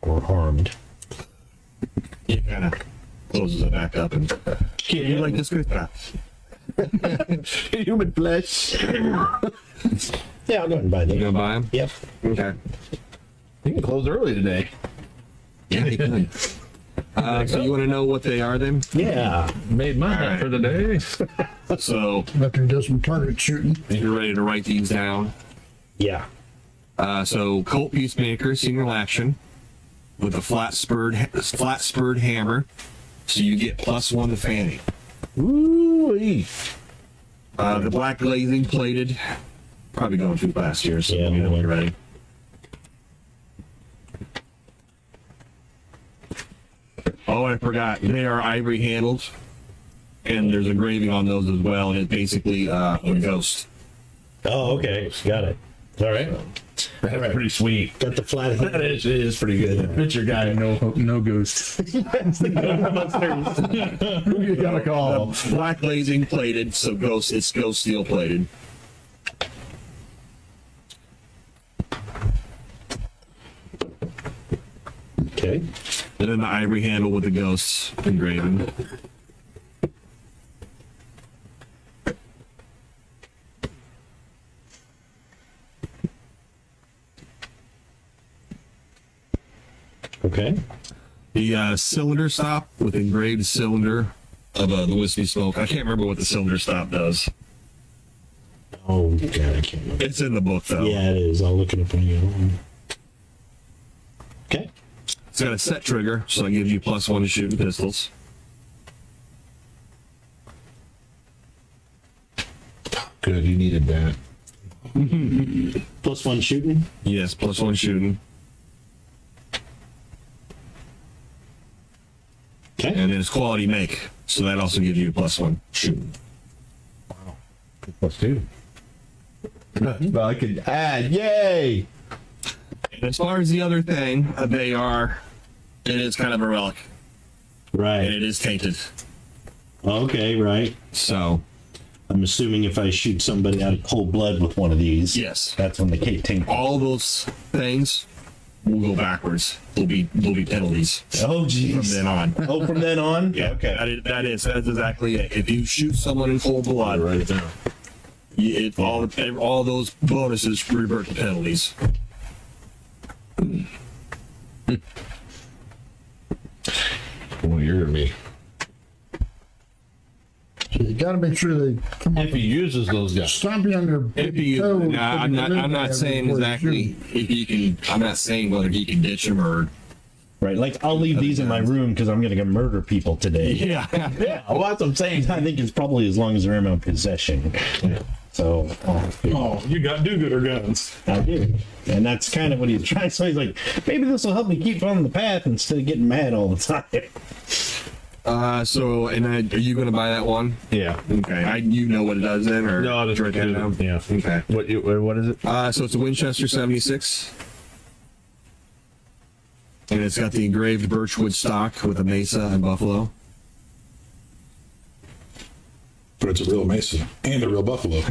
Or harmed. He kind of closes it back up and. Kid, you like this good stuff? Human flesh. Yeah, I'll go ahead and buy You them. gonna buy them? Yep. Okay. You can close early today. Yeah, he could. So you want to know what they are then? Yeah. made mine All right. for the day. So After he does some target shooting. you're ready to write these down. Yeah. So Colt Peacemaker, single action, with a flat spurred hammer. So you get +1 to fanning. Ooh-wee. The black glazing plated. Probably going too fast here, so Yeah, let me know when you're ready. Oh, I forgot. They are ivory handled, and there's engraving on those as well, and it's basically a ghost. Oh, okay. Got it. All right. That's pretty sweet. Got the flat head. That is pretty good. Picture guy. No ghost. Who you gotta call? Black glazing plated, so it's ghost steel plated. Okay. And then the ivory handle with the ghosts engraving. Okay. The cylinder stop with engraved cylinder of the whiskey smoke. I can't remember what the cylinder stop does. Oh, God, I can't remember. It's in the book though. Yeah, it is. I'll look it up when you go. Okay. It's got a set trigger, so it gives you +1 to shooting pistols. Good, you needed that. +1 shooting. Yes, +1 shooting. Okay. And then it's quality make, so that also gives you +1 shooting. +2. Well, I could add. Yay! And as far as the other thing, it is kind of a relic, and Right. it is tainted. Okay, right. So, I'm assuming if I shoot somebody out of cold blood with one of these, yes, that's when the Kate Tink. all those things will go backwards. There'll be penalties Oh, from jeez. then on. Oh, from then on? Yeah, Okay. that's exactly it. If you shoot someone in cold blood, Right now. all those bonuses revert to penalties. Well, you're me. So you got to make sure they come up, If he uses those guys. stomp you on their If you, toe. now, I'm not saying exactly if you can. I'm not saying whether he can ditch them or. Right. Like, I'll leave these in my room because I'm going to go murder people today. Yeah. Well, that's what I'm saying. I think it's probably as long as they're in my possession. So, Oh, you got do-gooder guns. I do. And that's kind of what he's trying. So he's like, maybe this will help me keep on the path instead of getting mad all the time. Are you going to buy that one? Yeah. Okay. You know what it does then, or No, I'll just write that down? Yeah. Okay. What is it? So it's a Winchester 76. And it's got the engraved birchwood stock with a mesa and buffalo. But it's a real Mason and a real Buffalo.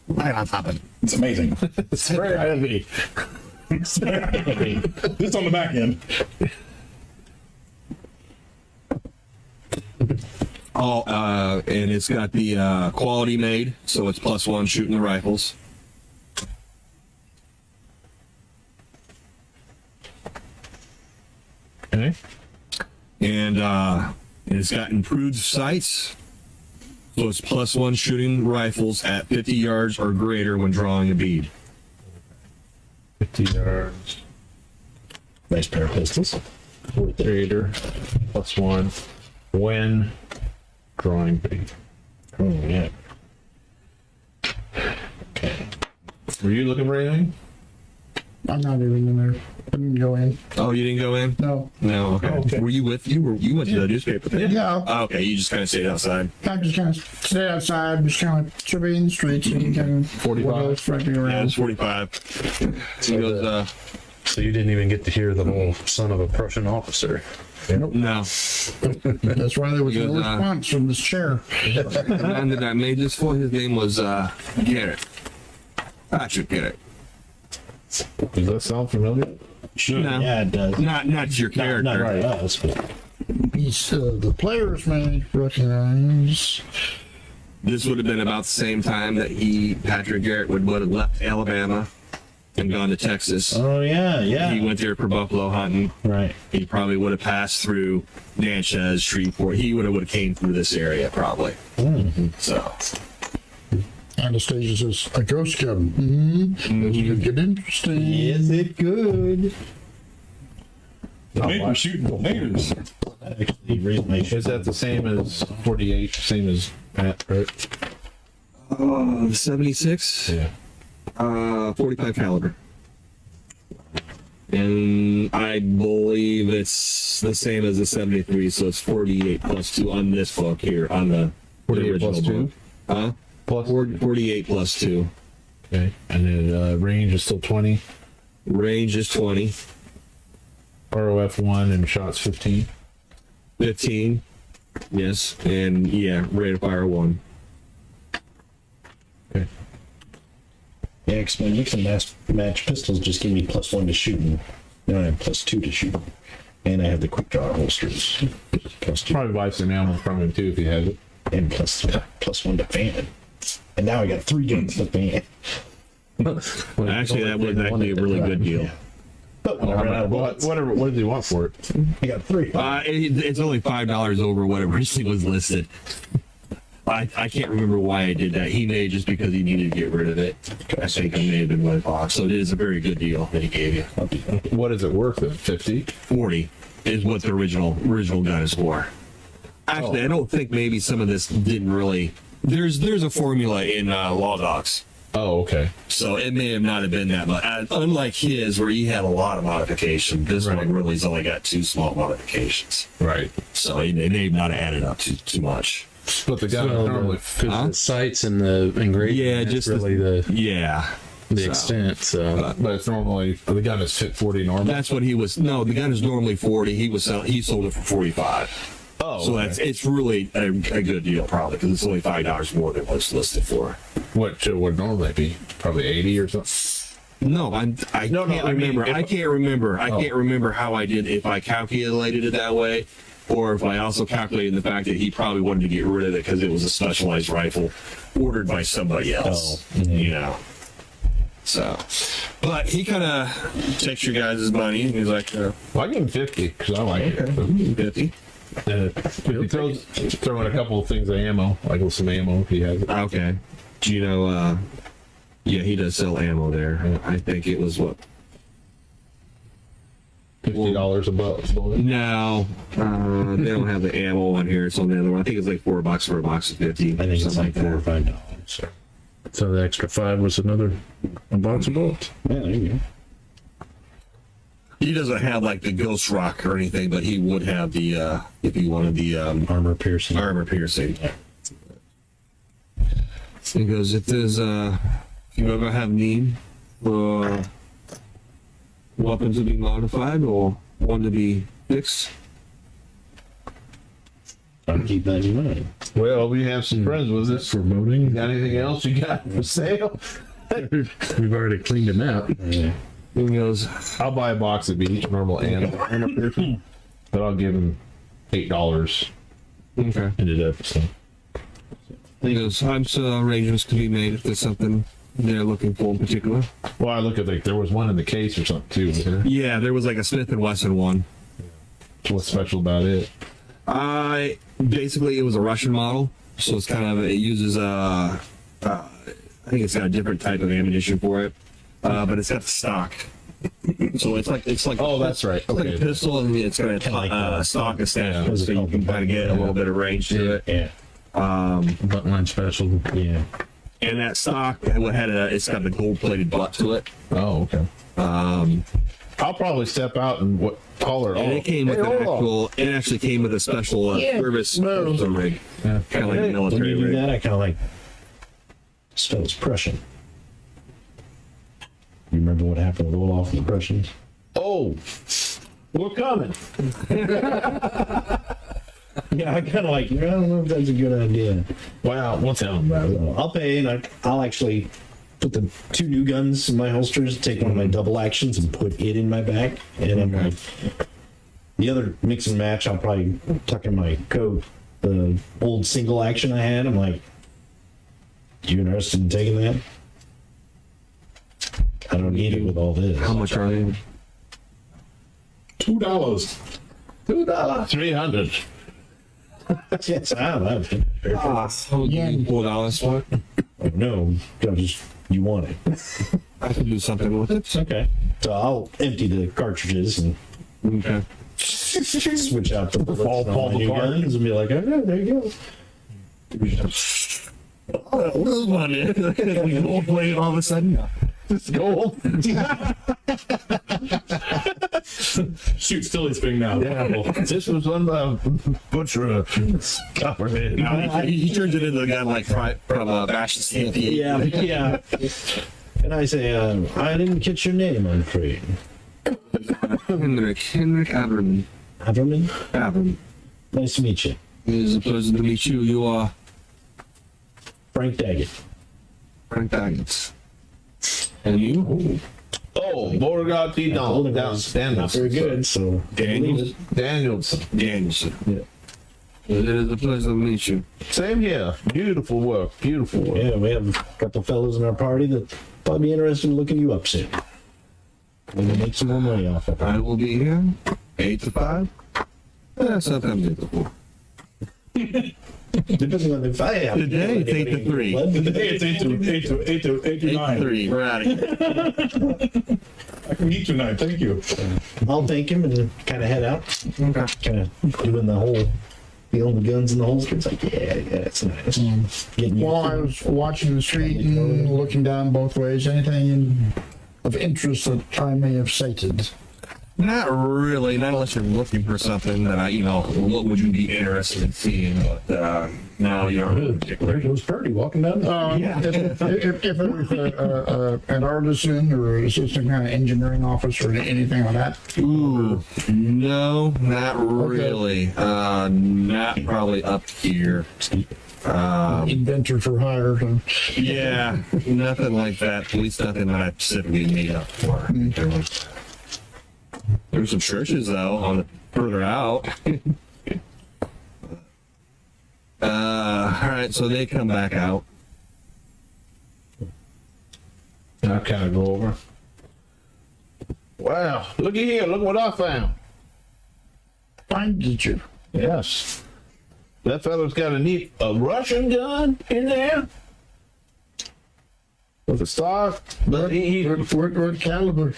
Right on top of it. It's amazing. It's very heavy. It's on the back end. And it's got the quality made, so it's +1 shooting the rifles. Okay. And it's got improved sights, so it's +1 shooting rifles at 50 yards or greater when drawing a bead. 50 yards. Nice pair of pistols. Raider. +1. When drawing bead. Oh, yeah. Were you looking for anything? I'm not even in there. I didn't go in. Oh, you didn't go in? No. No, okay. Okay. Were you with you? You went to the newspaper thing? Yeah. Oh, okay, you just kind of stayed outside. I just kind of stay outside, just kind of surveying the streets and kind of 45. frankly Yeah, around. it's 45. He goes, So you didn't even get to hear the whole son of a Prussian officer. no. That's why there was no Because, response from this chair. The man that I made this for, his name was Garrett. Patrick Garrett. Does that sound familiar? Sure. No. Yeah, it does. Not your character. Not right us, but He's the players may recognize. This would have been about the same time that Patrick Garrett, would have left Alabama and gone to Texas. oh yeah, yeah. He went there for buffalo hunting. Right. He probably would have passed through Natchez, Shreveport. He would have came through this area probably. So Anastasia says, a ghost cabin. This could get interesting. Is it good? They were shooting tornadoes. That actually raised my Is that the same as 48? Same as Matt, right? the 76, Yeah. 45 caliber. And I believe it's the same as the 73, so it's 48 +2 on this book here, on the 48 original plus 2? book. Huh? Plus. 48 +2. Okay. And then range is still 20. Range is 20. ROF 1 and shots 15. 15. Yes. And yeah, rate of fire 1. Okay. Yeah, because my mix and match pistols just give me +1 to shooting. Now I have +2 to shooting. And I have the quick draw holsters. +2. Probably buy some ammo from him too if you have it. And +1 to fan. And now I got 3 guns to fan. Actually, that was actually a really good deal. But when I ran out of bullets, What did you want for it? I got 3. It's only $5 over what originally was listed. I can't remember why I did that. He may just because he needed to get rid of it. I think I may have been what it bought. So it is a very good deal that he gave you. What is it worth? At 50? 40 is what the original gun is for. Actually, I don't think maybe some of this didn't really. There's a formula in Law Docs. Oh, okay. So it may have not have been that much. Unlike his, where he had a lot of modification, this one really has only got 2 small modifications. Right. So it may not have added up too much. But the gun normally. The sights and the engraving. Yeah, that's just really the extent. So, but it's normally the gun is fit 40 normal. that's what he was. No, the gun is normally 40. He sold it for 45. Oh, So it's really a good deal, probably, because it's only $5 more than what's listed for. what would normally be probably 80 or something. No, I can't remember. I can't remember how I did, if I calculated it that way, or if I also calculated the fact that he probably wanted to get rid of it because it was a specialized rifle ordered by somebody else. You know. So, but he kind of takes your guys' money and he's like, Well, I give him 50 because I like it. 50. He throw in a couple of things of ammo, like with some ammo if he has it. Okay. Do you know, yeah, he does sell ammo there. I think it was what? $50 a bullet. No, they don't have the ammo on here. It's on the other one. I think it's like $4 for a box of 50. I think it's like $4 or $5. so the extra 5 was a box of bullets. Yeah, there you go. He doesn't have like the Ghost Rock or anything, but he would have the if he wanted the Armor piercing. armor piercing. He goes, if there's if you ever have need for weapons to be modified or one to be fixed, I'll keep that in mind. Well, we have some friends with us. Promoting. Got anything else you got for sale? We've already cleaned him out. Yeah. he goes, I'll buy a box of each normal ammo piercing, but I'll give him $8. okay. Ended up so. He goes, I'm sure arrangements can be made if there's something they're looking for in particular. Well, I look at there was one in the case or something too. Was there? Yeah, there was like a Smith & Wesson one. What's special about it? Basically it was a Russian model, so it's kind of, it uses I think it's got a different type of ammunition for it, but it's got the stock. So it's like Oh, that's right. It's like a pistol, and it's got a stock attached, so you can kind of get a little bit of range to it. Yeah. Button line special. Yeah. And that stock it's got the gold-plated butt to it. Oh, okay. I'll probably step out and call her. And it came with it actually came with a special service rig, kind of like a When military you do rig. that, I kind of like spells Prussian. You remember what happened with Olaf and the Prussians? Oh, we're coming. Yeah, I kind of like, I don't know if that's a good idea. Wow, what's that about? I'll pay, and I'll actually put the 2 new guns in my holsters, take one of my double actions, and put it in my back. And I'm like, the other mix and match, I'll probably tuck in my coat. The old single action I had, I'm like, you interested in taking that? I don't need it with all this. How much are they? $2. $300. Yes, I don't know. $4 for it? Oh, no, just you want it. I could do something with it. Okay. So I'll empty the cartridges and Okay. switch out the bullets on my new guns and be like, oh, yeah, there you go. Oh, this one is gold plated all of a sudden. It's gold. Shoot Stilly's thing now. Yeah. This was one butcher copperhead. He turns it into a gun like from Bash Stampede. Yeah, yeah. And I say, I didn't catch your name, I'm afraid. Henrik Averman. Haverman? Nice to meet you. It is a pleasure to meet you. You are Frank Daggett. Frank Daggett. And you? Oh, Beauregard T. Donald. Not very good, so. Danielson. Danielson. Yeah. It is a pleasure to meet you. Same here. Beautiful work. Beautiful work. Yeah, we have a couple fellows in our party that probably be interested in looking you up soon. Maybe make some more money off of it. I will be here 8 to 5. Sometimes 8 to 4. Depending on if I have. Today it's 8 to 3. Today it's 8 to 9. 3. We're out of here. I can eat tonight. Thank you. I'll thank him and kind of head out. Kind of doing the whole, feeling the guns in the holster. It's like, yeah, it's nice. Getting While I used was watching the street and looking down both ways, anything of interest that I may have sighted? Not really, not unless you're looking for something that what would you be interested in seeing? But no, you aren't particular. There goes Purdy walking down. If it was an artisan or an assistant kind of engineering office or anything like that. Ooh, no, not really. Not probably up here. Inventor for hire. Yeah, nothing like that. At least nothing that I specifically made up for. There's some churches though on the further out. All right, so they come back out. I kind of go over. Wow, looky here, look what I found. Did you? Yes. That fella's got a Russian gun in there. With a stock. But What caliber?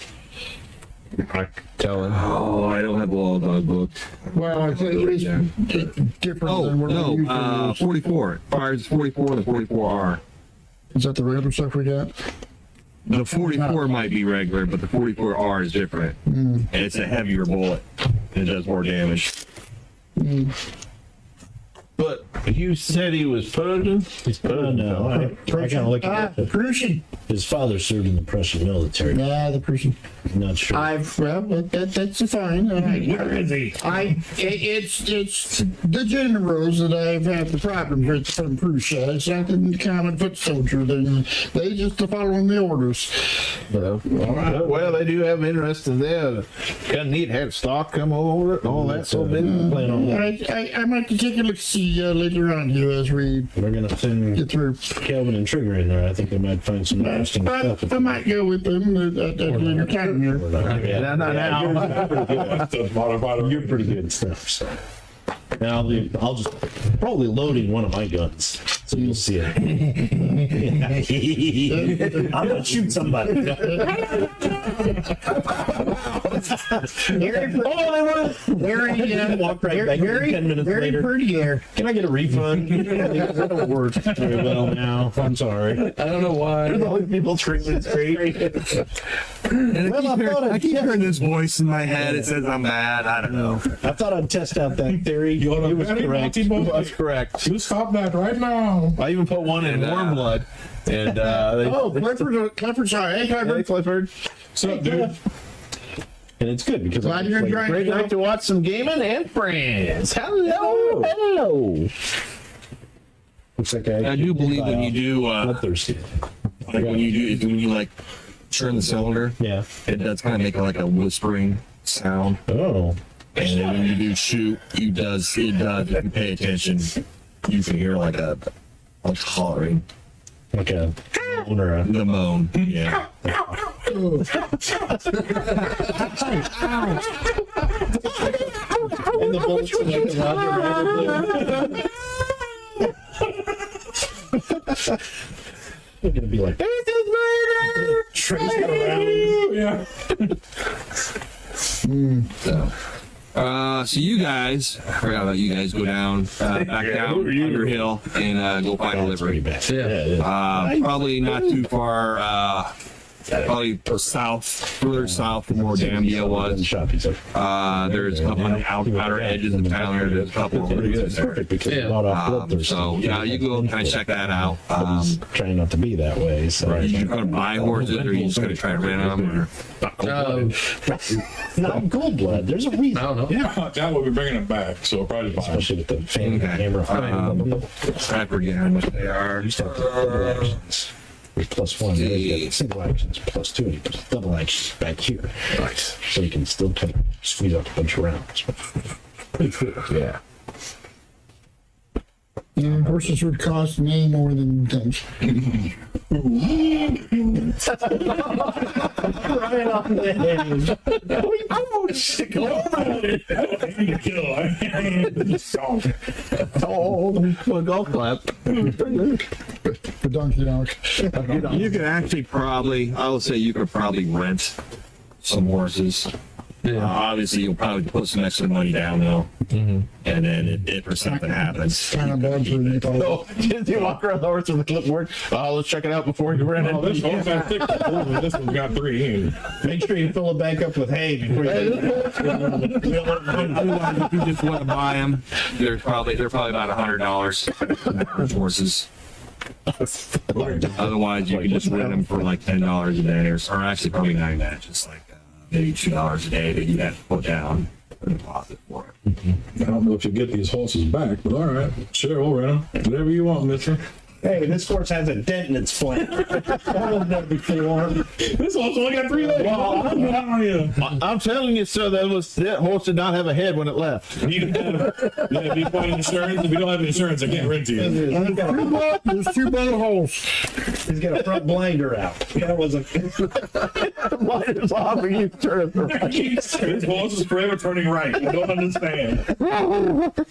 I can tell him. Oh, I don't have all the book. Well, it's at least different Oh, than what we no, usually use. 44. Fires 44 and the 44R. Is that the regular stuff we got? The 44 might be regular, but the 44R is different. And it's a heavier bullet. It does more damage. But you said he was Persian? He's no, I kind of look at it. Prussian. His father served in the Prussian military. Yeah, the Prussian. I'm not sure. That's fine. Where is he? It's the generals that I've had the problem with from Prussia. It's not the common foot soldier. They just are following the orders. All right. Well, they do have interest in there. Kind of neat had stock come over it and all that. So been playing on that. I might take a look see later on here as we We're gonna send get through. Calvin and Trigger in there. I think they might find some interesting stuff. I might go with them at later time here. No, Now. You're pretty good and stuff. So. And I'll just probably loading one of my guns, so you'll see it. I'm gonna shoot somebody. Walk right back very, 10 minutes very later. pretty there. Can I get a refund? That don't work very well now. I'm sorry. I don't know why. The only people treatment straight. I keep hearing this voice in my head. It says I'm bad. I don't know. I thought I'd test out that theory. It was correct. That's correct. You stop that right now. I even put one in warm blood. And Clifford's sorry. Hey, Hey, Clifford. Clifford. What's up, dude? And it's good because Glad you're enjoying Great night to watch some gaming and friends. Hello. Looks like I do believe when you do, bloodthirsty. like when you like turn the cylinder, Yeah. it does kind of make like a whispering sound. Oh. And then when you do shoot, it does. If you pay attention, you can hear like hollering, Like a moan or a. the moan. Yeah. And the bullets are like the Roger Rabbit. They're gonna be like. Trace around. Yeah. So you guys, I forgot about you guys. Go down, back down Underhill, and go find a Pretty livery. bad. Yeah. Probably not too far. Probably further south from where Dambia was. Shop. He's like, There's up on the outer edges of town there. There's a couple of pretty good. routes there. Perfect because Yeah. it's not off bloodthirsty. So yeah, you go kind of check that out. Trying not to be that way. So. You gonna buy horses, or you just gonna try to rent them? Or? Not gold blood. There's a reason. I don't know. Yeah, that will be bringing it back, so probably fine. Especially with the fan Okay. hammer. I forget how much they are. Used to have the double actions. With +1, you got single actions +2, and you put double actions back here. Right. So you can still kind of squeeze out a bunch of rounds. Pretty cool. Yeah. Yeah, horses would cost way more than guns. Right on the head. Well, golf clap. For donkey donk. You could actually probably, I would say you could probably rent some horses. Obviously, you'll probably put some extra money down though, and then if something happens, Kind of bad for you. Oh, did you walk around the horse with a clipboard? Let's check it out before you rent Oh, it. this horse has 6 horses. This one's got 3. Make sure you fill it back up with hay before you. if you just want to buy them, they're probably about $100 horses. Otherwise, you can just rent them for like $10 a day, or actually probably not even that, just like maybe $2 a day that you have to put down a deposit for it. I don't know if you get these horses back, but all right. Sure, we'll rent them. Whatever you want, mister. Hey, this horse has a dent in its flank. That was never before. This horse only got 3 legs. Well, I'm telling you. I'm telling you, sir, that horse did not have a head when it left. You have you find insurance? If you don't have insurance, I can't rent to you. There's 2 bullet holes. He's got a front blinder out. That was a. Blinders off and you turn it around. This horse is forever turning right. I don't understand.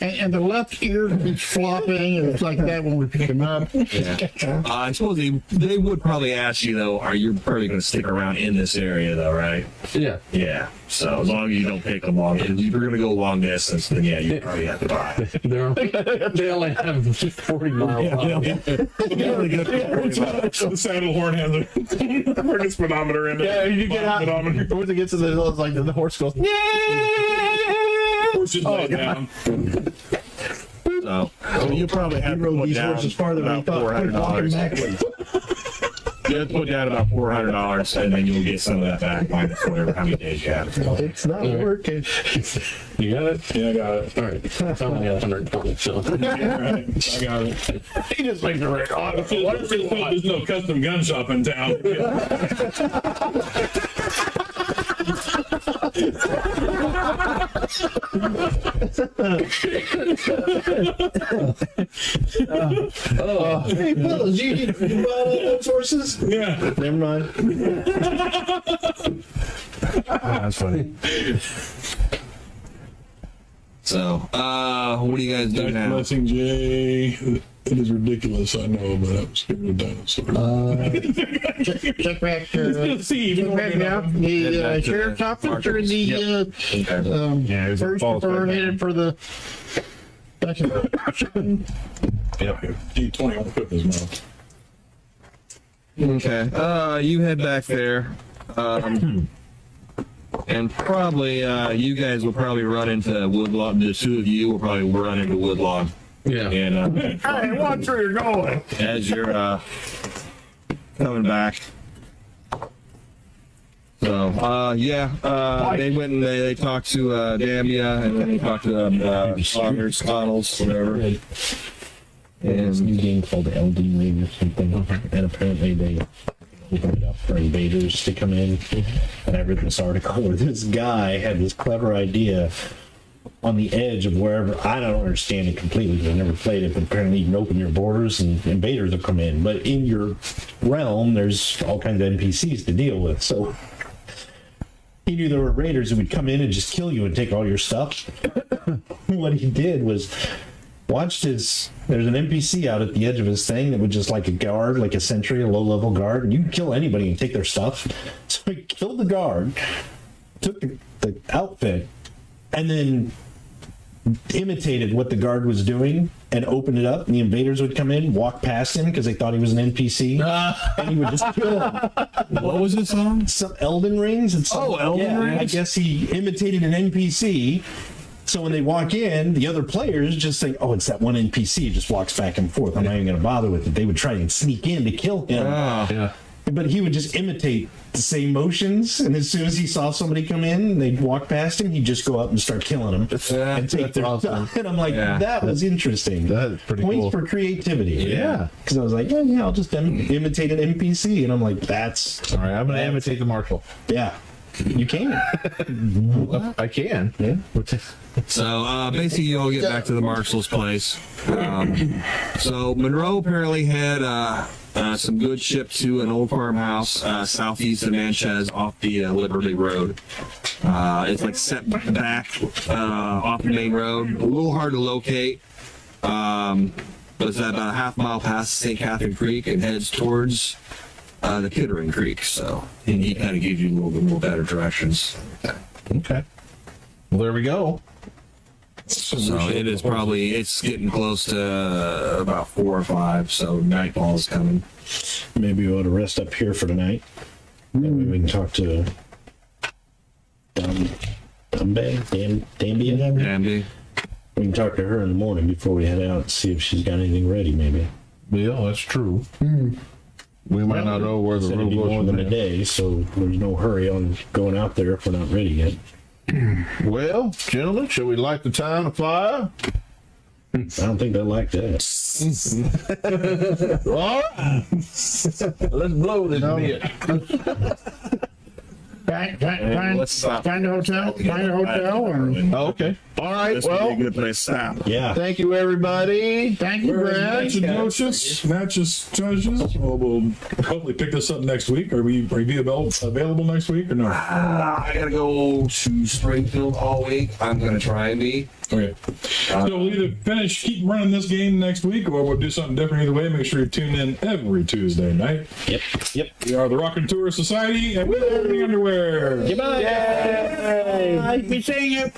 And the left ear keeps flopping. It's like that when we pick him up. Yeah. I suppose they would probably ask you though, are you probably going to stick around in this area though, right? Yeah. Yeah. So as long as you don't take them long, if you're going to go long distance, then yeah, you probably have to buy. They only have 40 miles. The saddle horn has a freaking speedometer in it. Yeah, you get out. Speedometer. Once it gets to the, it's like the horse goes, yeah. Horse should lay down. So you probably have He to rode put these down horses farther than he about thought. Walking $400. backwards. You have to put down about $400, and then you'll get some of that back minus whatever how many days you have. It's not working. You got it? Yeah, I got it. All right. I only got 120, so. Yeah, right. I got it. He just makes it right on. There's no custom gun shop in town. Hey, fellas, you buy those horses? Yeah. Never mind. That's funny. So, what do you guys do Thanks for now? listening, Jay. It is ridiculous, I know, but I was scared of dinosaurs. Check back. See, Check back now. The sheriff's office or the Yeah, it's first or headed for the. Yeah, D20 on put in his mouth. Okay. You head back there. And probably, you guys will probably run into Woodlog. The 2 of you will probably run into Woodlog. Yeah. And Hey, watch where you're going. as you're coming back. So, they went and they talked to Damia, and then they talked to Saunders, Connells, whatever. There's a new game called LD Ring or something, and apparently they opened it up for invaders to come in. And I read this article where this guy had this clever idea on the edge of wherever. I don't understand it completely because I never played it, but apparently you can open your borders and invaders will come in. But in your realm, there's all kinds of NPCs to deal with. So he knew there were raiders who would come in and just kill you and take all your stuff. What he did was watched there's an NPC out at the edge of his thing that was just like a guard, like a sentry, a low-level guard, and you can kill anybody and take their stuff. So he killed the guard, took the outfit, and then imitated what the guard was doing and opened it up, and the invaders would come in, walk past him because they thought he was an NPC, and he would just kill them. What was this song? Some Elden Rings. And some, Elden Rings? I guess he imitated an NPC. So when they walk in, the other players just think, "Oh, it's that one NPC." Just walks back and forth. I'm not even going to bother with it. They would try and sneak in to kill him, Yeah. but he would just imitate the same motions. And as soon as he saw somebody come in, they'd walk past him. He'd just go up and start killing them and take their stuff. And I'm like, Yeah. that was interesting. That's pretty Points cool. for creativity. Yeah. Because I was like, I'll just imitate an NPC, and I'm like, that's All right, I'm going to imitate the Marshal. yeah. You can. I can. Yeah. So basically, you'll get back to the Marshal's place. So Monroe apparently had some goods shipped to an old farmhouse southeast of Natchez off the Liberty Road. It's like set back off the main road, a little hard to locate. But it's about a half mile past St. Catherine Creek and heads towards the Kittering Creek. So he kind of gives you a little bit more better directions. Okay. Well, there we go. So it is probably, it's getting close to about 4 or 5, so nightfall is coming. Maybe we ought to rest up here for tonight. Maybe we can talk to Dambia. Andy? We can talk to her in the morning before we head out and see if she's got anything ready, maybe. Yeah, that's true. We might not know where the It's road gonna be goes more from than a there. day, so there's no hurry on going out there if we're not ready yet. Well, gentlemen, shall we light the town afire? I don't think they like that. All right. Let's blow this bit. Find a hotel. Find a hotel. And Okay. All right. This would be a Well, good place to stop. Yeah. thank you, everybody. thank you, Brad. Natchez judges. Well, we'll hopefully pick this up next week. Are we available next week or no? I gotta go to Springfield all week. I'm gonna try and be. Okay. So we'll either keep running this game next week, or we'll do something different either way. Make sure you tune in every Tuesday night. Yep. We are the Raconteur Society, and we're the underwear. Goodbye. Be seeing you.